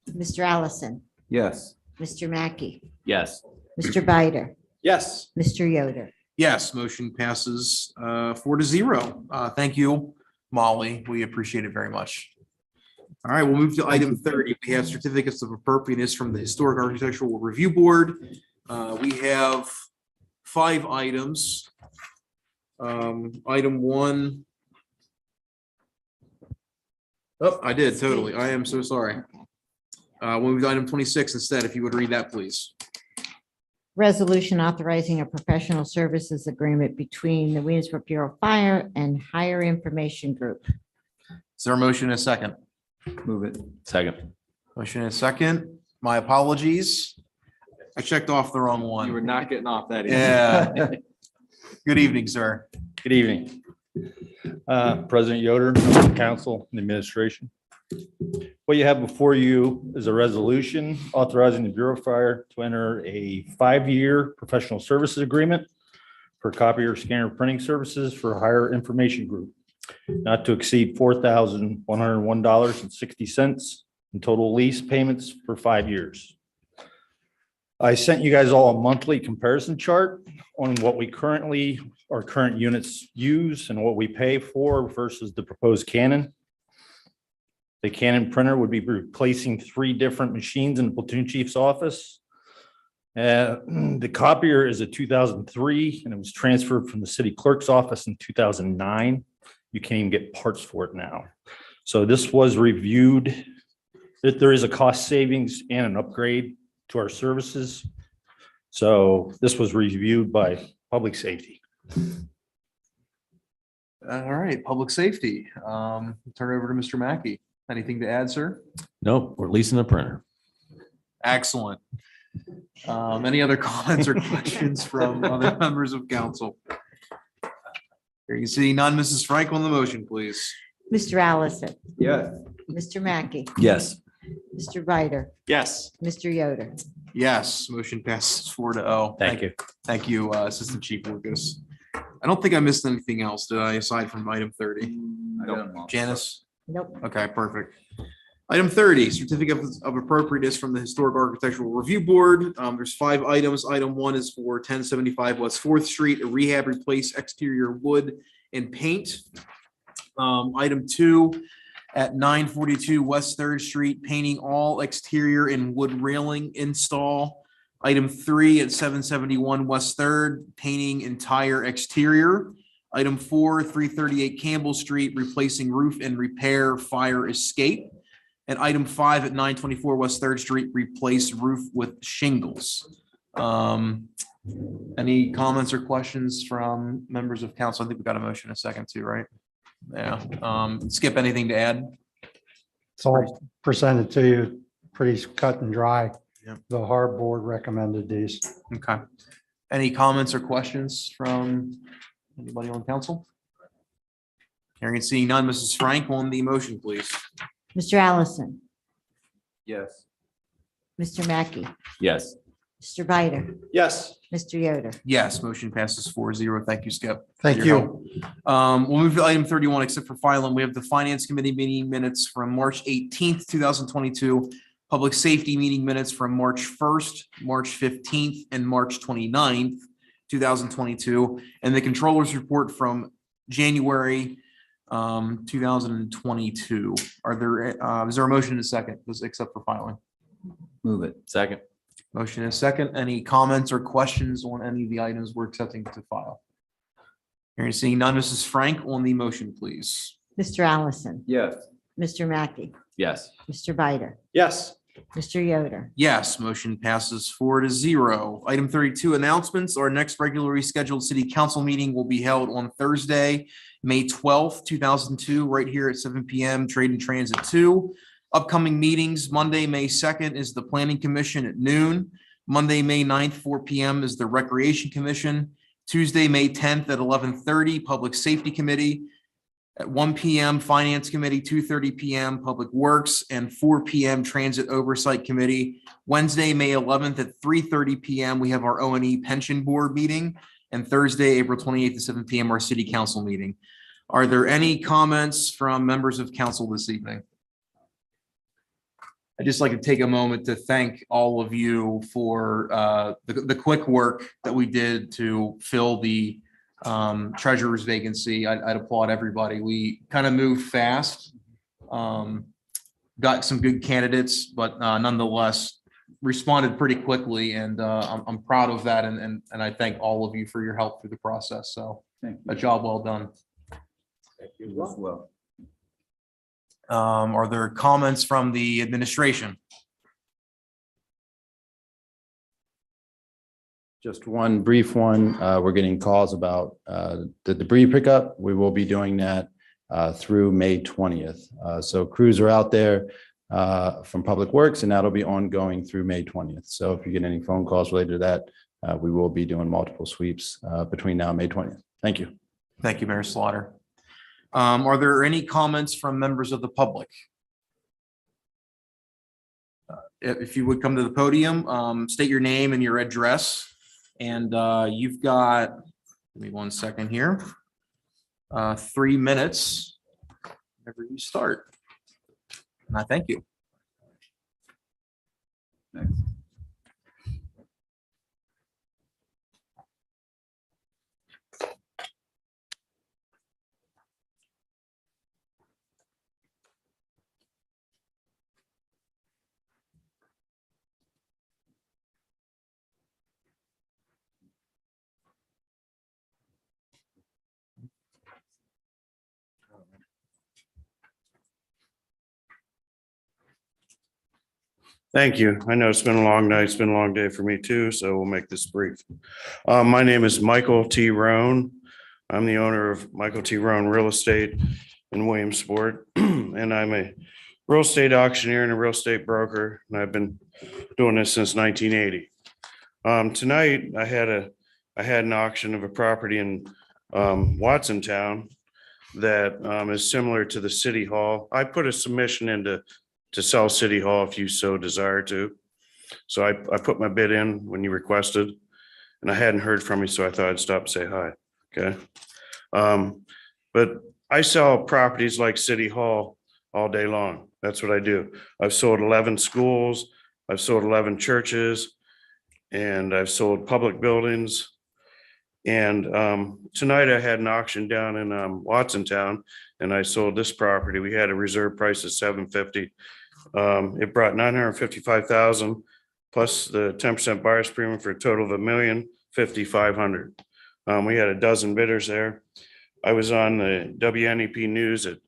Mr. Allison, Yes. Mr. Mackey, Yes. Mr. Bider, Yes. Mr. Yoder. Yes, motion passes 4-0. Thank you, Molly. We appreciate it very much. All right, we'll move to item 30. We have certificates of appropriateness from the Historic Architectural Review Board. We have 5 items. Item 1. Oh, I did, totally. I am so sorry. We'll move to item 26 instead, if you would read that, please. Resolution authorizing a professional services agreement between the Williamsport Bureau of Fire and Higher Information Group. Is there a motion and a second? Move it. Second. Motion and a second. My apologies. I checked off the wrong one. You were not getting off that. easy. Yeah. Good evening, sir. Good evening. President Yoder, council and administration. What you have before you is a resolution authorizing the Bureau of Fire to enter a 5-year professional services agreement for copier, scanner, printing services for Higher Information Group, not to exceed $4,101.60 in total lease payments for 5 years. I sent you guys all a monthly comparison chart on what our current units use and what we pay for versus the proposed Canon. The Canon printer would be replacing 3 different machines in the platoon chief's office. The copier is a 2003 and it was transferred from the city clerk's office in 2009. You can't even get parts for it now. So this was reviewed. There is a cost savings and an upgrade to our services. So this was reviewed by public safety. All right, public safety. Turn it over to Mr. Mackey. Anything to add, sir? Nope, we're leasing a printer. Excellent. Any other comments or questions from other members of council? Here you see none. Mrs. Frank on the motion, please. Mr. Allison, Yes. Mr. Mackey, Yes. Mr. Bider, Yes. Mr. Yoder. Yes, motion passes 4-0. Thank you. Thank you, Assistant Chief Lucas. I don't think I missed anything else, did I, aside from item 30? Janice? Nope. Okay, perfect. Item 30, certificate of appropriateness from the Historic Architectural Review Board. There's 5 items. Item 1 is for 1075 West 4th Street, a rehab, replace exterior wood and paint. Item 2 at 942 West 3rd Street, painting all exterior and wood railing install. Item 3 at 771 West 3rd, painting entire exterior. Item 4, 338 Campbell Street, replacing roof and repair fire escape. And item 5 at 924 West 3rd Street, replace roof with shingles. Any comments or questions from members of council? I think we got a motion in a second too, right? Yeah. Skip, anything to add? It's all presented to you, pretty cut and dry. Yeah. The hard board recommended these. Okay. Any comments or questions from anybody on council? Hearing and seeing none, Mrs. Frank on the motion, please. Mr. Allison, Yes. Mr. Mackey, Yes. Mr. Bider, Yes. Mr. Yoder. Yes, motion passes 4-0. Thank you, Skip. for Thank your you. help. We'll move to item 31, except for filing. We have the Finance Committee meeting minutes from March 18th, 2022, Public Safety meeting minutes from March 1st, March 15th, and March 29th, 2022, and the Controller's report from January 2022. Is there a motion in a second, except for filing? Move it. Second. Motion is second. Any comments or questions on any of the items we're accepting to file? Hearing seeing none, Mrs. Frank on the motion, please. Mr. Allison, Yes. Mr. Mackey, Yes. Mr. Bider, Yes. Mr. Yoder. Yes, motion passes 4-0. Item 32, announcements. Our next regularly scheduled city council meeting will be held on Thursday, May 12th, 2002, right here at 7 p.m. Trade and Transit 2. Upcoming meetings, Monday, May 2nd is the Planning Commission at noon. Monday, May 9th, 4 p.m. is the Recreation Commission. Tuesday, May 10th at 11:30, Public Safety Committee. At 1 p.m., Finance Committee, 2:30 p.m., Public Works, and 4 p.m., Transit Oversight Committee. Wednesday, May 11th at 3:30 p.m., we have our O&E Pension Board meeting. And Thursday, April 28th at 7 p.m., our City Council meeting. Are there any comments from members of council this evening? I'd just like to take a moment to thank all of you for the quick work that we did to fill the treasurer's vacancy. I'd applaud everybody. We kind of moved fast, got some good candidates, but nonetheless responded pretty quickly, and I'm proud of that. And I thank all of you for your help through the process. So Thank a you. job well done. Thank you as well. Are there comments from the administration? Just one brief one. We're getting calls about the debris pickup. We will be doing that through May 20th. So crews are out there from Public Works, and that'll be ongoing through May 20th. So if you get any phone calls related to that, we will be doing multiple sweeps between now and May 20th. Thank you. Thank you, Mayor Slaughter. Are there any comments from members of the public? If you would come to the podium, state your name and your address. And you've got, give me 1 second here. 3 minutes. Whenever you start. And I thank you. Thanks. Thank you. I know it's been a long night. It's been a long day for me too, so we'll make this brief. My name is Michael T. Roan. I'm the owner of Michael T. Roan Real Estate in Williamsport, and I'm a real estate auctioneer and a real estate broker, and I've been doing this since 1980. Tonight, I had an auction of a property in Watsontown that is similar to the City Hall. I put a submission in to sell City Hall if you so desire to. So I put my bid in when you requested, and I hadn't heard from you, so I thought I'd stop and say hi. Okay. But I sell properties like City Hall all day long. That's what I do. I've sold 11 schools, I've sold 11 churches, and I've sold public buildings. And tonight I had an auction down in Watsontown, and I sold this property. We had a reserve price of $750. It brought $955,000 plus the 10% buyer's premium for a total of $1,050,500. We had a dozen bidders there. I was on the WNEP News at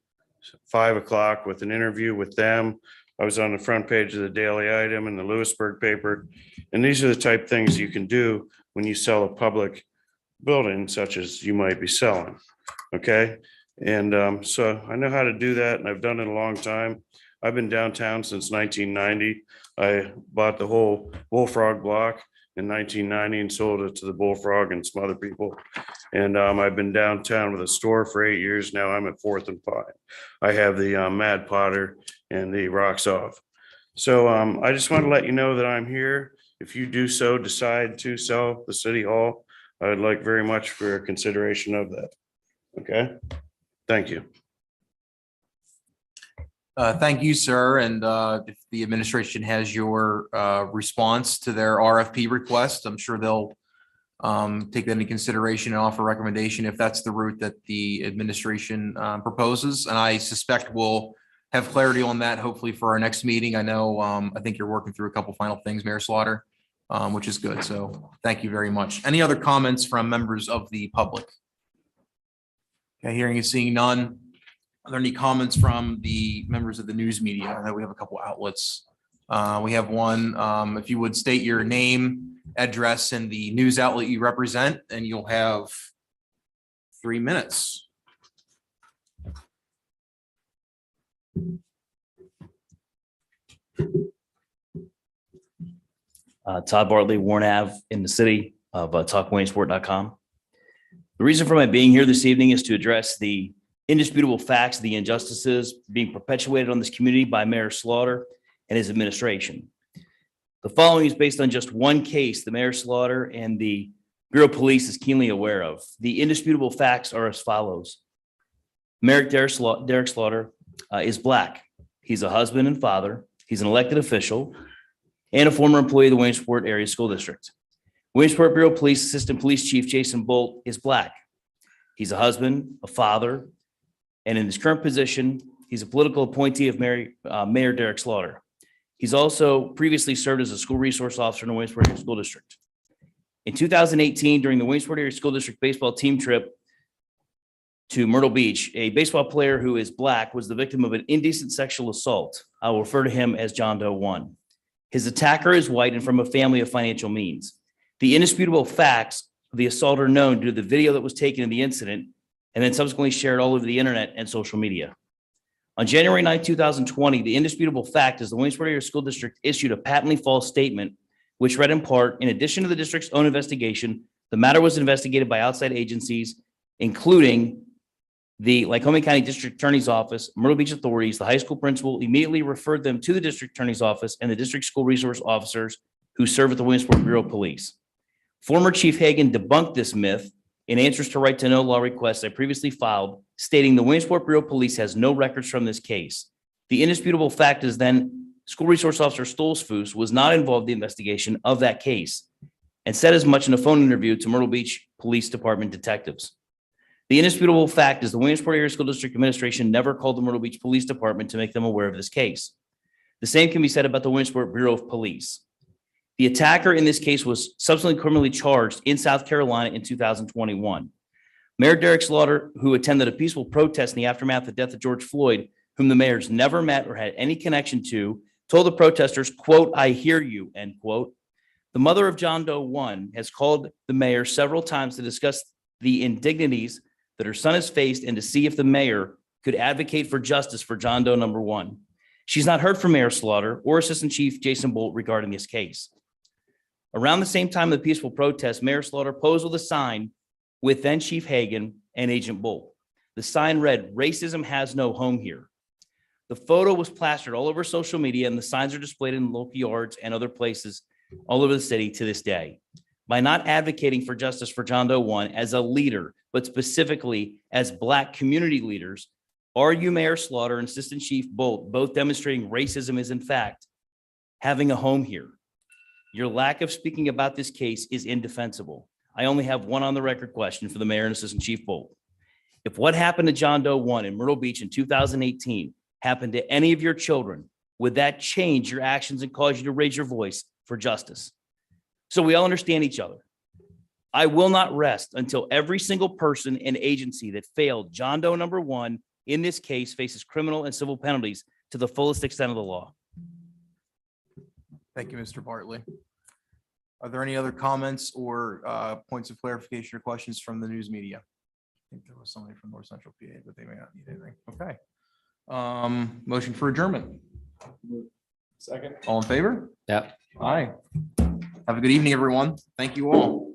5 o'clock with an interview with them. I was on the front page of the Daily Item and the Lewisburg paper. And these are the type of things you can do when you sell a public building such as you might be selling. Okay. And so I know how to do that, and I've done it a long time. I've been downtown since 1990. I bought the whole Bullfrog block in 1990 and sold it to the Bullfrog and some other people. And I've been downtown with a store for 8 years now. I'm at 4th and Pine. I have the Mad Potter and the Rocks Off. So I just want to let you know that I'm here. If you do so decide to sell the city hall, I would like very much for your consideration of that. Okay, thank you. Thank you, sir. And if the administration has your response to their RFP request, I'm sure they'll take that into consideration and offer recommendation if that's the route that the administration proposes. And I suspect we'll have clarity on that hopefully for our next meeting. I know, I think you're working through a couple final things, Mayor Slaughter, which is good. So thank you very much. Any other comments from members of the public? Okay, hearing and seeing none. Are there any comments from the members of the news media? I know we have a couple outlets. We have one, if you would state your name, address, and the news outlet you represent, and you'll have 3 minutes. Todd Bartley, Warren Ave in the city of talkwilliamsport.com. The reason for my being here this evening is to address the indisputable facts of the injustices being perpetuated on this community by Mayor Slaughter and his administration. The following is based on just one case the Mayor Slaughter and the Bureau of Police is keenly aware of. The indisputable facts are as follows. Mayor Derek Slaughter is Black. He's a husband and father. He's an elected official and a former employee of the Williamsport Area School District. Williamsport Bureau of Police Assistant Police Chief Jason Bolt is Black. He's a husband, a father, and in his current position, he's a political appointee of Mayor Derek Slaughter. He's also previously served as a school resource officer in the Williamsport Area School District. In 2018, during the Williamsport Area School District baseball team trip to Myrtle Beach, a baseball player who is Black was the victim of an indecent sexual assault. I will refer to him as John Doe 1. His attacker is white and from a family of financial means. The indisputable facts of the assault are known due to the video that was taken in the incident and then subsequently shared all over the internet and social media. On January 9, 2020, the indisputable fact is the Williamsport Area School District issued a patently false statement, which read in part, in addition to the district's own investigation, the matter was investigated by outside agencies, including the Lycoming County District Attorney's Office, Myrtle Beach authorities. The high school principal immediately referred them to the District Attorney's Office and the district school resource officers who serve at the Williamsport Bureau of Police. Former Chief Hagan debunked this myth in answers to right to know law requests I previously filed, stating the Williamsport Bureau of Police has no records from this case. The indisputable fact is then school resource officer Stolzfus was not involved in the investigation of that case and said as much in a phone interview to Myrtle Beach Police Department detectives. The indisputable fact is the Williamsport Area School District Administration never called the Myrtle Beach Police Department to make them aware of this case. The same can be said about the Williamsport Bureau of Police. The attacker in this case was subsequently criminally charged in South Carolina in 2021. Mayor Derek Slaughter, who attended a peaceful protest in the aftermath of the death of George Floyd, whom the mayors never met or had any connection to, told the protesters, quote, "I hear you," end quote. The mother of John Doe 1 has called the mayor several times to discuss the indignities that her son has faced and to see if the mayor could advocate for justice for John Doe number 1. She's not heard from Mayor Slaughter or Assistant Chief Jason Bolt regarding this case. Around the same time of the peaceful protest, Mayor Slaughter posed with a sign with then Chief Hagan and Agent Bolt. The sign read, "Racism has no home here." The photo was plastered all over social media, and the signs are displayed in local yards and other places all over the city to this day. By not advocating for justice for John Doe 1 as a leader, but specifically as Black community leaders, are you, Mayor Slaughter and Assistant Chief Bolt, both demonstrating racism is in fact having a home here? Your lack of speaking about this case is indefensible. I only have one on the record question for the mayor and Assistant Chief Bolt. If what happened to John Doe 1 in Myrtle Beach in 2018 happened to any of your children, would that change your actions and cause you to raise your voice for justice? So we all understand each other. I will not rest until every single person and agency that failed John Doe number 1 in this case faces criminal and civil penalties to the fullest extent of the law. Thank you, Mr. Bartley. Are there any other comments or points of clarification or questions from the news media? I think there was somebody from North Central PA, but they may not need anything. Okay. Motion for adjournment. Second. All in favor? Yeah. Aye. Have a good evening, everyone. Thank you all.